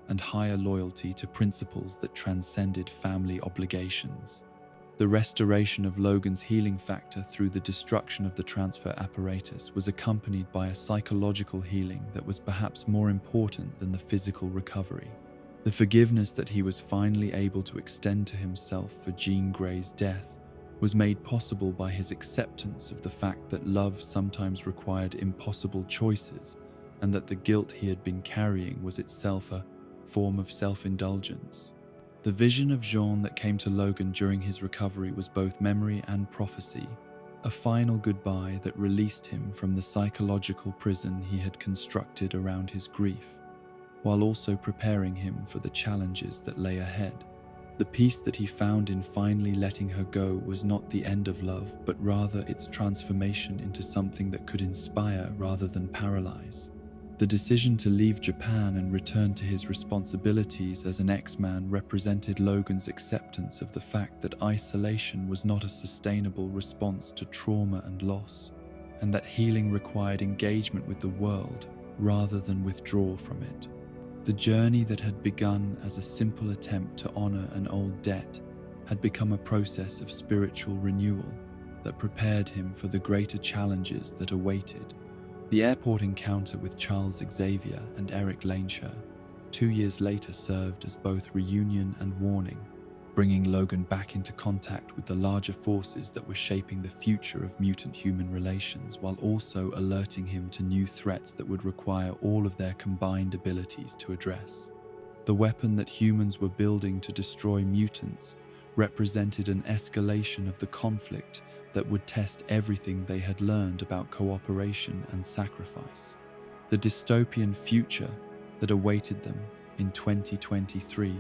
and higher loyalty to principles that transcended family obligations. The restoration of Logan's healing factor through the destruction of the transfer apparatus was accompanied by a psychological healing that was perhaps more important than the physical recovery. The forgiveness that he was finally able to extend to himself for Jean Grey's death was made possible by his acceptance of the fact that love sometimes required impossible choices, and that the guilt he had been carrying was itself a form of self-indulgence. The vision of Jean that came to Logan during his recovery was both memory and prophecy, a final goodbye that released him from the psychological prison he had constructed around his grief, while also preparing him for the challenges that lay ahead. The peace that he found in finally letting her go was not the end of love, but rather its transformation into something that could inspire rather than paralyze. The decision to leave Japan and return to his responsibilities as an X-Man represented Logan's acceptance of the fact that isolation was not a sustainable response to trauma and loss, and that healing required engagement with the world rather than withdraw from it. The journey that had begun as a simple attempt to honor an old debt had become a process of spiritual renewal that prepared him for the greater challenges that awaited. The airport encounter with Charles Xavier and Eric Lanesher 2 years later served as both reunion and warning, bringing Logan back into contact with the larger forces that were shaping the future of mutant-human relations, while also alerting him to new threats that would require all of their combined abilities to address. The weapon that humans were building to destroy mutants represented an escalation of the conflict that would test everything they had learned about cooperation and sacrifice. The dystopian future that awaited them in 2023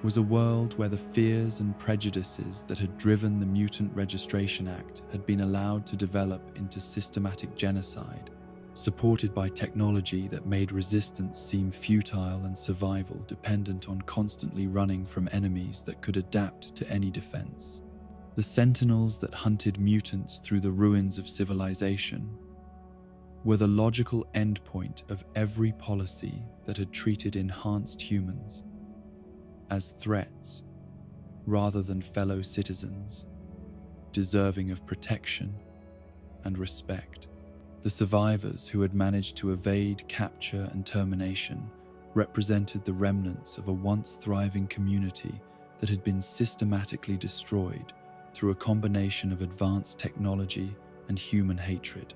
was a world where the fears and prejudices that had driven the Mutant Registration Act had been allowed to develop into systematic genocide, supported by technology that made resistance seem futile and survival dependent on constantly running from enemies that could adapt to any defense. The sentinels that hunted mutants through the ruins of civilization were the logical endpoint of every policy that had treated enhanced humans as threats rather than fellow citizens, deserving of protection and respect. The survivors who had managed to evade capture and termination represented the remnants of a once thriving community that had been systematically destroyed through a combination of advanced technology and human hatred.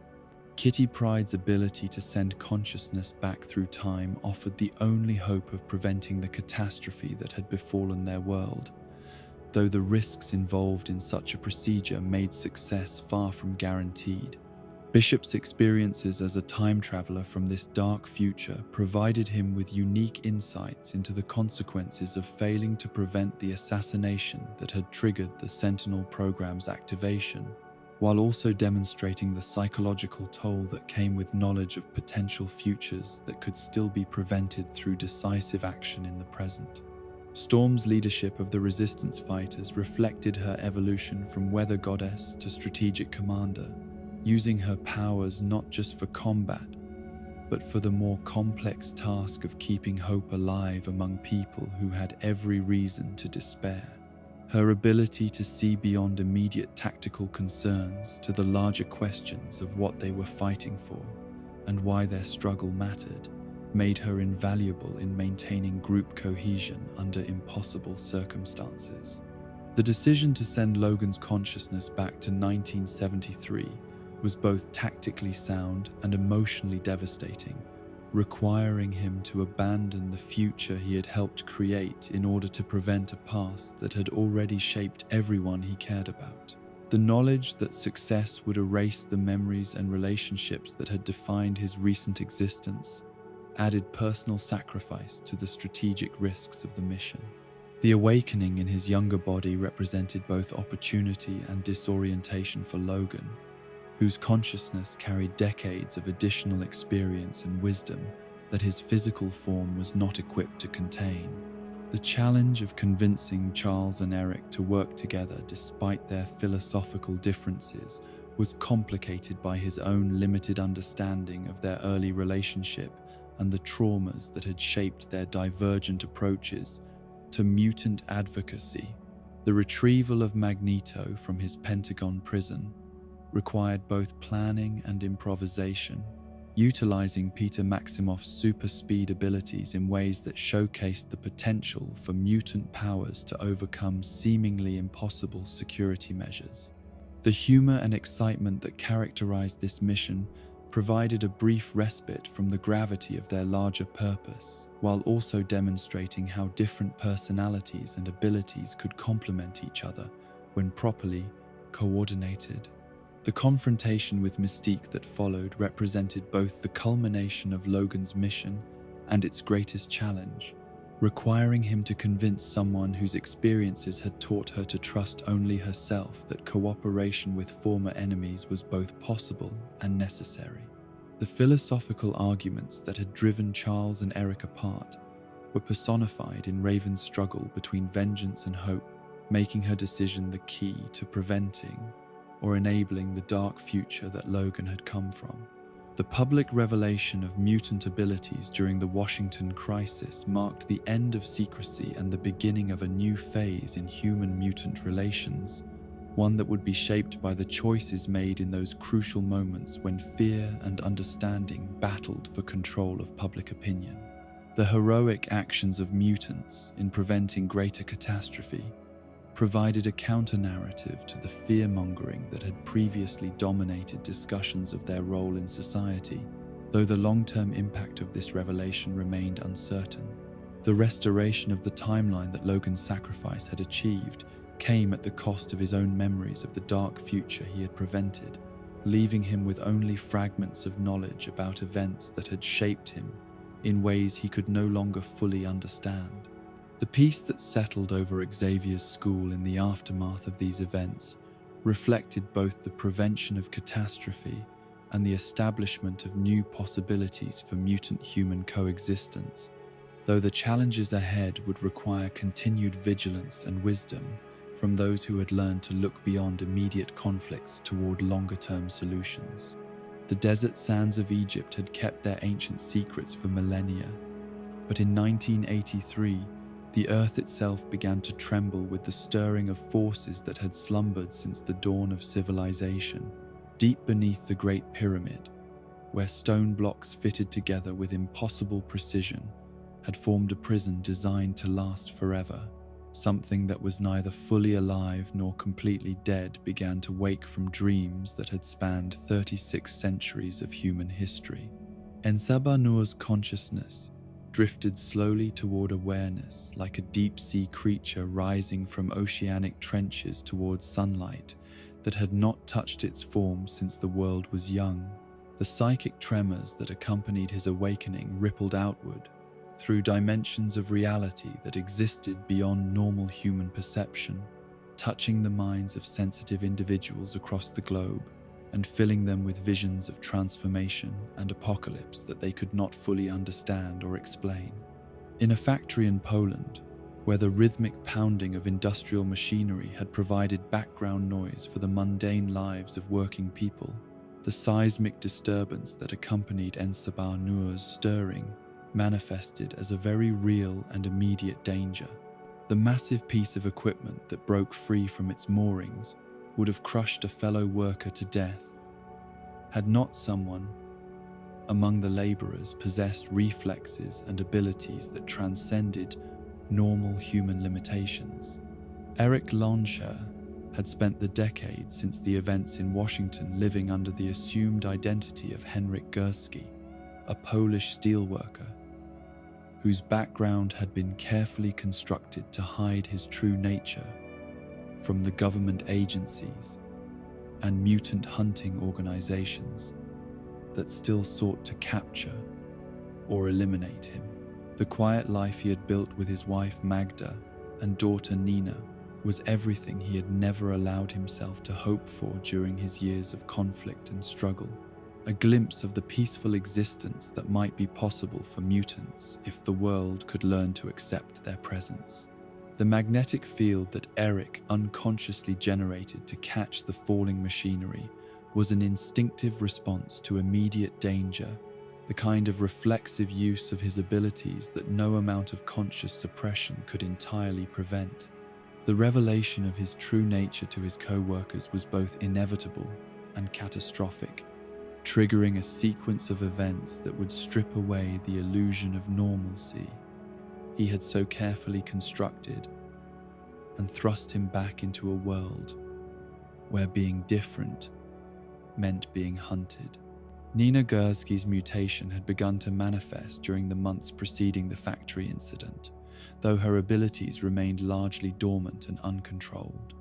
Kitty Pryde's ability to send consciousness back through time offered the only hope of preventing the catastrophe that had befallen their world, though the risks involved in such a procedure made success far from guaranteed. Bishop's experiences as a time traveler from this dark future provided him with unique insights into the consequences of failing to prevent the assassination that had triggered the Sentinel program's activation, while also demonstrating the psychological toll that came with knowledge of potential futures that could still be prevented through decisive action in the present. Storm's leadership of the resistance fighters reflected her evolution from weather goddess to strategic commander, using her powers not just for combat, but for the more complex task of keeping hope alive among people who had every reason to despair. Her ability to see beyond immediate tactical concerns to the larger questions of what they were fighting for and why their struggle mattered made her invaluable in maintaining group cohesion under impossible circumstances. The decision to send Logan's consciousness back to 1973 was both tactically sound and emotionally devastating, requiring him to abandon the future he had helped create in order to prevent a past that had already shaped everyone he cared about. The knowledge that success would erase the memories and relationships that had defined his recent existence added personal sacrifice to the strategic risks of the mission. The awakening in his younger body represented both opportunity and disorientation for Logan, whose consciousness carried decades of additional experience and wisdom that his physical form was not equipped to contain. The challenge of convincing Charles and Eric to work together despite their philosophical differences was complicated by his own limited understanding of their early relationship and the traumas that had shaped their divergent approaches to mutant advocacy. The retrieval of Magneto from his Pentagon prison required both planning and improvisation, utilizing Peter Maximoff's super speed abilities in ways that showcased the potential for mutant powers to overcome seemingly impossible security measures. The humor and excitement that characterized this mission provided a brief respite from the gravity of their larger purpose, while also demonstrating how different personalities and abilities could complement each other when properly coordinated. The confrontation with Mystique that followed represented both the culmination of Logan's mission and its greatest challenge, requiring him to convince someone whose experiences had taught her to trust only herself that cooperation with former enemies was both possible and necessary. The philosophical arguments that had driven Charles and Eric apart were personified in Raven's struggle between vengeance and hope, making her decision the key to preventing or enabling the dark future that Logan had come from. The public revelation of mutant abilities during the Washington Crisis marked the end of secrecy and the beginning of a new phase in human-mutant relations, one that would be shaped by the choices made in those crucial moments when fear and understanding battled for control of public opinion. The heroic actions of mutants in preventing greater catastrophe provided a counter-narrative to the fear-mongering that had previously dominated discussions of their role in society, though the long-term impact of this revelation remained uncertain. The restoration of the timeline that Logan's sacrifice had achieved came at the cost of his own memories of the dark future he had prevented, leaving him with only fragments of knowledge about events that had shaped him in ways he could no longer fully understand. The peace that settled over Xavier's school in the aftermath of these events reflected both the prevention of catastrophe and the establishment of new possibilities for mutant-human coexistence, though the challenges ahead would require continued vigilance and wisdom from those who had learned to look beyond immediate conflicts toward longer-term solutions. The desert sands of Egypt had kept their ancient secrets for millennia, but in 1983, the earth itself began to tremble with the stirring of forces that had slumbered since the dawn of civilization. Deep beneath the Great Pyramid, where stone blocks fitted together with impossible precision had formed a prison designed to last forever, something that was neither fully alive nor completely dead began to wake from dreams that had spanned 36 centuries of human history. En Sabah Nur's consciousness drifted slowly toward awareness, like a deep-sea creature rising from oceanic trenches towards sunlight that had not touched its form since the world was young. The psychic tremors that accompanied his awakening rippled outward through dimensions of reality that existed beyond normal human perception, touching the minds of sensitive individuals across the globe and filling them with visions of transformation and apocalypse that they could not fully understand or explain. In a factory in Poland, where the rhythmic pounding of industrial machinery had provided background noise for the mundane lives of working people, the seismic disturbance that accompanied En Sabah Nur's stirring manifested as a very real and immediate danger. The massive piece of equipment that broke free from its moorings would have crushed a fellow worker to death had not someone among the laborers possessed reflexes and abilities that transcended normal human limitations. Eric Lonscher had spent the decades since the events in Washington living under the assumed identity of Henryk Górski, a Polish steelworker whose background had been carefully constructed to hide his true nature from the government agencies and mutant hunting organizations that still sought to capture or eliminate him. The quiet life he had built with his wife Magda and daughter Nina was everything he had never allowed himself to hope for during his years of conflict and struggle, a glimpse of the peaceful existence that might be possible for mutants if the world could learn to accept their presence. The magnetic field that Eric unconsciously generated to catch the falling machinery was an instinctive response to immediate danger, the kind of reflexive use of his abilities that no amount of conscious suppression could entirely prevent. The revelation of his true nature to his co-workers was both inevitable and catastrophic, triggering a sequence of events that would strip away the illusion of normalcy he had so carefully constructed and thrust him back into a world where being different meant being hunted. Nina Górski's mutation had begun to manifest during the months preceding the factory incident, though her abilities remained largely dormant and uncontrolled.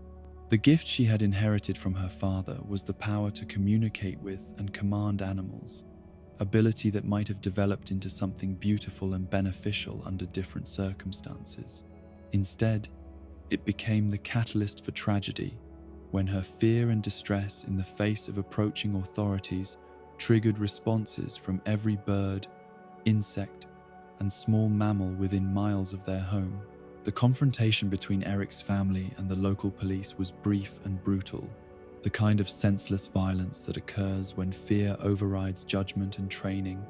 The gift she had inherited from her father was the power to communicate with and command animals, ability that might have developed into something beautiful and beneficial under different circumstances. Instead, it became the catalyst for tragedy when her fear and distress in the face of approaching authorities triggered responses from every bird, insect, and small mammal within miles of their home. The confrontation between Eric's family and the local police was brief and brutal, the kind of senseless violence that occurs when fear overrides judgment and training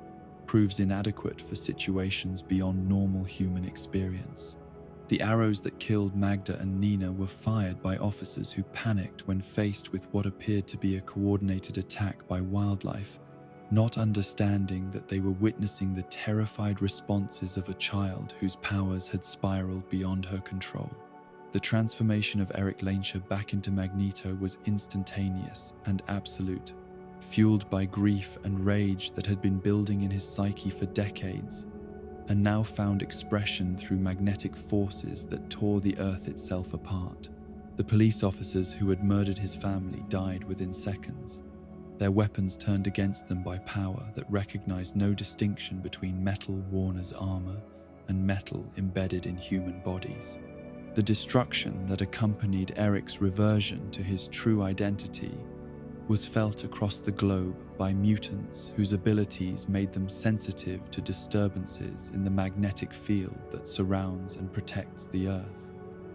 proves inadequate for situations beyond normal human experience. The arrows that killed Magda and Nina were fired by officers who panicked when faced with what appeared to be a coordinated attack by wildlife, not understanding that they were witnessing the terrified responses of a child whose powers had spiraled beyond her control. The transformation of Eric Lonscher back into Magneto was instantaneous and absolute, fueled by grief and rage that had been building in his psyche for decades, and now found expression through magnetic forces that tore the earth itself apart. The police officers who had murdered his family died within seconds, their weapons turned against them by power that recognized no distinction between metal worn as armor and metal embedded in human bodies. The destruction that accompanied Eric's reversion to his true identity was felt across the globe by mutants whose abilities made them sensitive to disturbances in the magnetic field that surrounds and protects the Earth.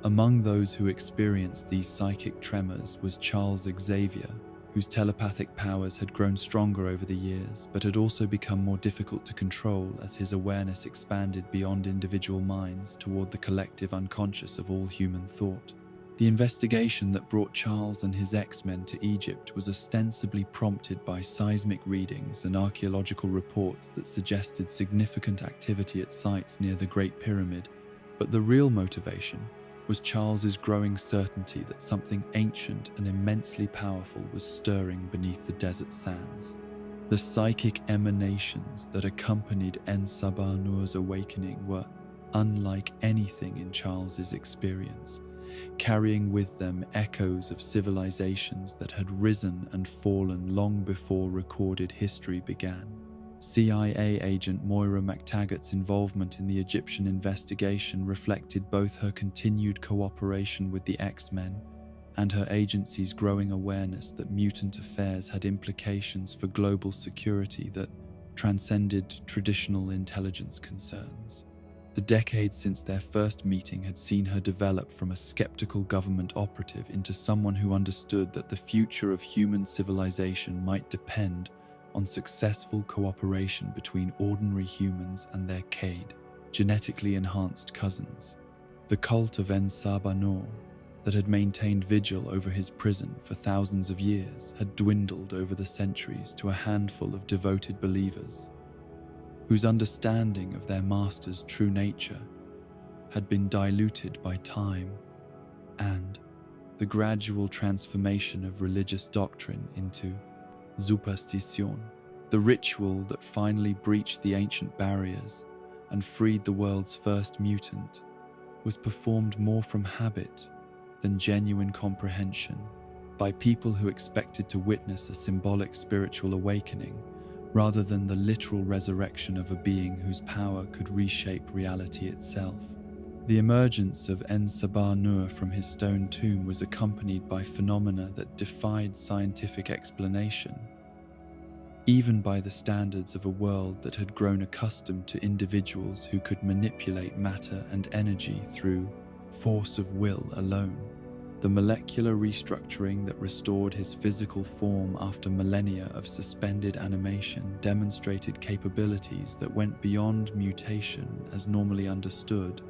Among those who experienced these psychic tremors was Charles Xavier, whose telepathic powers had grown stronger over the years, but had also become more difficult to control as his awareness expanded beyond individual minds toward the collective unconscious of all human thought. The investigation that brought Charles and his X-Men to Egypt was ostensibly prompted by seismic readings and archaeological reports that suggested significant activity at sites near the Great Pyramid, but the real motivation was Charles's growing certainty that something ancient and immensely powerful was stirring beneath the desert sands. The psychic emanations that accompanied En Sabah Nur's awakening were unlike anything in Charles's experience, carrying with them echoes of civilizations that had risen and fallen long before recorded history began. CIA agent Moira McTaggart's involvement in the Egyptian investigation reflected both her continued cooperation with the X-Men and her agency's growing awareness that mutant affairs had implications for global security that transcended traditional intelligence concerns. The decades since their first meeting had seen her develop from a skeptical government operative into someone who understood that the future of human civilization might depend on successful cooperation between ordinary humans and their Cade, genetically enhanced cousins. The cult of En Sabah Nur, that had maintained vigil over his prison for thousands of years, had dwindled over the centuries to a handful of devoted believers, whose understanding of their master's true nature had been diluted by time and the gradual transformation of religious doctrine into superstition, the ritual that finally breached the ancient barriers and freed the world's first mutant, was performed more from habit than genuine comprehension by people who expected to witness a symbolic spiritual awakening rather than the literal resurrection of a being whose power could reshape reality itself. The emergence of En Sabah Nur from his stone tomb was accompanied by phenomena that defied scientific explanation, even by the standards of a world that had grown accustomed to individuals who could manipulate matter and energy through force of will alone. The molecular restructuring that restored his physical form after millennia of suspended animation demonstrated capabilities that went beyond mutation as normally understood,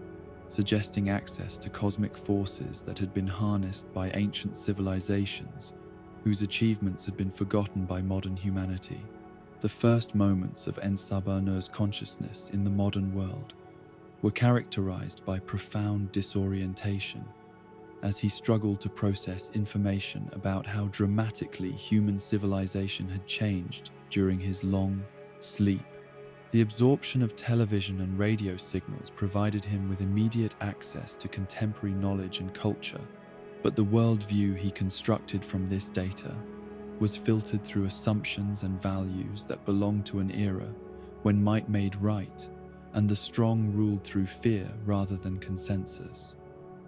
suggesting access to cosmic forces that had been harnessed by ancient civilizations whose achievements had been forgotten by modern humanity. The first moments of En Sabah Nur's consciousness in the modern world were characterized by profound disorientation as he struggled to process information about how dramatically human civilization had changed during his long sleep. The absorption of television and radio signals provided him with immediate access to contemporary knowledge and culture, but the worldview he constructed from this data was filtered through assumptions and values that belonged to an era when might made right and the strong ruled through fear rather than consensus.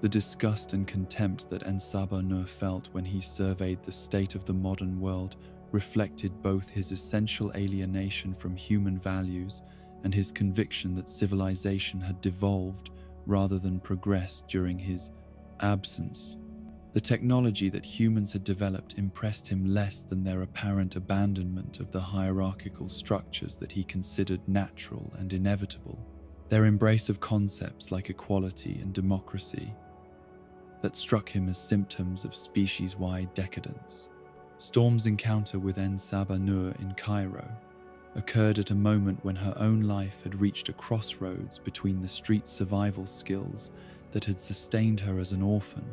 The disgust and contempt that En Sabah Nur felt when he surveyed the state of the modern world reflected both his essential alienation from human values and his conviction that civilization had devolved rather than progressed during his absence. The technology that humans had developed impressed him less than their apparent abandonment of the hierarchical structures that he considered natural and inevitable, their embrace of concepts like equality and democracy that struck him as symptoms of species-wide decadence. Storm's encounter with En Sabah Nur in Cairo occurred at a moment when her own life had reached a crossroads between the street survival skills that had sustained her as an orphan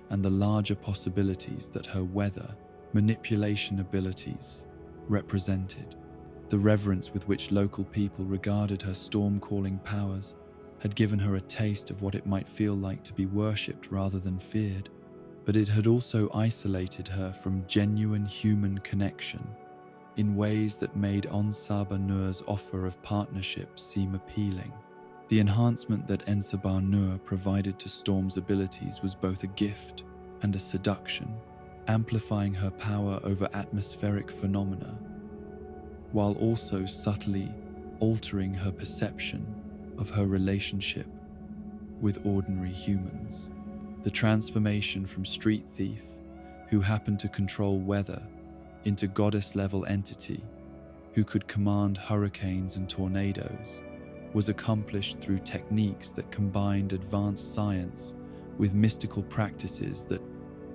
and the larger possibilities that her weather manipulation abilities represented. The reverence with which local people regarded her storm-calling powers had given her a taste of what it might feel like to be worshipped rather than feared, but it had also isolated her from genuine human connection in ways that made En Sabah Nur's offer of partnership seem appealing. The enhancement that En Sabah Nur provided to Storm's abilities was both a gift and a seduction, amplifying her power over atmospheric phenomena, while also subtly altering her perception of her relationship with ordinary humans. The transformation from street thief, who happened to control weather, into goddess-level entity, who could command hurricanes and tornadoes, was accomplished through techniques that combined advanced science with mystical practices that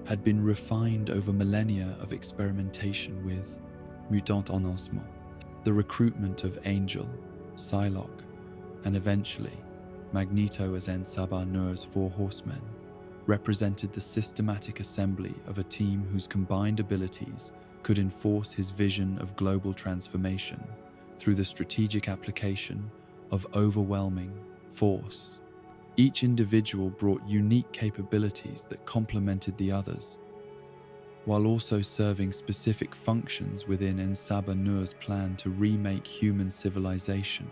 had been refined over millennia of experimentation with Mutant Registration Act. The recruitment of Angel, Psylocke, and eventually Magneto as En Sabah Nur's Four Horsemen represented the systematic assembly of a team whose combined abilities could enforce his vision of global transformation through the strategic application of overwhelming force. Each individual brought unique capabilities that complemented the others, while also serving specific functions within En Sabah Nur's plan to remake human civilization,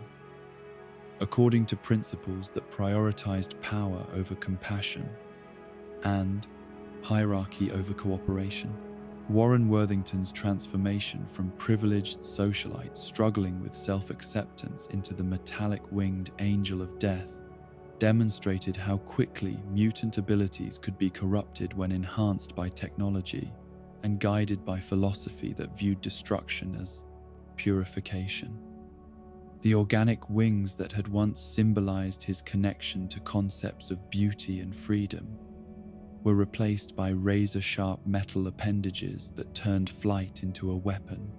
according to principles that prioritized power over compassion and hierarchy over cooperation. Warren Worthington's transformation from privileged socialite struggling with self-acceptance into the metallic-winged angel of death demonstrated how quickly mutant abilities could be corrupted when enhanced by technology and guided by philosophy that viewed destruction as purification. The organic wings that had once symbolized his connection to concepts of beauty and freedom were replaced by razor-sharp metal appendages that turned flight into a weapon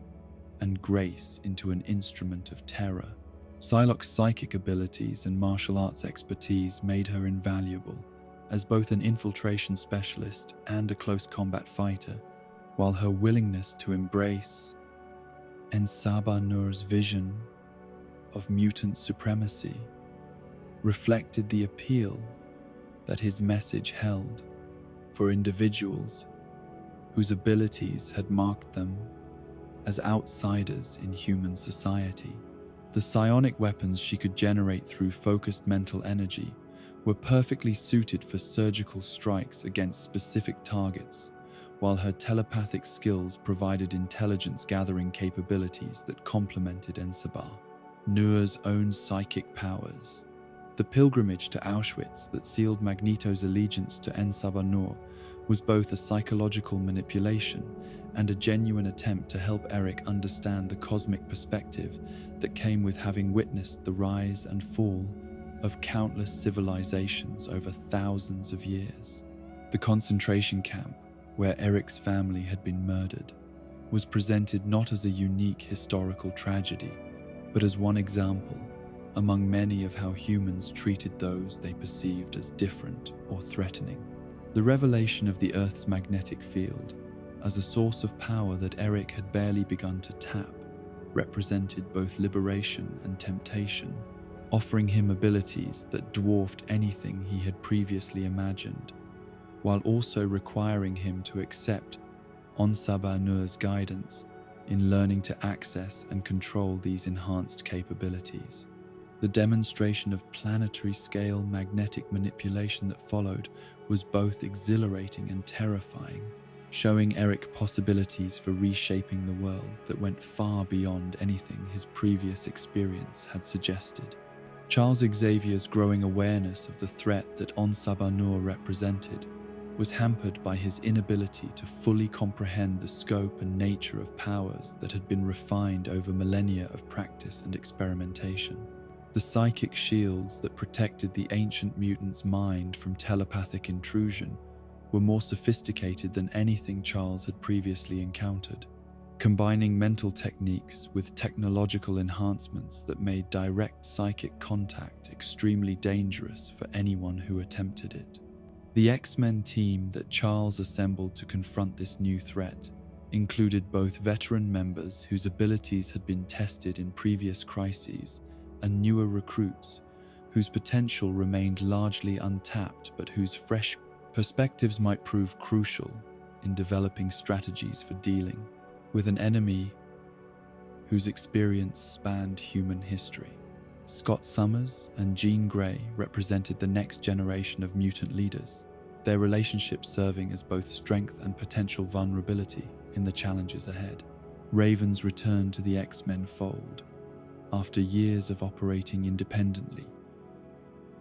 and grace into an instrument of terror. Psylocke's psychic abilities and martial arts expertise made her invaluable as both an infiltration specialist and a close combat fighter, while her willingness to embrace En Sabah Nur's vision of mutant supremacy reflected the appeal that his message held for individuals whose abilities had marked them as outsiders in human society. The psionic weapons she could generate through focused mental energy were perfectly suited for surgical strikes against specific targets, while her telepathic skills provided intelligence-gathering capabilities that complemented En Sabah Nur's own psychic powers. The pilgrimage to Auschwitz that sealed Magneto's allegiance to En Sabah Nur was both a psychological manipulation and a genuine attempt to help Eric understand the cosmic perspective that came with having witnessed the rise and fall of countless civilizations over thousands of years. The concentration camp, where Eric's family had been murdered, was presented not as a unique historical tragedy, but as one example among many of how humans treated those they perceived as different or threatening. The revelation of the Earth's magnetic field as a source of power that Eric had barely begun to tap represented both liberation and temptation, offering him abilities that dwarfed anything he had previously imagined, while also requiring him to accept En Sabah Nur's guidance in learning to access and control these enhanced capabilities. The demonstration of planetary-scale magnetic manipulation that followed was both exhilarating and terrifying, showing Eric possibilities for reshaping the world that went far beyond anything his previous experience had suggested. Charles Xavier's growing awareness of the threat that En Sabah Nur represented was hampered by his inability to fully comprehend the scope and nature of powers that had been refined over millennia of practice and experimentation. The psychic shields that protected the ancient mutant's mind from telepathic intrusion were more sophisticated than anything Charles had previously encountered, combining mental techniques with technological enhancements that made direct psychic contact extremely dangerous for anyone who attempted it. The X-Men team that Charles assembled to confront this new threat included both veteran members whose abilities had been tested in previous crises and newer recruits whose potential remained largely untapped but whose fresh perspectives might prove crucial in developing strategies for dealing with an enemy whose experience spanned human history. Scott Summers and Jean Grey represented the next generation of mutant leaders, their relationship serving as both strength and potential vulnerability in the challenges ahead. Raven's return to the X-Men fold, after years of operating independently,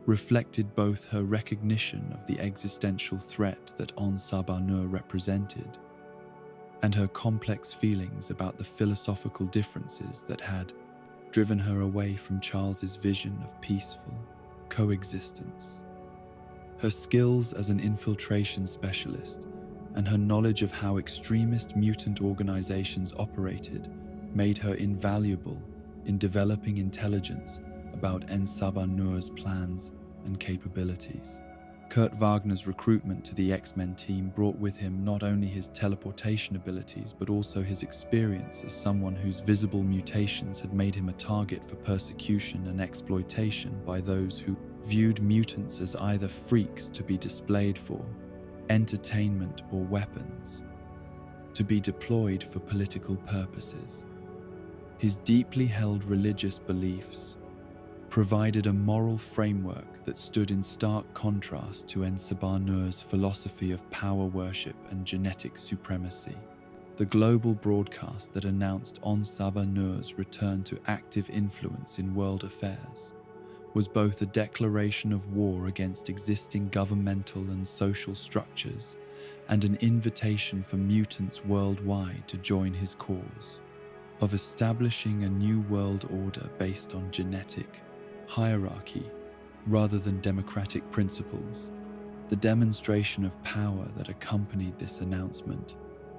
reflected both her recognition of the existential threat that En Sabah Nur represented and her complex feelings about the philosophical differences that had driven her away from Charles's vision of peaceful coexistence. Her skills as an infiltration specialist and her knowledge of how extremist mutant organizations operated made her invaluable in developing intelligence about En Sabah Nur's plans and capabilities. Kurt Wagner's recruitment to the X-Men team brought with him not only his teleportation abilities but also his experience as someone whose visible mutations had made him a target for persecution and exploitation by those who viewed mutants as either freaks to be displayed for entertainment or weapons to be deployed for political purposes. His deeply held religious beliefs provided a moral framework that stood in stark contrast to En Sabah Nur's philosophy of power worship and genetic supremacy. The global broadcast that announced En Sabah Nur's return to active influence in world affairs was both a declaration of war against existing governmental and social structures and an invitation for mutants worldwide to join his cause of establishing a new world order based on genetic hierarchy rather than democratic principles. The demonstration of power that accompanied this announcement,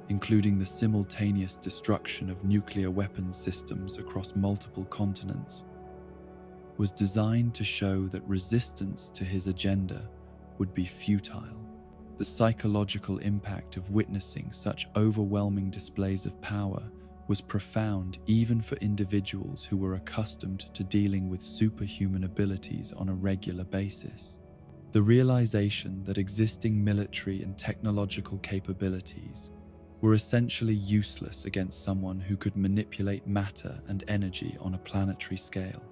including the simultaneous destruction of nuclear weapons systems across multiple continents, was designed to show that resistance to his agenda would be futile. The psychological impact of witnessing such overwhelming displays of power was profound even for individuals who were accustomed to dealing with superhuman abilities on a regular basis. The realization that existing military and technological capabilities were essentially useless against someone who could manipulate matter and energy on a planetary scale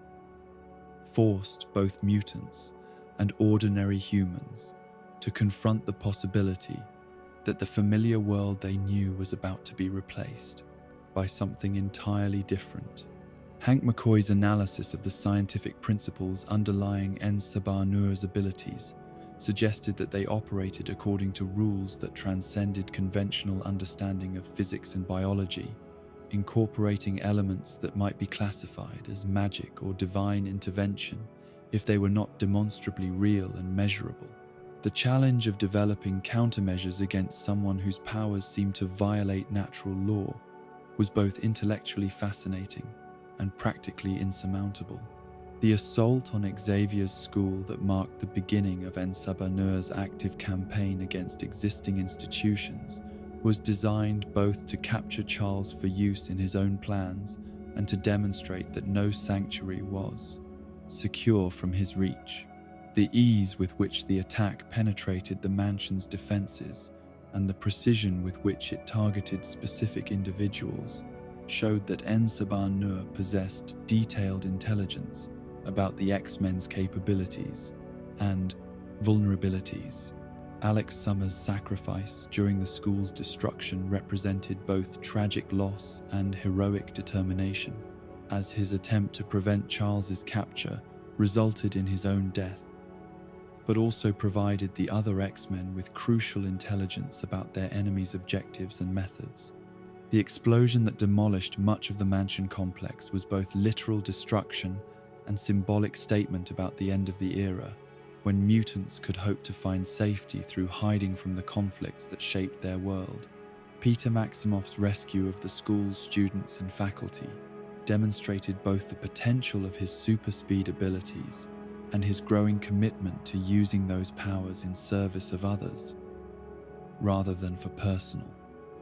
forced both mutants and ordinary humans to confront the possibility that the familiar world they knew was about to be replaced by something entirely different. Hank McCoy's analysis of the scientific principles underlying En Sabah Nur's abilities suggested that they operated according to rules that transcended conventional understanding of physics and biology, incorporating elements that might be classified as magic or divine intervention if they were not demonstrably real and measurable. The challenge of developing countermeasures against someone whose powers seemed to violate natural law was both intellectually fascinating and practically insurmountable. The assault on Xavier's school that marked the beginning of En Sabah Nur's active campaign against existing institutions was designed both to capture Charles for use in his own plans and to demonstrate that no sanctuary was secure from his reach. The ease with which the attack penetrated the mansion's defenses and the precision with which it targeted specific individuals showed that En Sabah Nur possessed detailed intelligence about the X-Men's capabilities and vulnerabilities. Alex Summers' sacrifice during the school's destruction represented both tragic loss and heroic determination, as his attempt to prevent Charles's capture resulted in his own death, but also provided the other X-Men with crucial intelligence about their enemy's objectives and methods. The explosion that demolished much of the mansion complex was both literal destruction and symbolic statement about the end of the era, when mutants could hope to find safety through hiding from the conflicts that shaped their world. Peter Maximoff's rescue of the school's students and faculty demonstrated both the potential of his super-speed abilities and his growing commitment to using those powers in service of others, rather than for personal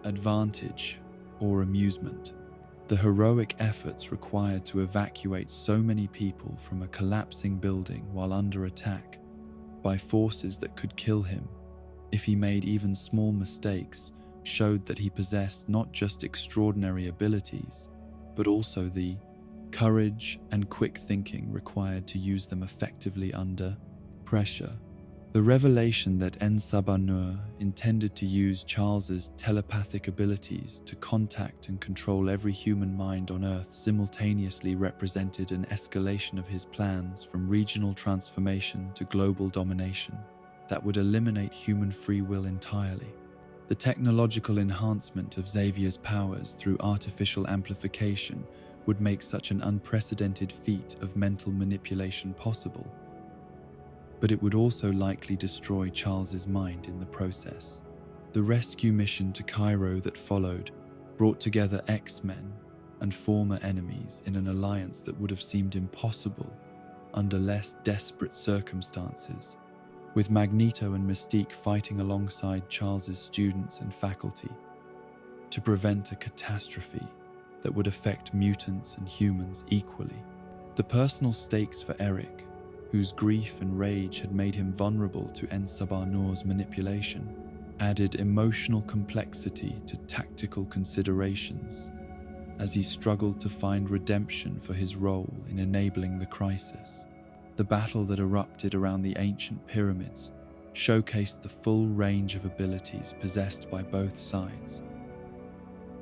advantage or amusement. The heroic efforts required to evacuate so many people from a collapsing building while under attack by forces that could kill him if he made even small mistakes showed that he possessed not just extraordinary abilities, but also the courage and quick thinking required to use them effectively under pressure. The revelation that En Sabah Nur intended to use Charles's telepathic abilities to contact and control every human mind on Earth simultaneously represented an escalation of his plans from regional transformation to global domination that would eliminate human free will entirely. The technological enhancement of Xavier's powers through artificial amplification would make such an unprecedented feat of mental manipulation possible, but it would also likely destroy Charles's mind in the process. The rescue mission to Cairo that followed brought together X-Men and former enemies in an alliance that would have seemed impossible under less desperate circumstances, with Magneto and Mystique fighting alongside Charles's students and faculty to prevent a catastrophe that would affect mutants and humans equally. The personal stakes for Eric, whose grief and rage had made him vulnerable to En Sabah Nur's manipulation, added emotional complexity to tactical considerations as he struggled to find redemption for his role in enabling the crisis. The battle that erupted around the ancient pyramids showcased the full range of abilities possessed by both sides,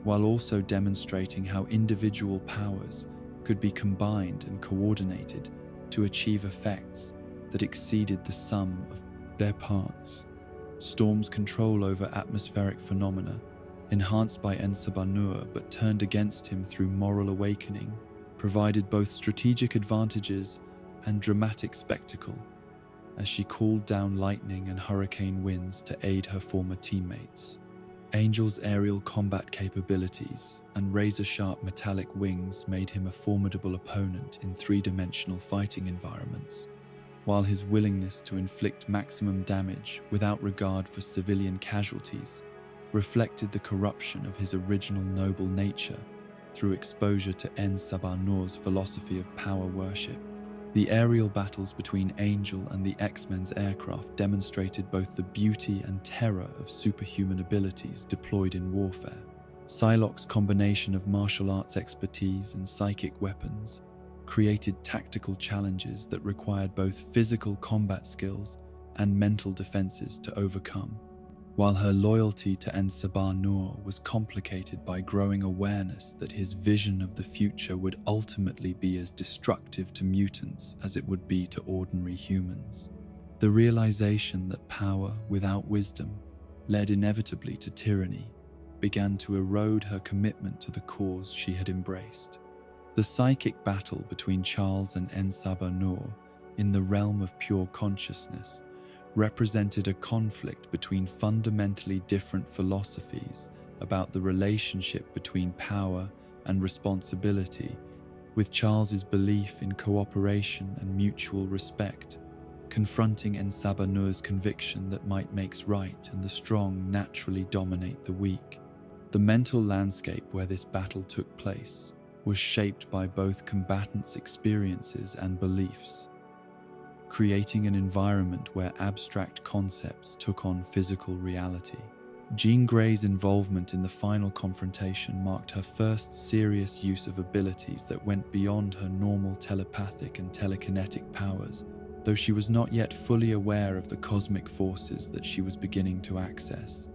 while also demonstrating how individual powers could be combined and coordinated to achieve effects that exceeded the sum of their parts. Storm's control over atmospheric phenomena, enhanced by En Sabah Nur but turned against him through moral awakening, provided both strategic advantages and dramatic spectacle as she called down lightning and hurricane winds to aid her former teammates. Angel's aerial combat capabilities and razor-sharp metallic wings made him a formidable opponent in three-dimensional fighting environments, while his willingness to inflict maximum damage without regard for civilian casualties reflected the corruption of his original noble nature through exposure to En Sabah Nur's philosophy of power worship. The aerial battles between Angel and the X-Men's aircraft demonstrated both the beauty and terror of superhuman abilities deployed in warfare. Psylocke's combination of martial arts expertise and psychic weapons created tactical challenges that required both physical combat skills and mental defenses to overcome, while her loyalty to En Sabah Nur was complicated by growing awareness that his vision of the future would ultimately be as destructive to mutants as it would be to ordinary humans. The realization that power without wisdom led inevitably to tyranny began to erode her commitment to the cause she had embraced. The psychic battle between Charles and En Sabah Nur in the realm of pure consciousness represented a conflict between fundamentally different philosophies about the relationship between power and responsibility, with Charles's belief in cooperation and mutual respect, confronting En Sabah Nur's conviction that might makes right and the strong naturally dominate the weak. The mental landscape where this battle took place was shaped by both combatants' experiences and beliefs, creating an environment where abstract concepts took on physical reality. Jean Grey's involvement in the final confrontation marked her first serious use of abilities that went beyond her normal telepathic and telekinetic powers, though she was not yet fully aware of the cosmic forces that she was beginning to access.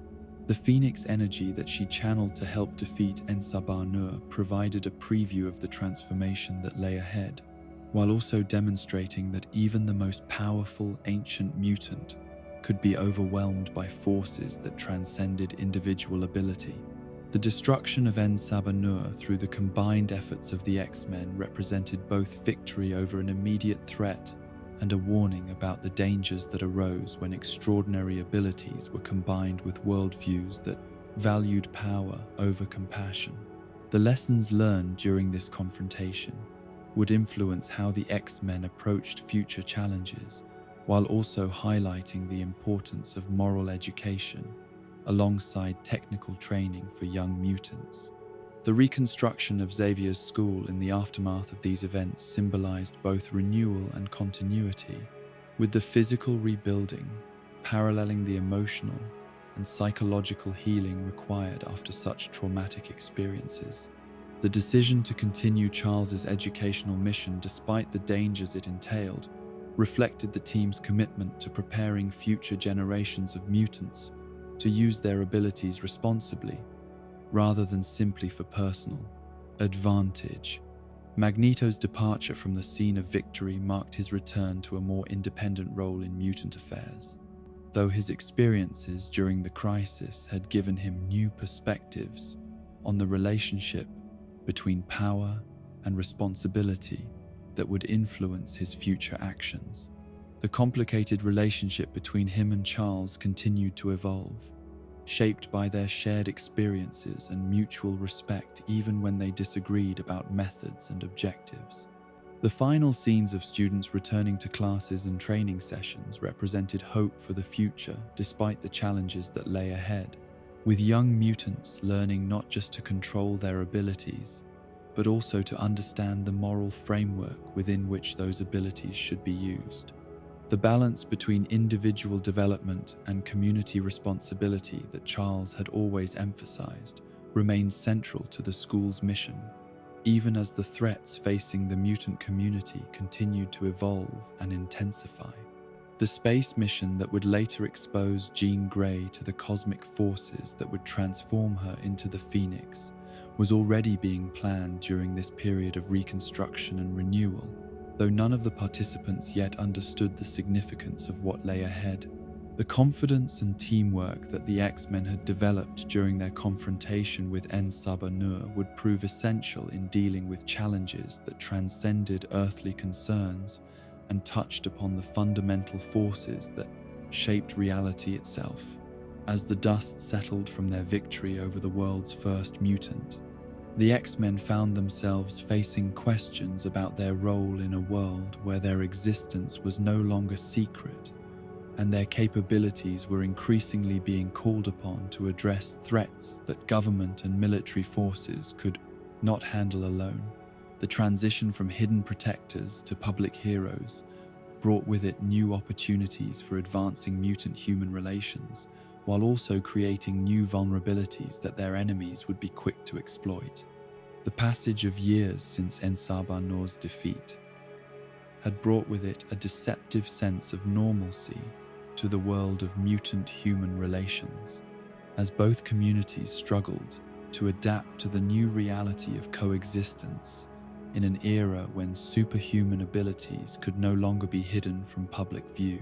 The Phoenix energy that she channeled to help defeat En Sabah Nur provided a preview of the transformation that lay ahead, while also demonstrating that even the most powerful ancient mutant could be overwhelmed by forces that transcended individual ability. The destruction of En Sabah Nur through the combined efforts of the X-Men represented both victory over an immediate threat and a warning about the dangers that arose when extraordinary abilities were combined with worldviews that valued power over compassion. The lessons learned during this confrontation would influence how the X-Men approached future challenges, while also highlighting the importance of moral education alongside technical training for young mutants. The reconstruction of Xavier's school in the aftermath of these events symbolized both renewal and continuity, with the physical rebuilding paralleling the emotional and psychological healing required after such traumatic experiences. The decision to continue Charles's educational mission despite the dangers it entailed reflected the team's commitment to preparing future generations of mutants to use their abilities responsibly, rather than simply for personal advantage. Magneto's departure from the scene of victory marked his return to a more independent role in mutant affairs. Though his experiences during the crisis had given him new perspectives on the relationship between power and responsibility that would influence his future actions. The complicated relationship between him and Charles continued to evolve, shaped by their shared experiences and mutual respect even when they disagreed about methods and objectives. The final scenes of students returning to classes and training sessions represented hope for the future despite the challenges that lay ahead, with young mutants learning not just to control their abilities, but also to understand the moral framework within which those abilities should be used. The balance between individual development and community responsibility that Charles had always emphasized remained central to the school's mission, even as the threats facing the mutant community continued to evolve and intensify. The space mission that would later expose Jean Grey to the cosmic forces that would transform her into the Phoenix was already being planned during this period of reconstruction and renewal, though none of the participants yet understood the significance of what lay ahead. The confidence and teamwork that the X-Men had developed during their confrontation with En Sabah Nur would prove essential in dealing with challenges that transcended earthly concerns and touched upon the fundamental forces that shaped reality itself. As the dust settled from their victory over the world's first mutant, the X-Men found themselves facing questions about their role in a world where their existence was no longer secret, and their capabilities were increasingly being called upon to address threats that government and military forces could not handle alone. The transition from hidden protectors to public heroes brought with it new opportunities for advancing mutant-human relations, while also creating new vulnerabilities that their enemies would be quick to exploit. The passage of years since En Sabah Nur's defeat had brought with it a deceptive sense of normalcy to the world of mutant-human relations, as both communities struggled to adapt to the new reality of coexistence in an era when superhuman abilities could no longer be hidden from public view.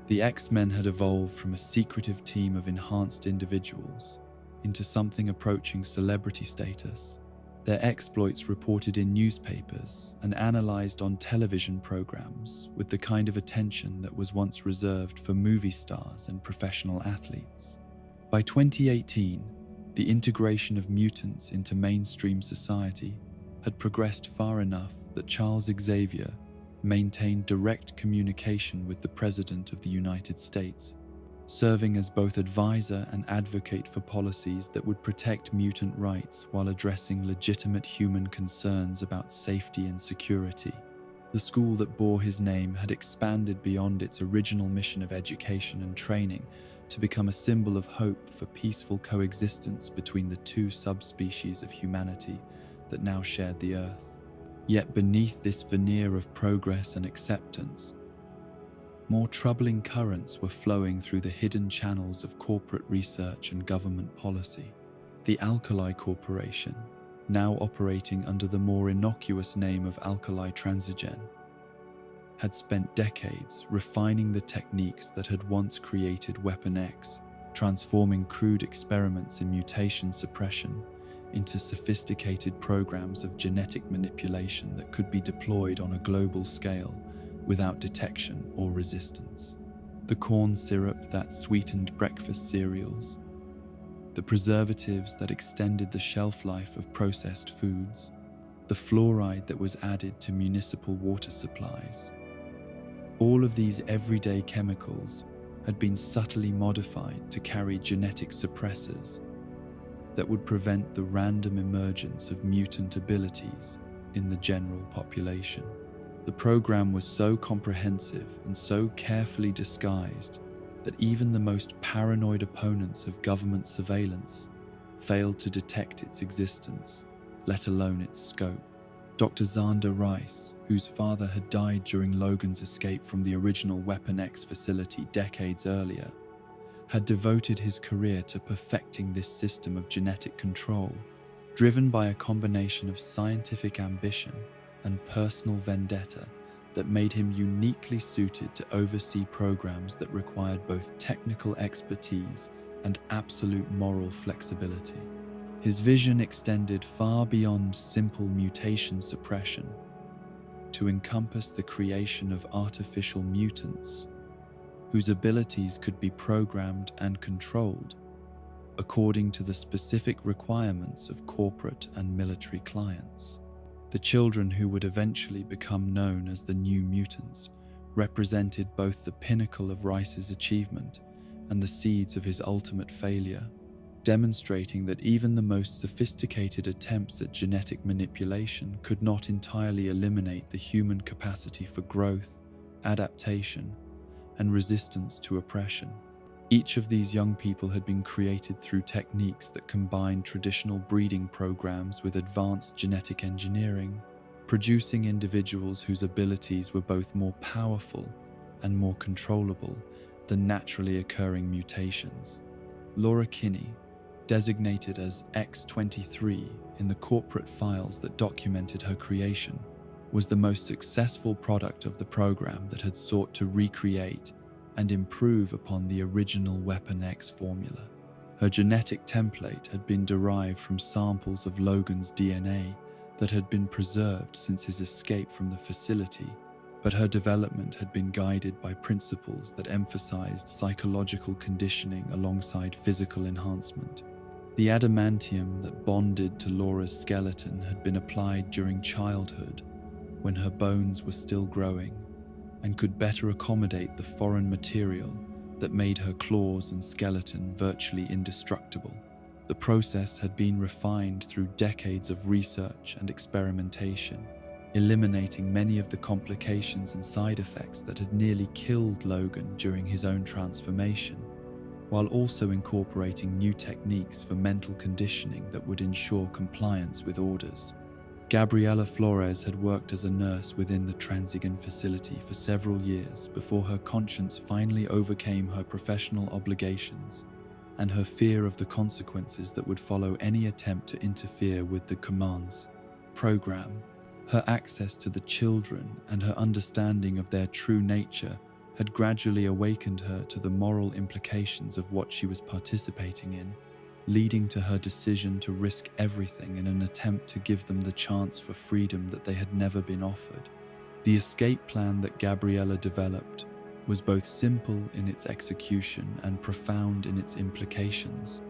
The X-Men had evolved from a secretive team of enhanced individuals into something approaching celebrity status. Their exploits reported in newspapers and analyzed on television programs with the kind of attention that was once reserved for movie stars and professional athletes. By 2018, the integration of mutants into mainstream society had progressed far enough that Charles Xavier maintained direct communication with the President of the United States, serving as both advisor and advocate for policies that would protect mutant rights while addressing legitimate human concerns about safety and security. The school that bore his name had expanded beyond its original mission of education and training to become a symbol of hope for peaceful coexistence between the two subspecies of humanity that now shared the Earth. Yet beneath this veneer of progress and acceptance, more troubling currents were flowing through the hidden channels of corporate research and government policy. The Alkali Corporation, now operating under the more innocuous name of Alkali Transigen, had spent decades refining the techniques that had once created Weapon X, transforming crude experiments in mutation suppression into sophisticated programs of genetic manipulation that could be deployed on a global scale without detection or resistance. The corn syrup that sweetened breakfast cereals, the preservatives that extended the shelf life of processed foods, the fluoride that was added to municipal water supplies. All of these everyday chemicals had been subtly modified to carry genetic suppressors that would prevent the random emergence of mutant abilities in the general population. The program was so comprehensive and so carefully disguised that even the most paranoid opponents of government surveillance failed to detect its existence, let alone its scope. Dr. Xander Rice, whose father had died during Logan's escape from the original Weapon X facility decades earlier, had devoted his career to perfecting this system of genetic control, driven by a combination of scientific ambition and personal vendetta that made him uniquely suited to oversee programs that required both technical expertise and absolute moral flexibility. His vision extended far beyond simple mutation suppression to encompass the creation of artificial mutants whose abilities could be programmed and controlled according to the specific requirements of corporate and military clients. The children who would eventually become known as the New Mutants represented both the pinnacle of Rice's achievement and the seeds of his ultimate failure, demonstrating that even the most sophisticated attempts at genetic manipulation could not entirely eliminate the human capacity for growth, adaptation, and resistance to oppression. Each of these young people had been created through techniques that combined traditional breeding programs with advanced genetic engineering, producing individuals whose abilities were both more powerful and more controllable than naturally occurring mutations. Laura Kinney, designated as X-23 in the corporate files that documented her creation, was the most successful product of the program that had sought to recreate and improve upon the original Weapon X formula. Her genetic template had been derived from samples of Logan's DNA that had been preserved since his escape from the facility, but her development had been guided by principles that emphasized psychological conditioning alongside physical enhancement. The adamantium that bonded to Laura's skeleton had been applied during childhood, when her bones were still growing, and could better accommodate the foreign material that made her claws and skeleton virtually indestructible. The process had been refined through decades of research and experimentation, eliminating many of the complications and side effects that had nearly killed Logan during his own transformation, while also incorporating new techniques for mental conditioning that would ensure compliance with orders. Gabriela Flores had worked as a nurse within the Transigen facility for several years before her conscience finally overcame her professional obligations and her fear of the consequences that would follow any attempt to interfere with the Command's program. Her access to the children and her understanding of their true nature had gradually awakened her to the moral implications of what she was participating in, leading to her decision to risk everything in an attempt to give them the chance for freedom that they had never been offered. The escape plan that Gabriela developed was both simple in its execution and profound in its implications,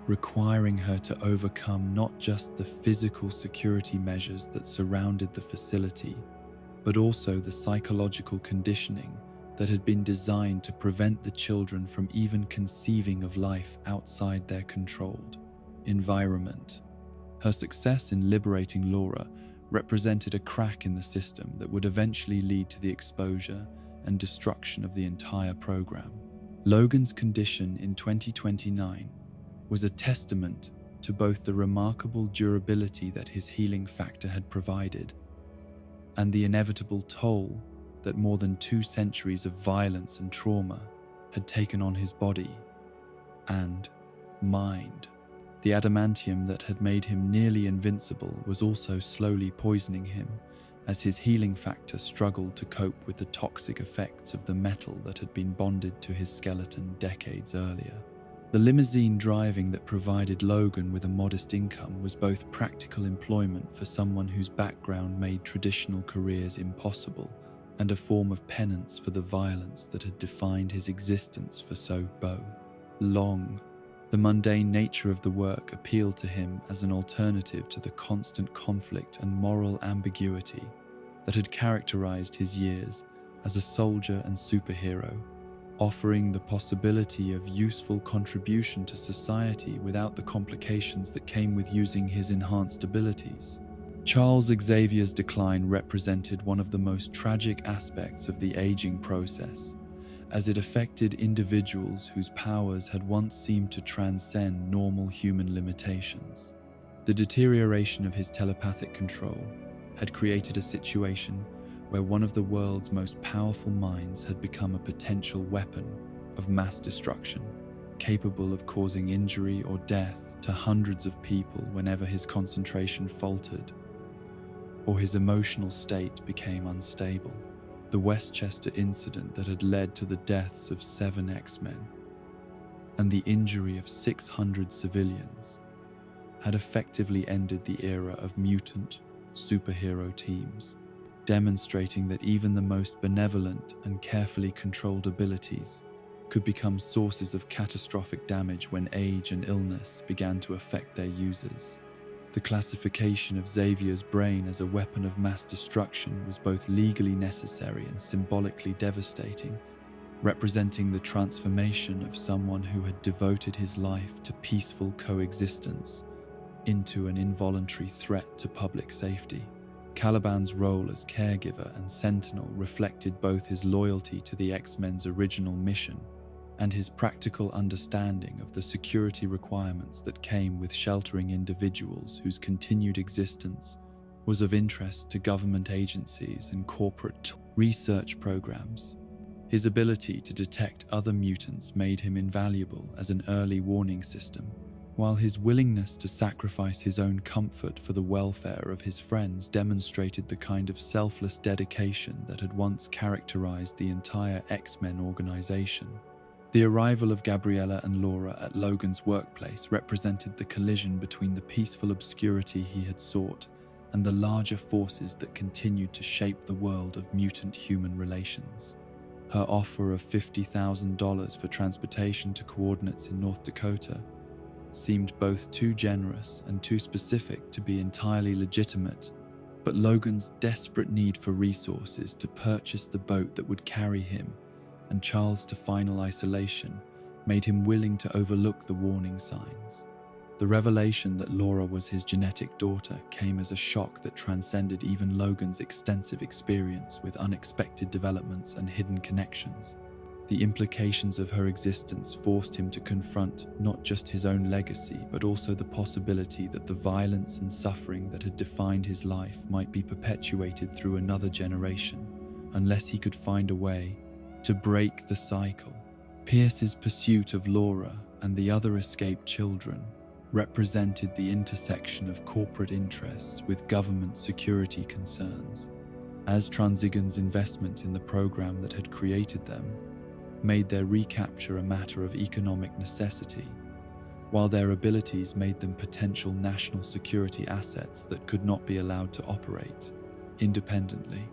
requiring her to overcome not just the physical security measures that surrounded the facility, but also the psychological conditioning that had been designed to prevent the children from even conceiving of life outside their controlled environment. Her success in liberating Laura represented a crack in the system that would eventually lead to the exposure and destruction of the entire program. Logan's condition in 2029 was a testament to both the remarkable durability that his healing factor had provided and the inevitable toll that more than 2 centuries of violence and trauma had taken on his body and mind. The adamantium that had made him nearly invincible was also slowly poisoning him as his healing factor struggled to cope with the toxic effects of the metal that had been bonded to his skeleton decades earlier. The limousine driving that provided Logan with a modest income was both practical employment for someone whose background made traditional careers impossible and a form of penance for the violence that had defined his existence for so long. The mundane nature of the work appealed to him as an alternative to the constant conflict and moral ambiguity that had characterized his years as a soldier and superhero, offering the possibility of useful contribution to society without the complications that came with using his enhanced abilities. Charles Xavier's decline represented one of the most tragic aspects of the aging process, as it affected individuals whose powers had once seemed to transcend normal human limitations. The deterioration of his telepathic control had created a situation where one of the world's most powerful minds had become a potential weapon of mass destruction, capable of causing injury or death to hundreds of people whenever his concentration faltered or his emotional state became unstable. The Westchester incident that had led to the deaths of 7 X-Men and the injury of 600 civilians had effectively ended the era of mutant superhero teams, demonstrating that even the most benevolent and carefully controlled abilities could become sources of catastrophic damage when age and illness began to affect their users. The classification of Xavier's brain as a weapon of mass destruction was both legally necessary and symbolically devastating, representing the transformation of someone who had devoted his life to peaceful coexistence into an involuntary threat to public safety. Caliban's role as caregiver and sentinel reflected both his loyalty to the X-Men's original mission and his practical understanding of the security requirements that came with sheltering individuals whose continued existence was of interest to government agencies and corporate research programs. His ability to detect other mutants made him invaluable as an early warning system, while his willingness to sacrifice his own comfort for the welfare of his friends demonstrated the kind of selfless dedication that had once characterized the entire X-Men organization. The arrival of Gabriella and Laura at Logan's workplace represented the collision between the peaceful obscurity he had sought and the larger forces that continued to shape the world of mutant-human relations. Her offer of $50,000 for transportation to coordinates in North Dakota seemed both too generous and too specific to be entirely legitimate, but Logan's desperate need for resources to purchase the boat that would carry him and Charles to final isolation made him willing to overlook the warning signs. The revelation that Laura was his genetic daughter came as a shock that transcended even Logan's extensive experience with unexpected developments and hidden connections. The implications of her existence forced him to confront not just his own legacy, but also the possibility that the violence and suffering that had defined his life might be perpetuated through another generation, unless he could find a way to break the cycle. Pierce's pursuit of Laura and the other escaped children represented the intersection of corporate interests with government security concerns, as Transigen's investment in the program that had created them made their recapture a matter of economic necessity, while their abilities made them potential national security assets that could not be allowed to operate independently.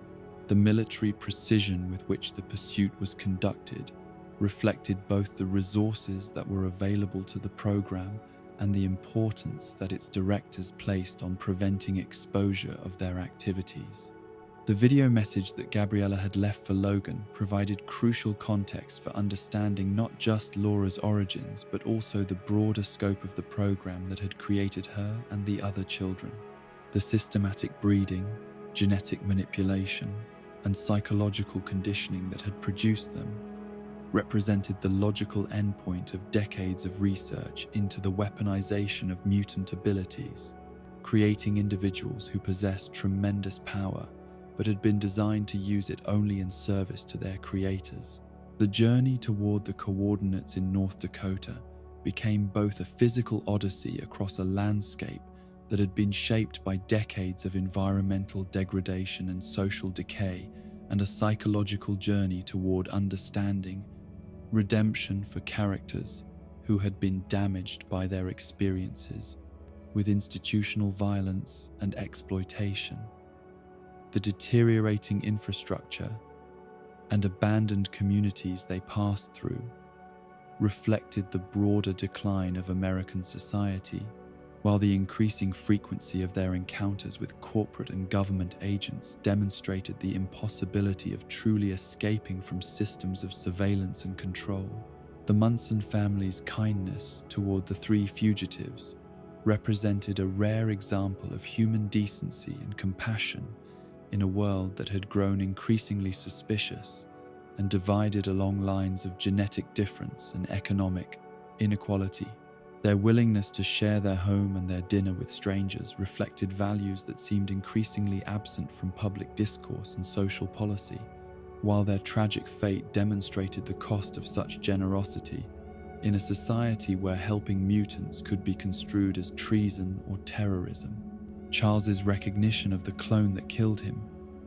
The military precision with which the pursuit was conducted reflected both the resources that were available to the program and the importance that its directors placed on preventing exposure of their activities. The video message that Gabriella had left for Logan provided crucial context for understanding not just Laura's origins, but also the broader scope of the program that had created her and the other children. The systematic breeding, genetic manipulation, and psychological conditioning that had produced them represented the logical endpoint of decades of research into the weaponization of mutant abilities, creating individuals who possessed tremendous power but had been designed to use it only in service to their creators. The journey toward the coordinates in North Dakota became both a physical odyssey across a landscape that had been shaped by decades of environmental degradation and social decay, and a psychological journey toward understanding, redemption for characters who had been damaged by their experiences with institutional violence and exploitation. The deteriorating infrastructure and abandoned communities they passed through reflected the broader decline of American society, while the increasing frequency of their encounters with corporate and government agents demonstrated the impossibility of truly escaping from systems of surveillance and control. The Munson family's kindness toward the 3 fugitives represented a rare example of human decency and compassion in a world that had grown increasingly suspicious and divided along lines of genetic difference and economic inequality. Their willingness to share their home and their dinner with strangers reflected values that seemed increasingly absent from public discourse and social policy, while their tragic fate demonstrated the cost of such generosity in a society where helping mutants could be construed as treason or terrorism. Charles's recognition of the clone that killed him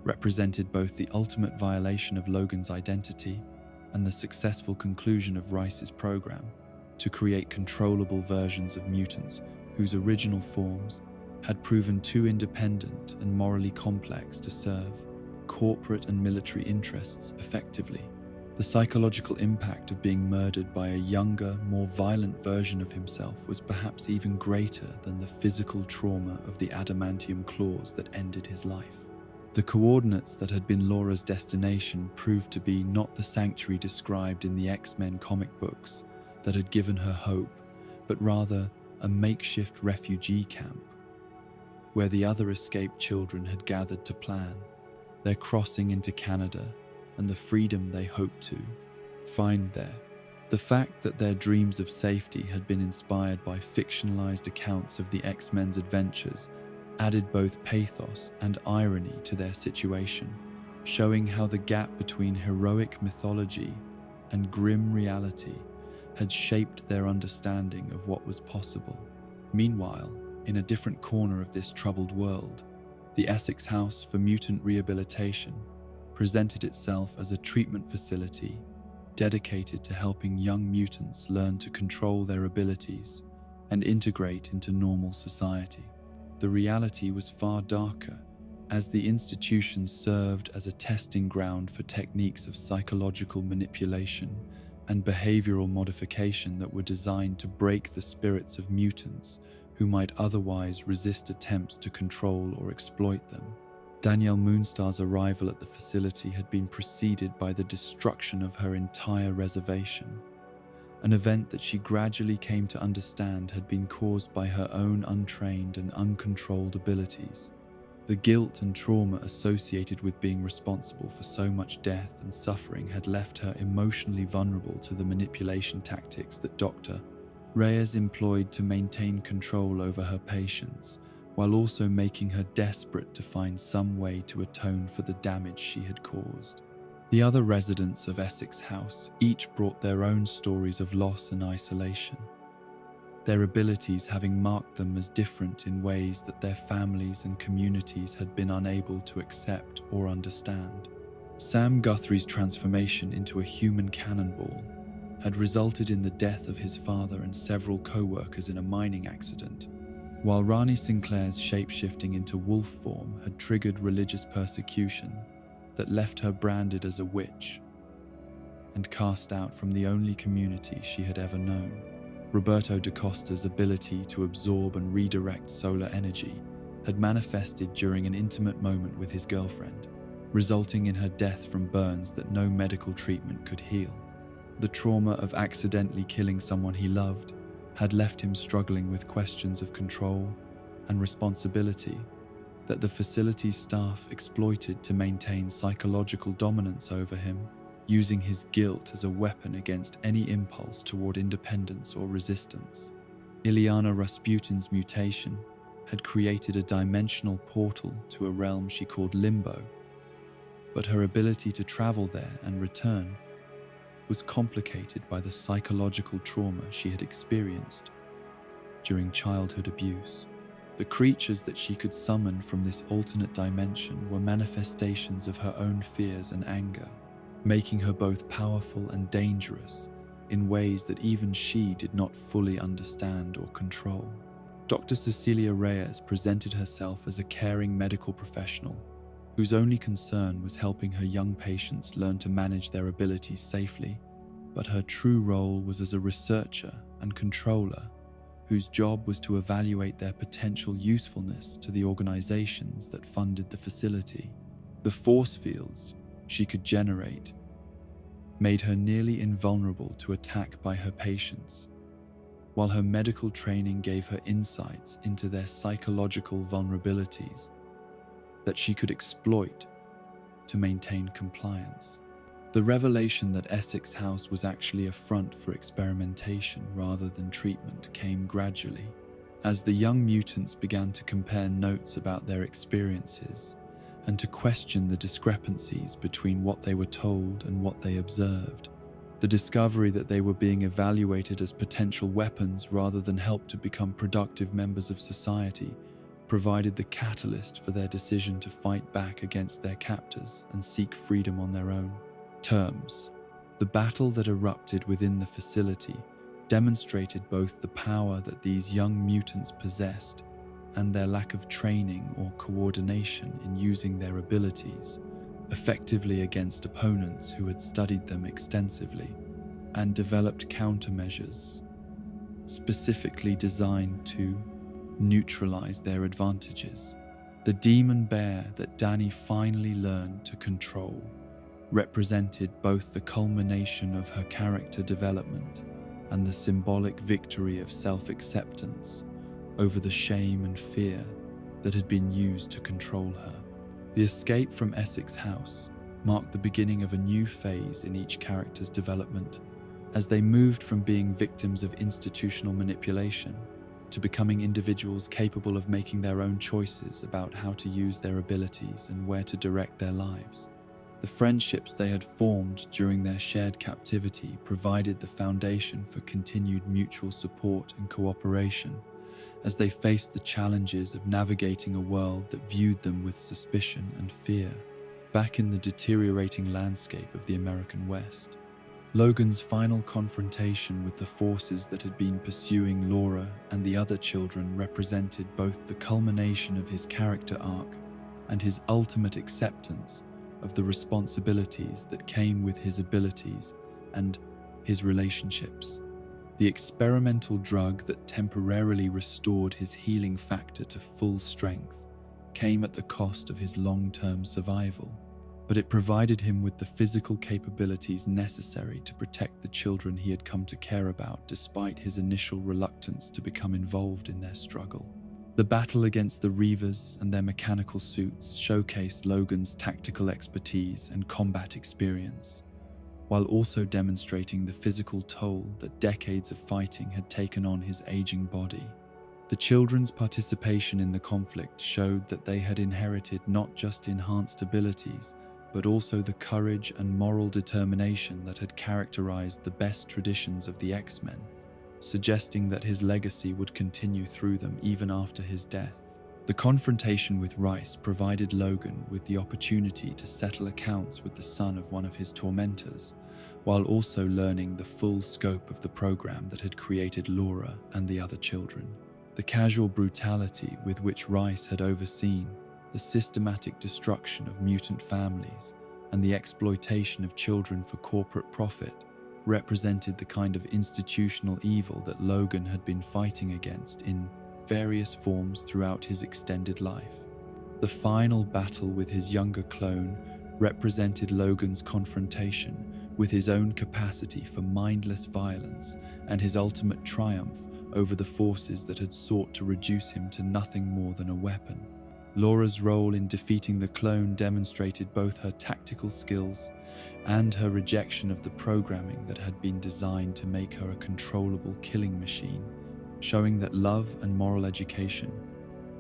represented both the ultimate violation of Logan's identity and the successful conclusion of Rice's program to create controllable versions of mutants whose original forms had proven too independent and morally complex to serve corporate and military interests effectively. The psychological impact of being murdered by a younger, more violent version of himself was perhaps even greater than the physical trauma of the adamantium claws that ended his life. The coordinates that had been Laura's destination proved to be not the sanctuary described in the X-Men comic books that had given her hope, but rather a makeshift refugee camp, where the other escaped children had gathered to plan their crossing into Canada and the freedom they hoped to find there. The fact that their dreams of safety had been inspired by fictionalized accounts of the X-Men's adventures added both pathos and irony to their situation, showing how the gap between heroic mythology and grim reality had shaped their understanding of what was possible. Meanwhile, in a different corner of this troubled world, the Essex House for Mutant Rehabilitation presented itself as a treatment facility dedicated to helping young mutants learn to control their abilities and integrate into normal society. The reality was far darker, as the institution served as a testing ground for techniques of psychological manipulation and behavioral modification that were designed to break the spirits of mutants who might otherwise resist attempts to control or exploit them. Danielle Moonstar's arrival at the facility had been preceded by the destruction of her entire reservation, an event that she gradually came to understand had been caused by her own untrained and uncontrolled abilities. The guilt and trauma associated with being responsible for so much death and suffering had left her emotionally vulnerable to the manipulation tactics that Dr. Reyes employed to maintain control over her patients, while also making her desperate to find some way to atone for the damage she had caused. The other residents of Essex House each brought their own stories of loss and isolation, their abilities having marked them as different in ways that their families and communities had been unable to accept or understand. Sam Guthrie's transformation into a human cannonball had resulted in the death of his father and several co-workers in a mining accident, while Rani Sinclair's shapeshifting into wolf form had triggered religious persecution that left her branded as a witch and cast out from the only community she had ever known. Roberto da Costa's ability to absorb and redirect solar energy had manifested during an intimate moment with his girlfriend, resulting in her death from burns that no medical treatment could heal. The trauma of accidentally killing someone he loved had left him struggling with questions of control and responsibility that the facility's staff exploited to maintain psychological dominance over him, using his guilt as a weapon against any impulse toward independence or resistance. Ileana Rasputin's mutation had created a dimensional portal to a realm she called Limbo, but her ability to travel there and return was complicated by the psychological trauma she had experienced during childhood abuse. The creatures that she could summon from this alternate dimension were manifestations of her own fears and anger, making her both powerful and dangerous in ways that even she did not fully understand or control. Dr. Cecilia Reyes presented herself as a caring medical professional whose only concern was helping her young patients learn to manage their abilities safely, but her true role was as a researcher and controller whose job was to evaluate their potential usefulness to the organizations that funded the facility. The force fields she could generate made her nearly invulnerable to attack by her patients, while her medical training gave her insights into their psychological vulnerabilities that she could exploit to maintain compliance. The revelation that Essex House was actually a front for experimentation rather than treatment came gradually, as the young mutants began to compare notes about their experiences and to question the discrepancies between what they were told and what they observed. The discovery that they were being evaluated as potential weapons rather than help to become productive members of society provided the catalyst for their decision to fight back against their captors and seek freedom on their own terms. The battle that erupted within the facility demonstrated both the power that these young mutants possessed and their lack of training or coordination in using their abilities effectively against opponents who had studied them extensively and developed countermeasures specifically designed to neutralize their advantages. The demon bear that Danny finally learned to control represented both the culmination of her character development and the symbolic victory of self-acceptance over the shame and fear that had been used to control her. The escape from Essex House marked the beginning of a new phase in each character's development, as they moved from being victims of institutional manipulation to becoming individuals capable of making their own choices about how to use their abilities and where to direct their lives. The friendships they had formed during their shared captivity provided the foundation for continued mutual support and cooperation as they faced the challenges of navigating a world that viewed them with suspicion and fear. Back in the deteriorating landscape of the American West, Logan's final confrontation with the forces that had been pursuing Laura and the other children represented both the culmination of his character arc and his ultimate acceptance of the responsibilities that came with his abilities and his relationships. The experimental drug that temporarily restored his healing factor to full strength came at the cost of his long-term survival, but it provided him with the physical capabilities necessary to protect the children he had come to care about despite his initial reluctance to become involved in their struggle. The battle against the Reavers and their mechanical suits showcased Logan's tactical expertise and combat experience, while also demonstrating the physical toll that decades of fighting had taken on his aging body. The children's participation in the conflict showed that they had inherited not just enhanced abilities, but also the courage and moral determination that had characterized the best traditions of the X-Men, suggesting that his legacy would continue through them even after his death. The confrontation with Rice provided Logan with the opportunity to settle accounts with the son of one of his tormentors, while also learning the full scope of the program that had created Laura and the other children. The casual brutality with which Rice had overseen the systematic destruction of mutant families and the exploitation of children for corporate profit represented the kind of institutional evil that Logan had been fighting against in various forms throughout his extended life. The final battle with his younger clone represented Logan's confrontation with his own capacity for mindless violence and his ultimate triumph over the forces that had sought to reduce him to nothing more than a weapon. Laura's role in defeating the clone demonstrated both her tactical skills and her rejection of the programming that had been designed to make her a controllable killing machine, showing that love and moral education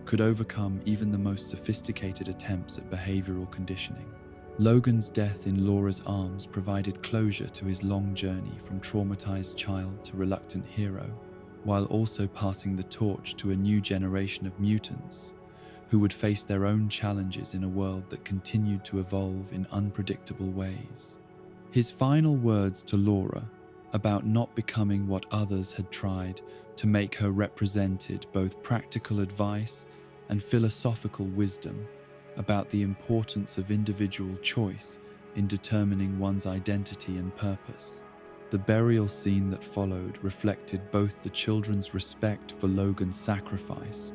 could overcome even the most sophisticated attempts at behavioral conditioning. Logan's death in Laura's arms provided closure to his long journey from traumatized child to reluctant hero, while also passing the torch to a new generation of mutants who would face their own challenges in a world that continued to evolve in unpredictable ways. His final words to Laura about not becoming what others had tried to make her represented both practical advice and philosophical wisdom about the importance of individual choice in determining one's identity and purpose. The burial scene that followed reflected both the children's respect for Logan's sacrifice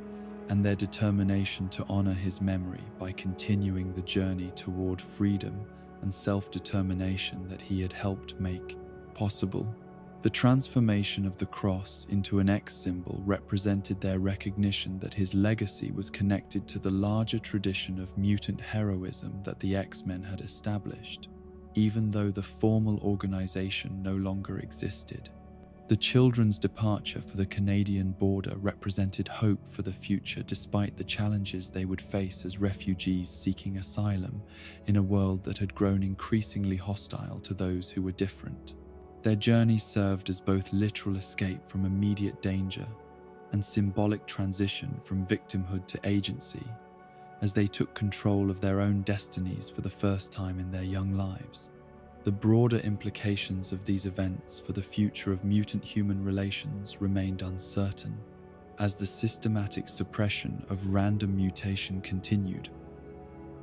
and their determination to honor his memory by continuing the journey toward freedom and self-determination that he had helped make possible. The transformation of the cross into an X symbol represented their recognition that his legacy was connected to the larger tradition of mutant heroism that the X-Men had established. even though the formal organization no longer existed. The children's departure for the Canadian border represented hope for the future despite the challenges they would face as refugees seeking asylum in a world that had grown increasingly hostile to those who were different. Their journey served as both literal escape from immediate danger and symbolic transition from victimhood to agency, as they took control of their own destinies for the first time in their young lives. The broader implications of these events for the future of mutant-human relations remained uncertain, as the systematic suppression of random mutation continued,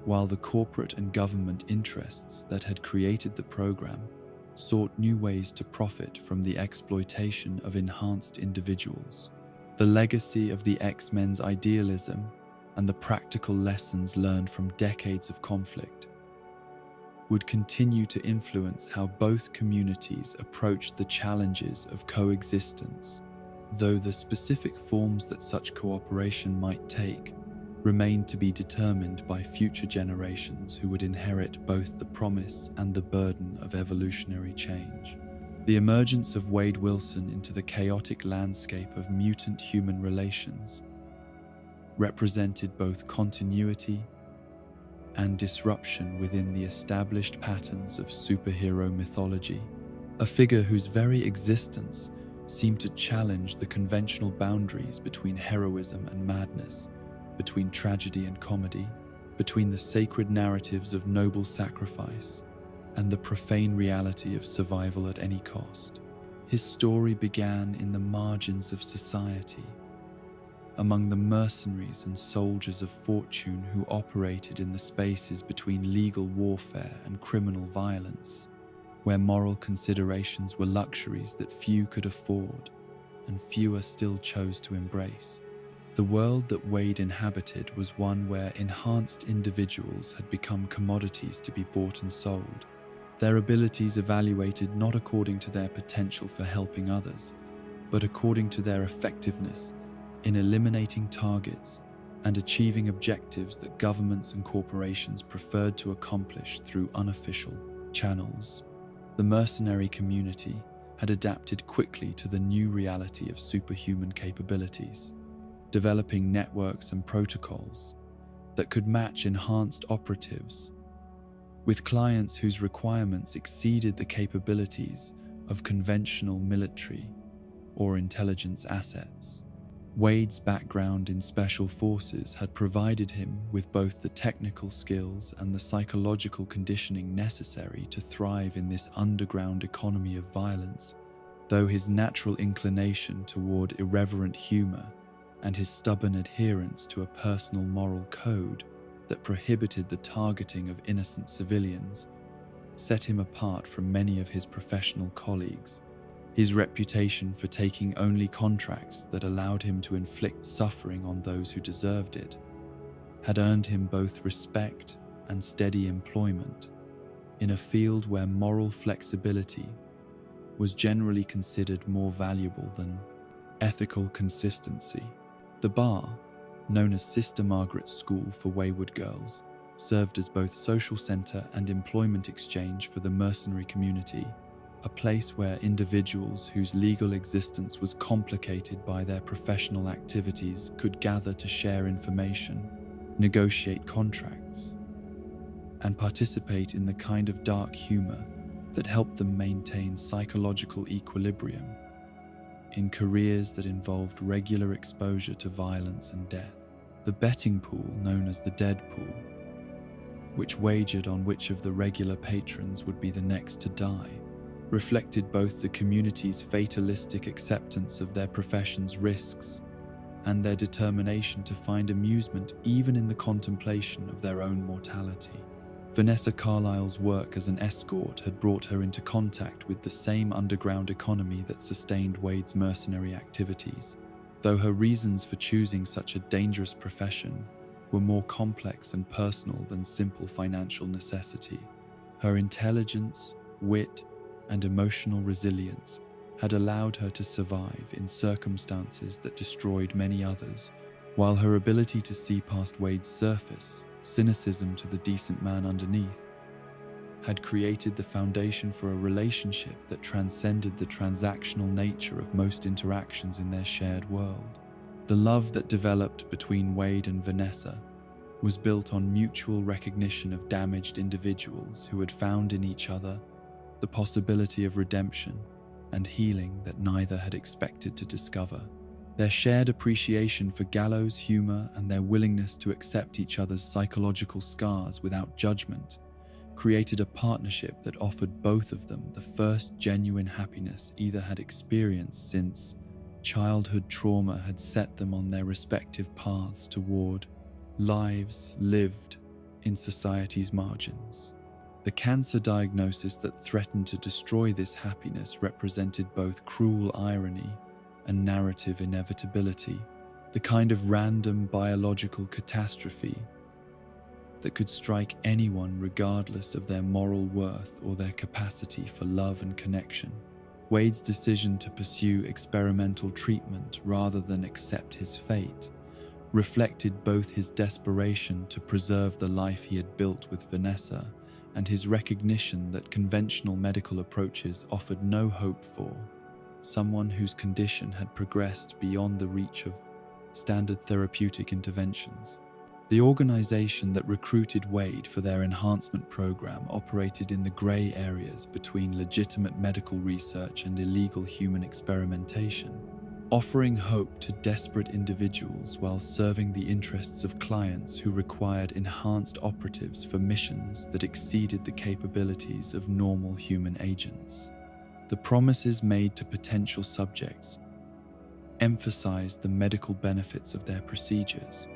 while the corporate and government interests that had created the program sought new ways to profit from the exploitation of enhanced individuals. The legacy of the X-Men's idealism and the practical lessons learned from decades of conflict would continue to influence how both communities approached the challenges of coexistence, though the specific forms that such cooperation might take remained to be determined by future generations who would inherit both the promise and the burden of evolutionary change. The emergence of Wade Wilson into the chaotic landscape of mutant-human relations represented both continuity and disruption within the established patterns of superhero mythology, a figure whose very existence seemed to challenge the conventional boundaries between heroism and madness, between tragedy and comedy, between the sacred narratives of noble sacrifice and the profane reality of survival at any cost. His story began in the margins of society, among the mercenaries and soldiers of fortune who operated in the spaces between legal warfare and criminal violence, where moral considerations were luxuries that few could afford and fewer still chose to embrace. The world that Wade inhabited was one where enhanced individuals had become commodities to be bought and sold, their abilities evaluated not according to their potential for helping others, but according to their effectiveness in eliminating targets and achieving objectives that governments and corporations preferred to accomplish through unofficial channels. The mercenary community had adapted quickly to the new reality of superhuman capabilities, developing networks and protocols that could match enhanced operatives with clients whose requirements exceeded the capabilities of conventional military or intelligence assets. Wade's background in special forces had provided him with both the technical skills and the psychological conditioning necessary to thrive in this underground economy of violence, though his natural inclination toward irreverent humor and his stubborn adherence to a personal moral code that prohibited the targeting of innocent civilians set him apart from many of his professional colleagues. His reputation for taking only contracts that allowed him to inflict suffering on those who deserved it had earned him both respect and steady employment in a field where moral flexibility was generally considered more valuable than ethical consistency. The bar, known as Sister Margaret's School for Wayward Girls, served as both social center and employment exchange for the mercenary community, a place where individuals whose legal existence was complicated by their professional activities could gather to share information, negotiate contracts, and participate in the kind of dark humor that helped them maintain psychological equilibrium in careers that involved regular exposure to violence and death. The betting pool, known as the Deadpool, which wagered on which of the regular patrons would be the next to die, reflected both the community's fatalistic acceptance of their profession's risks and their determination to find amusement even in the contemplation of their own mortality. Vanessa Carlyle's work as an escort had brought her into contact with the same underground economy that sustained Wade's mercenary activities, though her reasons for choosing such a dangerous profession were more complex and personal than simple financial necessity. Her intelligence, wit, and emotional resilience had allowed her to survive in circumstances that destroyed many others, while her ability to see past Wade's surface, cynicism to the decent man underneath, had created the foundation for a relationship that transcended the transactional nature of most interactions in their shared world. The love that developed between Wade and Vanessa was built on mutual recognition of damaged individuals who had found in each other the possibility of redemption and healing that neither had expected to discover. Their shared appreciation for gallows humor and their willingness to accept each other's psychological scars without judgment created a partnership that offered both of them the first genuine happiness either had experienced since childhood trauma had set them on their respective paths toward lives lived in society's margins. The cancer diagnosis that threatened to destroy this happiness represented both cruel irony and narrative inevitability, the kind of random biological catastrophe that could strike anyone regardless of their moral worth or their capacity for love and connection. Wade's decision to pursue experimental treatment rather than accept his fate reflected both his desperation to preserve the life he had built with Vanessa and his recognition that conventional medical approaches offered no hope for someone whose condition had progressed beyond the reach of standard therapeutic interventions. The organization that recruited Wade for their enhancement program operated in the gray areas between legitimate medical research and illegal human experimentation, offering hope to desperate individuals while serving the interests of clients who required enhanced operatives for missions that exceeded the capabilities of normal human agents. The promises made to potential subjects emphasized the medical benefits of their procedures,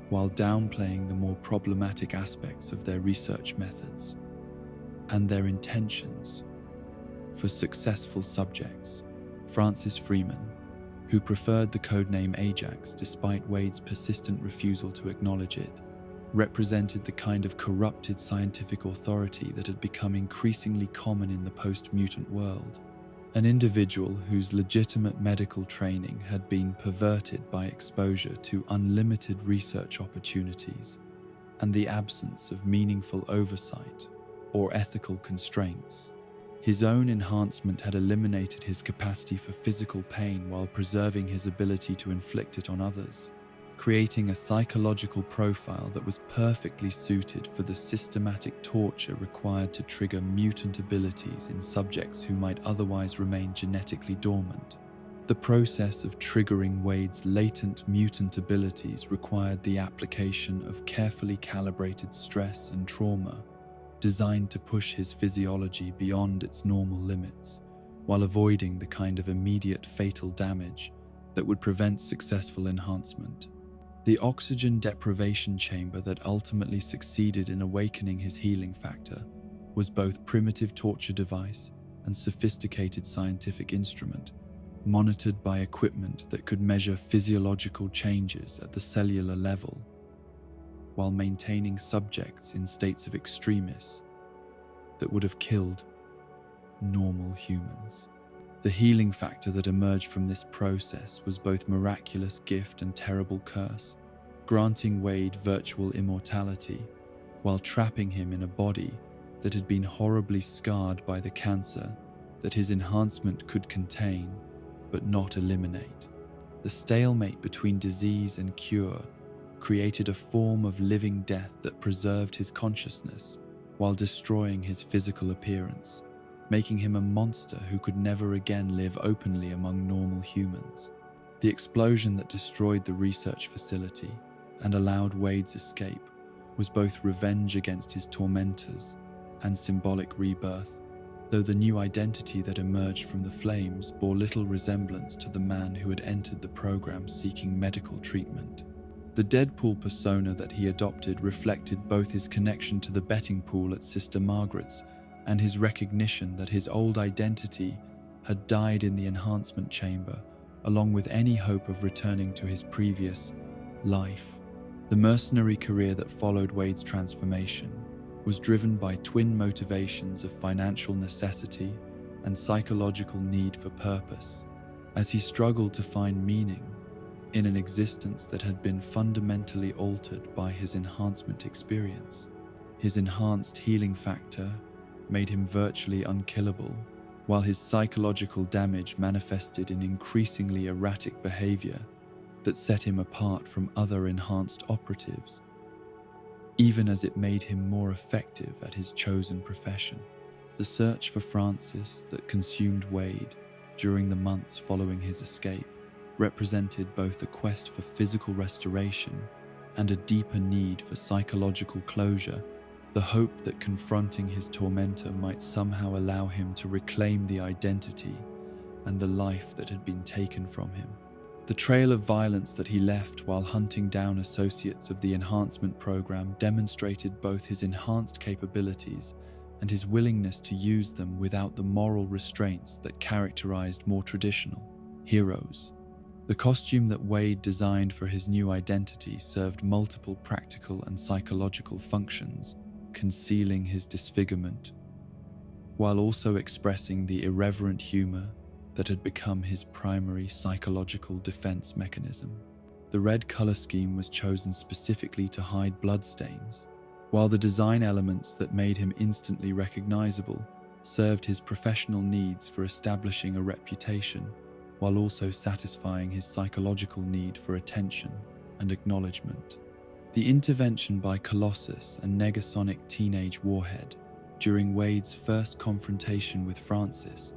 while downplaying the more problematic aspects of their research methods and their intentions. For successful subjects, Francis Freeman, who preferred the codename Ajax despite Wade's persistent refusal to acknowledge it, represented the kind of corrupted scientific authority that had become increasingly common in the post-mutant world. An individual whose legitimate medical training had been perverted by exposure to unlimited research opportunities and the absence of meaningful oversight or ethical constraints. His own enhancement had eliminated his capacity for physical pain while preserving his ability to inflict it on others, creating a psychological profile that was perfectly suited for the systematic torture required to trigger mutant abilities in subjects who might otherwise remain genetically dormant. The process of triggering Wade's latent mutant abilities required the application of carefully calibrated stress and trauma designed to push his physiology beyond its normal limits, while avoiding the kind of immediate fatal damage that would prevent successful enhancement. The oxygen deprivation chamber that ultimately succeeded in awakening his healing factor was both primitive torture device and sophisticated scientific instrument, monitored by equipment that could measure physiological changes at the cellular level, while maintaining subjects in states of extremis that would have killed normal humans. The healing factor that emerged from this process was both miraculous gift and terrible curse, granting Wade virtual immortality while trapping him in a body that had been horribly scarred by the cancer that his enhancement could contain but not eliminate. The stalemate between disease and cure created a form of living death that preserved his consciousness while destroying his physical appearance, making him a monster who could never again live openly among normal humans. The explosion that destroyed the research facility and allowed Wade's escape was both revenge against his tormentors and symbolic rebirth, though the new identity that emerged from the flames bore little resemblance to the man who had entered the program seeking medical treatment. The Deadpool persona that he adopted reflected both his connection to the betting pool at Sister Margaret's and his recognition that his old identity had died in the enhancement chamber, along with any hope of returning to his previous life. The mercenary career that followed Wade's transformation was driven by twin motivations of financial necessity and psychological need for purpose, as he struggled to find meaning in an existence that had been fundamentally altered by his enhancement experience. His enhanced healing factor made him virtually unkillable, while his psychological damage manifested in increasingly erratic behavior that set him apart from other enhanced operatives, even as it made him more effective at his chosen profession. The search for Francis that consumed Wade during the months following his escape represented both a quest for physical restoration and a deeper need for psychological closure, the hope that confronting his tormentor might somehow allow him to reclaim the identity and the life that had been taken from him. The trail of violence that he left while hunting down associates of the enhancement program demonstrated both his enhanced capabilities and his willingness to use them without the moral restraints that characterized more traditional heroes. The costume that Wade designed for his new identity served multiple practical and psychological functions, concealing his disfigurement, while also expressing the irreverent humor that had become his primary psychological defense mechanism. The red color scheme was chosen specifically to hide bloodstains, while the design elements that made him instantly recognizable served his professional needs for establishing a reputation, while also satisfying his psychological need for attention and acknowledgement. The intervention by Colossus and Negasonic Teenage Warhead during Wade's first confrontation with Francis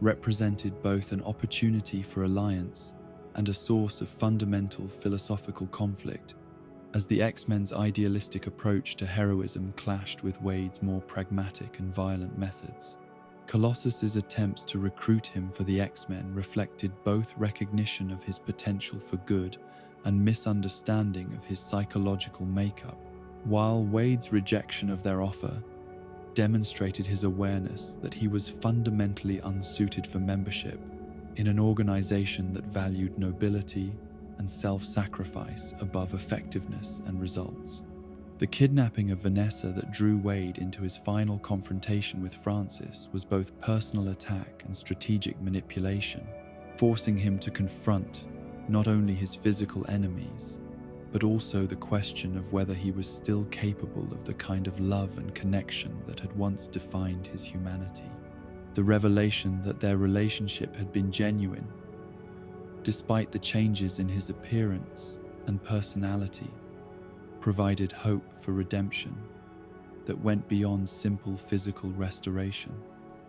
represented both an opportunity for alliance and a source of fundamental philosophical conflict, as the X-Men's idealistic approach to heroism clashed with Wade's more pragmatic and violent methods. Colossus's attempts to recruit him for the X-Men reflected both recognition of his potential for good and misunderstanding of his psychological makeup, while Wade's rejection of their offer demonstrated his awareness that he was fundamentally unsuited for membership in an organization that valued nobility and self-sacrifice above effectiveness and results. The kidnapping of Vanessa that drew Wade into his final confrontation with Francis was both personal attack and strategic manipulation, forcing him to confront not only his physical enemies, but also the question of whether he was still capable of the kind of love and connection that had once defined his humanity. The revelation that their relationship had been genuine, despite the changes in his appearance and personality, provided hope for redemption that went beyond simple physical restoration.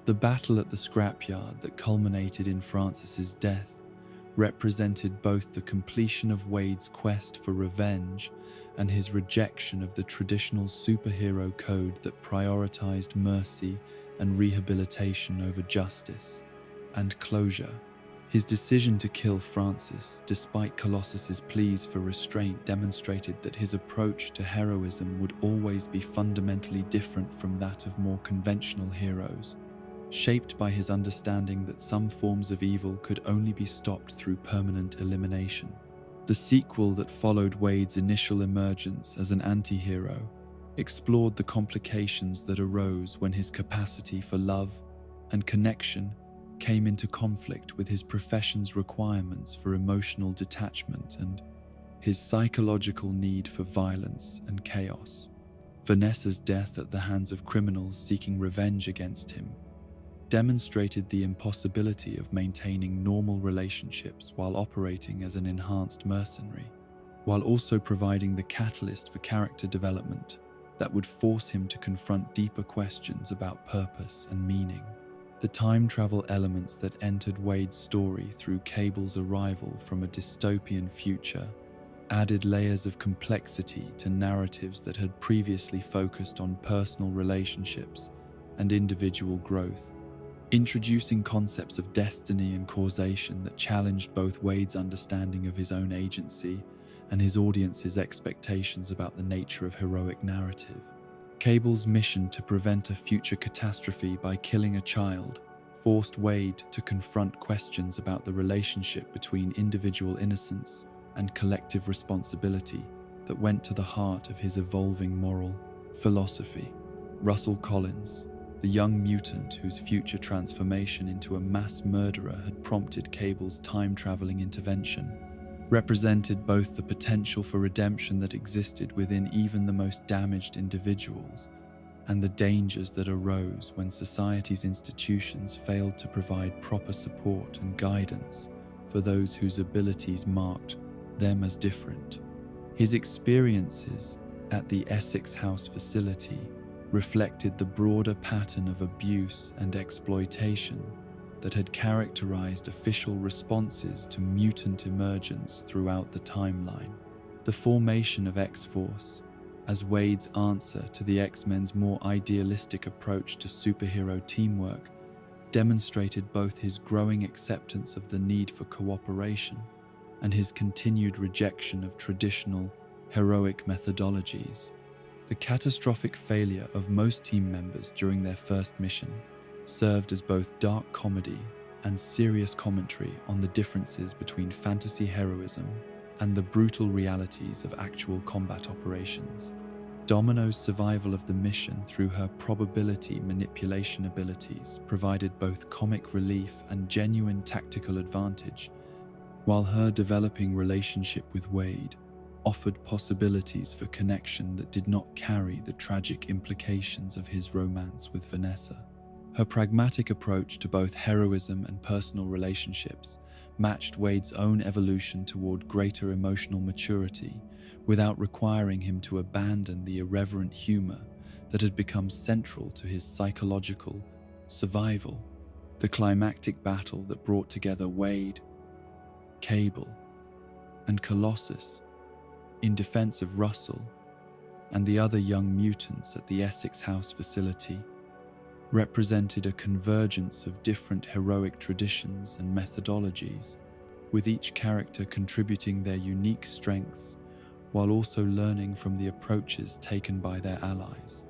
The battle at the scrapyard that culminated in Francis's death represented both the completion of Wade's quest for revenge and his rejection of the traditional superhero code that prioritized mercy and rehabilitation over justice and closure. His decision to kill Francis, despite Colossus's pleas for restraint, demonstrated that his approach to heroism would always be fundamentally different from that of more conventional heroes, shaped by his understanding that some forms of evil could only be stopped through permanent elimination. The sequel that followed Wade's initial emergence as an anti-hero explored the complications that arose when his capacity for love and connection came into conflict with his profession's requirements for emotional detachment and his psychological need for violence and chaos. Vanessa's death at the hands of criminals seeking revenge against him demonstrated the impossibility of maintaining normal relationships while operating as an enhanced mercenary, while also providing the catalyst for character development that would force him to confront deeper questions about purpose and meaning. The time travel elements that entered Wade's story through Cable's arrival from a dystopian future added layers of complexity to narratives that had previously focused on personal relationships and individual growth, introducing concepts of destiny and causation that challenged both Wade's understanding of his own agency and his audience's expectations about the nature of heroic narrative. Cable's mission to prevent a future catastrophe by killing a child forced Wade to confront questions about the relationship between individual innocence and collective responsibility that went to the heart of his evolving moral philosophy. Russell Collins, the young mutant whose future transformation into a mass murderer had prompted Cable's time-traveling intervention, represented both the potential for redemption that existed within even the most damaged individuals and the dangers that arose when society's institutions failed to provide proper support and guidance for those whose abilities marked them as different. His experiences at the Essex House facility reflected the broader pattern of abuse and exploitation that had characterized official responses to mutant emergence throughout the timeline. The formation of X-Force, as Wade's answer to the X-Men's more idealistic approach to superhero teamwork, demonstrated both his growing acceptance of the need for cooperation and his continued rejection of traditional, heroic methodologies. The catastrophic failure of most team members during their first mission served as both dark comedy and serious commentary on the differences between fantasy heroism and the brutal realities of actual combat operations. Domino's survival of the mission through her probability manipulation abilities provided both comic relief and genuine tactical advantage, while her developing relationship with Wade offered possibilities for connection that did not carry the tragic implications of his romance with Vanessa. Her pragmatic approach to both heroism and personal relationships matched Wade's own evolution toward greater emotional maturity without requiring him to abandon the irreverent humor that had become central to his psychological survival. The climactic battle that brought together Wade, Cable, and Colossus in defense of Russell and the other young mutants at the Essex House facility represented a convergence of different heroic traditions and methodologies, with each character contributing their unique strengths while also learning from the approaches taken by their allies.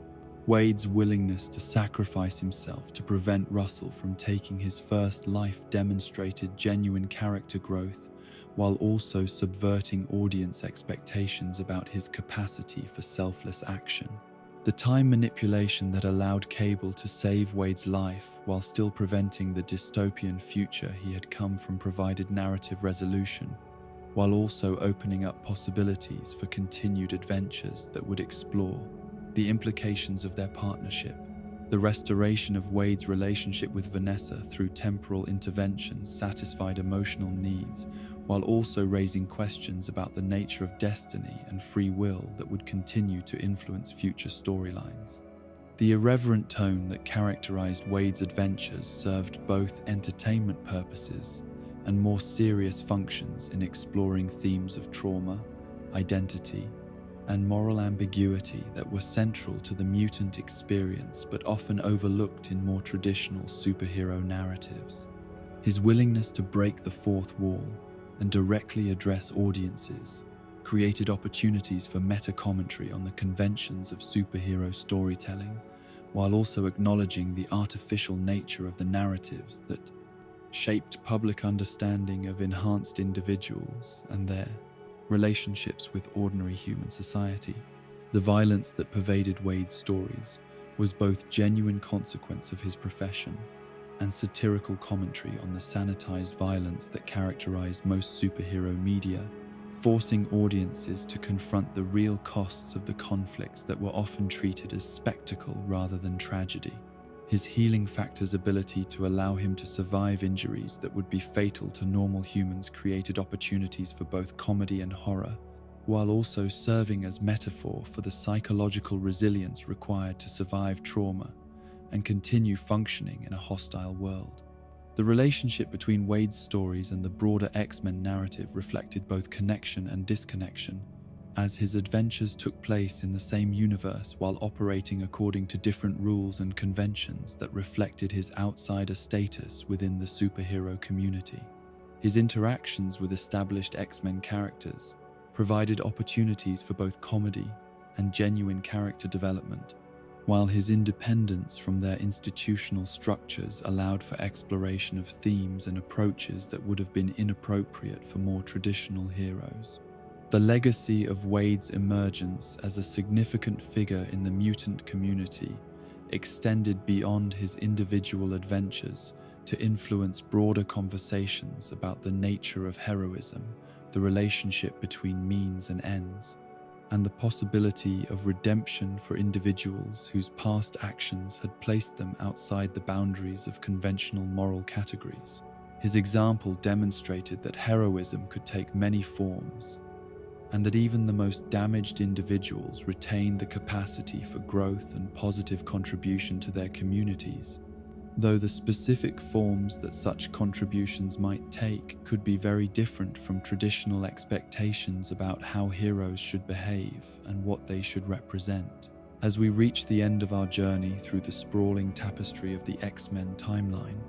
Wade's willingness to sacrifice himself to prevent Russell from taking his first life demonstrated genuine character growth while also subverting audience expectations about his capacity for selfless action. The time manipulation that allowed Cable to save Wade's life while still preventing the dystopian future he had come from provided narrative resolution, while also opening up possibilities for continued adventures that would explore the implications of their partnership. The restoration of Wade's relationship with Vanessa through temporal intervention satisfied emotional needs, while also raising questions about the nature of destiny and free will that would continue to influence future storylines. The irreverent tone that characterized Wade's adventures served both entertainment purposes and more serious functions in exploring themes of trauma, identity, and moral ambiguity that were central to the mutant experience but often overlooked in more traditional superhero narratives. His willingness to break the fourth wall and directly address audiences created opportunities for meta-commentary on the conventions of superhero storytelling, while also acknowledging the artificial nature of the narratives that shaped public understanding of enhanced individuals and their relationships with ordinary human society. The violence that pervaded Wade's stories was both genuine consequence of his profession and satirical commentary on the sanitized violence that characterized most superhero media, forcing audiences to confront the real costs of the conflicts that were often treated as spectacle rather than tragedy. His healing factor's ability to allow him to survive injuries that would be fatal to normal humans created opportunities for both comedy and horror, while also serving as metaphor for the psychological resilience required to survive trauma and continue functioning in a hostile world. The relationship between Wade's stories and the broader X-Men narrative reflected both connection and disconnection, as his adventures took place in the same universe while operating according to different rules and conventions that reflected his outsider status within the superhero community. His interactions with established X-Men characters provided opportunities for both comedy and genuine character development, while his independence from their institutional structures allowed for exploration of themes and approaches that would have been inappropriate for more traditional heroes. The legacy of Wade's emergence as a significant figure in the mutant community extended beyond his individual adventures to influence broader conversations about the nature of heroism, the relationship between means and ends, and the possibility of redemption for individuals whose past actions had placed them outside the boundaries of conventional moral categories. His example demonstrated that heroism could take many forms, and that even the most damaged individuals retain the capacity for growth and positive contribution to their communities, though the specific forms that such contributions might take could be very different from traditional expectations about how heroes should behave and what they should represent. As we reach the end of our journey through the sprawling tapestry of the X-Men timeline,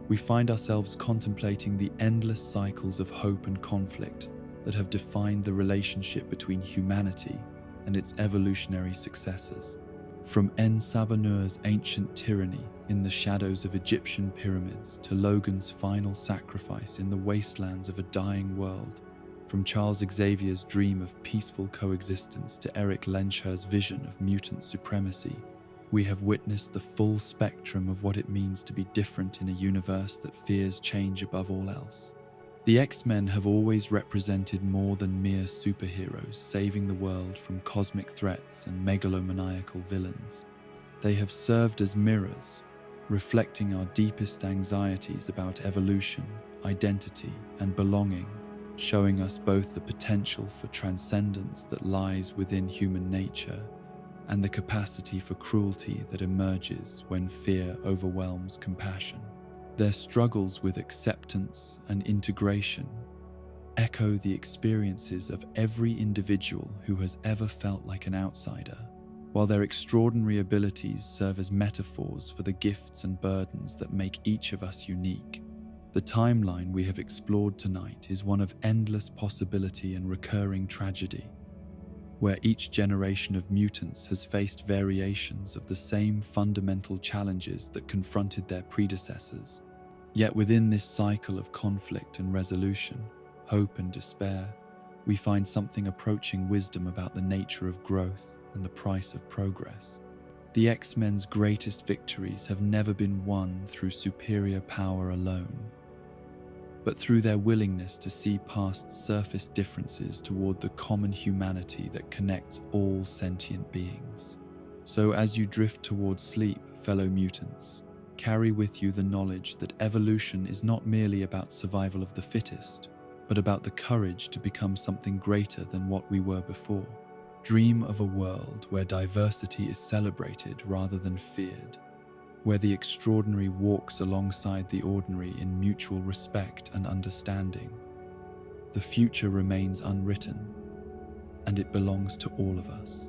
we find ourselves contemplating the endless cycles of hope and conflict that have defined the relationship between humanity and its evolutionary successors. From En Sabah Nur's ancient tyranny in the shadows of Egyptian pyramids to Logan's final sacrifice in the wastelands of a dying world, from Charles Xavier's dream of peaceful coexistence to Eric Lensher's vision of mutant supremacy, we have witnessed the full spectrum of what it means to be different in a universe that fears change above all else. The X-Men have always represented more than mere superheroes saving the world from cosmic threats and megalomaniacal villains. They have served as mirrors, reflecting our deepest anxieties about evolution, identity, and belonging, showing us both the potential for transcendence that lies within human nature and the capacity for cruelty that emerges when fear overwhelms compassion. Their struggles with acceptance and integration echo the experiences of every individual who has ever felt like an outsider, while their extraordinary abilities serve as metaphors for the gifts and burdens that make each of us unique. The timeline we have explored tonight is one of endless possibility and recurring tragedy, where each generation of mutants has faced variations of the same fundamental challenges that confronted their predecessors. Yet within this cycle of conflict and resolution, hope and despair, we find something approaching wisdom about the nature of growth and the price of progress. The X-Men's greatest victories have never been won through superior power alone, but through their willingness to see past surface differences toward the common humanity that connects all sentient beings. So as you drift towards sleep, fellow mutants, carry with you the knowledge that evolution is not merely about survival of the fittest, but about the courage to become something greater than what we were before. Dream of a world where diversity is celebrated rather than feared, where the extraordinary walks alongside the ordinary in mutual respect and understanding. The future remains unwritten, and it belongs to all of us.